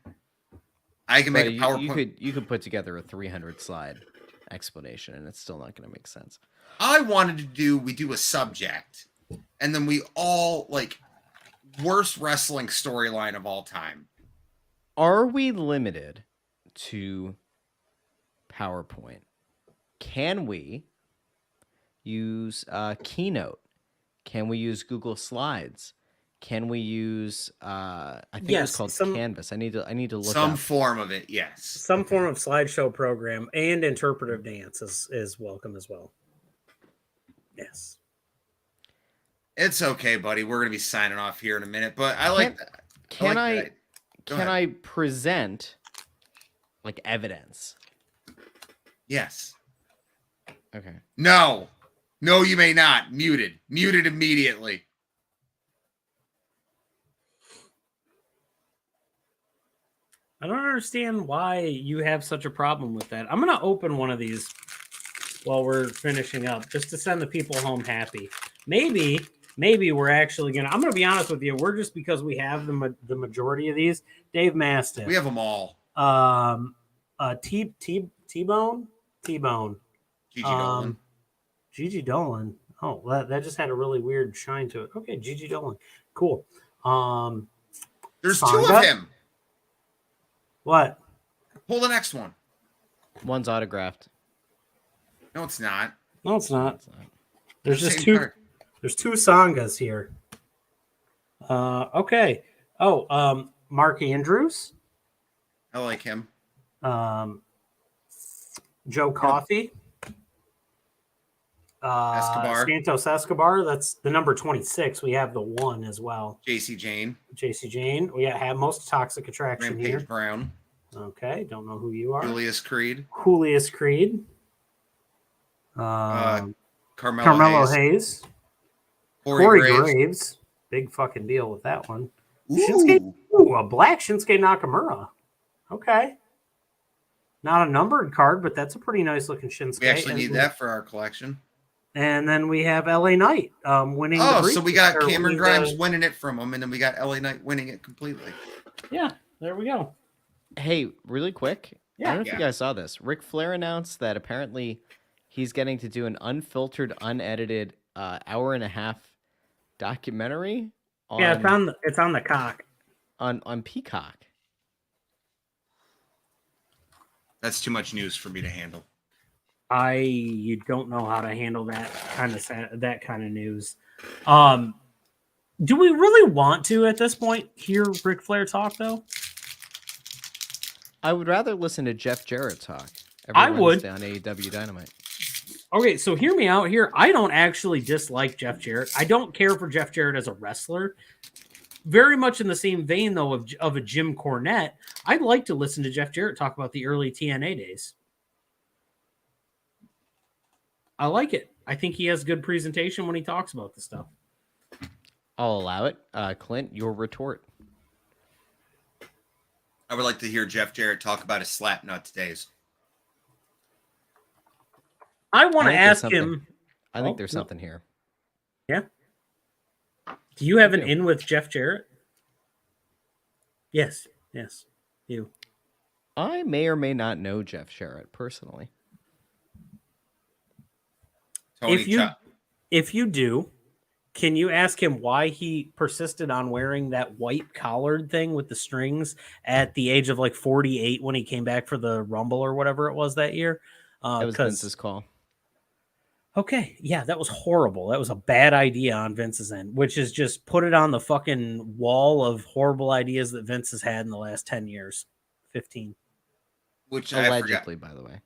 Speaker 1: I can make
Speaker 6: But
Speaker 1: a PowerPoint.
Speaker 6: you could put together a 300 slide explanation, and it's still not going to make sense.
Speaker 1: I wanted to do a subject, and then we all like worst wrestling storyline of all time.
Speaker 6: Are we limited to PowerPoint? Can we use Keynote? Can we use Google Slides? Can we use I think it's called Canvas. I need to look
Speaker 1: some
Speaker 6: up.
Speaker 1: form of it. Yes,
Speaker 5: some form of slideshow program and interpretive dance is welcome as well. Yes.
Speaker 1: it's okay, buddy. We're gonna be signing off here in a minute, but I like that.
Speaker 6: Can
Speaker 1: Go ahead.
Speaker 6: I present like evidence?
Speaker 1: Yes.
Speaker 6: Okay.
Speaker 1: No, you may not. Muted immediately.
Speaker 5: I don't understand why you have such a problem with that. I'm going to open one of these while we're finishing up just to send the people home happy. Maybe we're actually going to, I'm going to be honest with you. We're just because we have the majority of these. Dave Mastiff.
Speaker 1: We have them all.
Speaker 5: T-Bone.
Speaker 1: Gigi Dolan.
Speaker 5: Gigi Dolan. Oh, that just had a really weird shine to it. Okay, Gigi Dolan. Cool.
Speaker 1: There's
Speaker 5: Sanga?
Speaker 1: 2 of him.
Speaker 5: What?
Speaker 1: Pull the next one.
Speaker 6: One's autographed.
Speaker 1: No, it's not.
Speaker 5: No, it's not. There's just
Speaker 1: Same
Speaker 5: two.
Speaker 1: card.
Speaker 5: There's 2 Sangas here. Okay. Oh, Mark Andrews.
Speaker 1: I like him.
Speaker 5: Joe Coffey.
Speaker 1: Escobar.
Speaker 5: Santos Escobar. That's the number 26. We have the 1 as well.
Speaker 1: JC Jane.
Speaker 5: JC Jane. We have most toxic attraction
Speaker 1: Rampage
Speaker 5: here.
Speaker 1: Brown.
Speaker 5: Okay. Don't know who you are.
Speaker 1: Julius Creed.
Speaker 5: Julius Creed.
Speaker 1: Carmelo
Speaker 5: Hayes.
Speaker 1: Corey
Speaker 5: Corey
Speaker 1: Graves.
Speaker 5: Graves. Big fucking deal with that one.
Speaker 1: Ooh.
Speaker 5: A black Shinsuke Nakamura. Okay. Not a numbered card, but that's a pretty nice looking Shinsuke.
Speaker 1: We actually need that for our collection.
Speaker 5: And then we have LA Knight winning.
Speaker 1: Oh, so we got Cameron Grimes winning it from him, and then we got LA Knight winning it completely.
Speaker 5: Yeah, there we go.
Speaker 6: Hey, really quick.
Speaker 5: Yeah.
Speaker 6: I don't know if you guys saw this. Ric Flair announced that apparently he's getting to do an unfiltered, unedited hour-and-a-half documentary.
Speaker 5: Yeah, it's on the cock.
Speaker 6: On Peacock.
Speaker 1: That's too much news for me to handle.
Speaker 5: You don't know how to handle that kind of news. Do we really want to at this point hear Ric Flair talk though?
Speaker 6: I would rather listen to Jeff Jarrett talk.
Speaker 5: I would.
Speaker 6: On AEW Dynamite.
Speaker 5: Okay, so hear me out here. I don't actually dislike Jeff Jarrett. I don't care for Jeff Jarrett as a wrestler. Very much in the same vein, though, of a Jim Cornette, I'd like to listen to Jeff Jarrett talk about the early TNA days. I like it. I think he has good presentation when he talks about the stuff.
Speaker 6: I'll allow it. Clint, your retort.
Speaker 1: I would like to hear Jeff Jarrett talk about his slap nuts days.
Speaker 5: I want to ask him.
Speaker 6: I think there's something here.
Speaker 5: Yeah. Do you have an in with Jeff Jarrett? Yes. You.
Speaker 6: I may or may not know Jeff Jarrett personally.
Speaker 5: If you do, can you ask him why he persisted on wearing that white collared thing with the strings at the age of like 48 when he came back for the Rumble or whatever it was that year?
Speaker 6: That was Vince's call.
Speaker 5: Okay, yeah, that was horrible. That was a bad idea on Vince's end, which is just put it on the fucking wall of horrible ideas that Vince has had in the last 10 years, 15.
Speaker 1: Which
Speaker 6: Allegedly, by the way.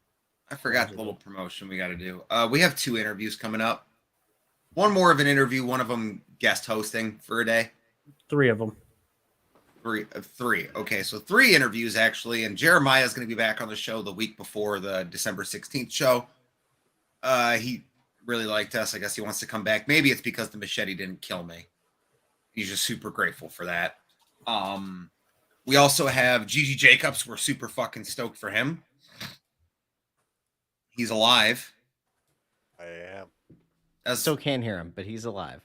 Speaker 1: I forgot the little promotion we got to do. We have 2 interviews coming up. One more of an interview, one of them guest hosting for a day.
Speaker 5: 3 of them.
Speaker 1: Three. Okay, so 3 interviews actually, and Jeremiah is going to be back on the show the week before the December 16th show. He really liked us. I guess he wants to come back. Maybe it's because the machete didn't kill me. He's just super grateful for that. We also have Gigi Jacobs. We're super fucking stoked for him. He's alive.
Speaker 8: I am.
Speaker 6: Still can't hear him, but he's alive.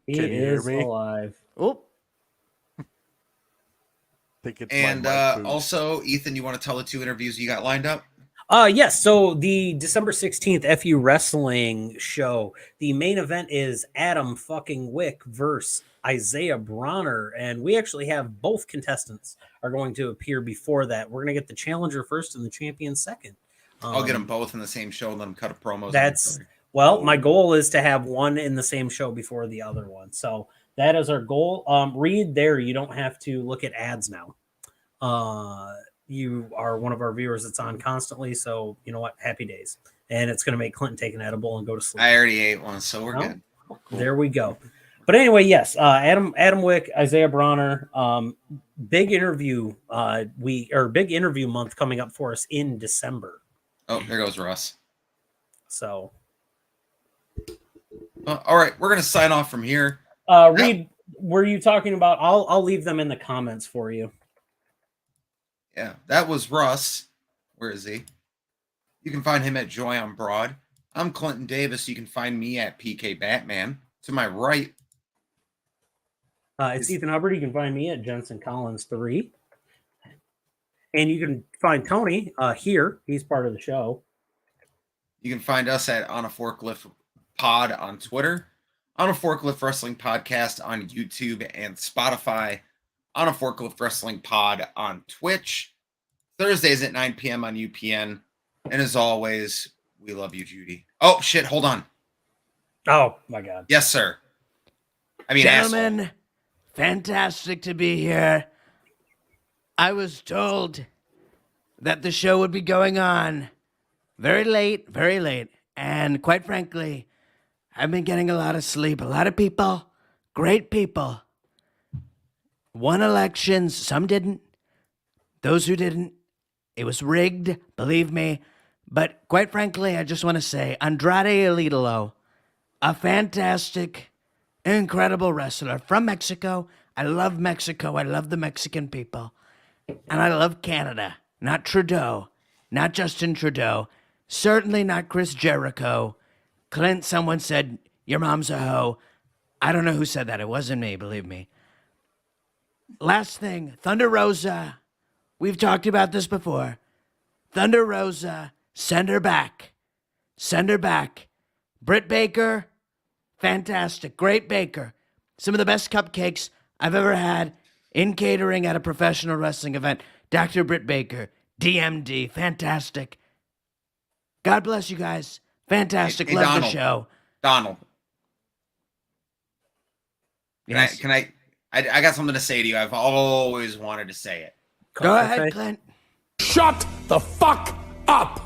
Speaker 5: He
Speaker 8: Can you hear
Speaker 5: is
Speaker 8: me?
Speaker 5: alive.
Speaker 6: Oh,
Speaker 8: Think it's
Speaker 1: And
Speaker 8: my mic boost.
Speaker 1: also, Ethan, you want to tell the 2 interviews you got lined up?
Speaker 5: Yes, so the December 16th FU Wrestling show, the main event is Adam fucking Wick versus Isaiah Bronner, and we actually have both contestants are going to appear before that. We're going to get the challenger first and the champion second.
Speaker 1: I'll get them both in the same show and let them cut a promo.
Speaker 5: That's well, my goal is to have one in the same show before the other one. So that is our goal. Reed, there, you don't have to look at ads now. You are one of our viewers that's on constantly. So you know what? Happy days. And it's going to make Clinton take an edible and go to sleep.
Speaker 1: I already ate one, so we're good.
Speaker 5: Cool. There we go. But anyway, yes, Adam Wick, Isaiah Bronner, big interview big interview month coming up for us in December.
Speaker 1: Oh, there goes Russ.
Speaker 5: So,
Speaker 1: all right, we're gonna sign off from here.
Speaker 5: Reed, were you talking about? I'll leave them in the comments for you.
Speaker 1: Yeah, that was Russ. Where is he? You can find him at Joy on Broad. I'm Clinton Davis. You can find me at PK Batman. To my right,
Speaker 5: It's Ethan Hubbard. You can find me at Jensen Collins 3. And you can find Tony here. He's part of the show.
Speaker 1: you can find us at On a Forklift Pod on Twitter, On a Forklift Wrestling Podcast on YouTube and Spotify, On a Forklift Wrestling Pod on Twitch, Thursdays at 9 p.m. on UPN. And as always, we love you, Judy. Oh, shit, hold on.
Speaker 5: Oh, my God.
Speaker 1: Yes, sir. I mean,
Speaker 6: gentlemen,
Speaker 1: asshole.
Speaker 6: fantastic to be here. I was told that the show would be going on very late, and quite frankly, I've been getting a lot of sleep. A lot of people, great people, won elections. Some didn't. Those who didn't, it was rigged, believe me. But quite frankly, I just want to say, Andrade Elidolo, a fantastic, incredible wrestler from Mexico. I love Mexico. I love the Mexican people. And I love Canada. Not Trudeau. Not Justin Trudeau. Certainly not Chris Jericho. Clint, someone said, your mom's a hoe. I don't know who said that. It wasn't me, believe me. Last thing, Thunder Rosa. We've talked about this before. Thunder Rosa, send her back. Send her back. Britt Baker, fantastic. Great baker. Some of the best cupcakes I've ever had in catering at a professional wrestling event. Dr. Britt Baker, DMD, fantastic. God bless you guys. Fantastic.
Speaker 1: Hey,
Speaker 6: Love
Speaker 1: Donald.
Speaker 6: the show.
Speaker 1: Donald.
Speaker 6: Yes.
Speaker 1: I got something to say to you. I've always wanted to say it.
Speaker 6: Go ahead, Clint.
Speaker 4: Shut the fuck up!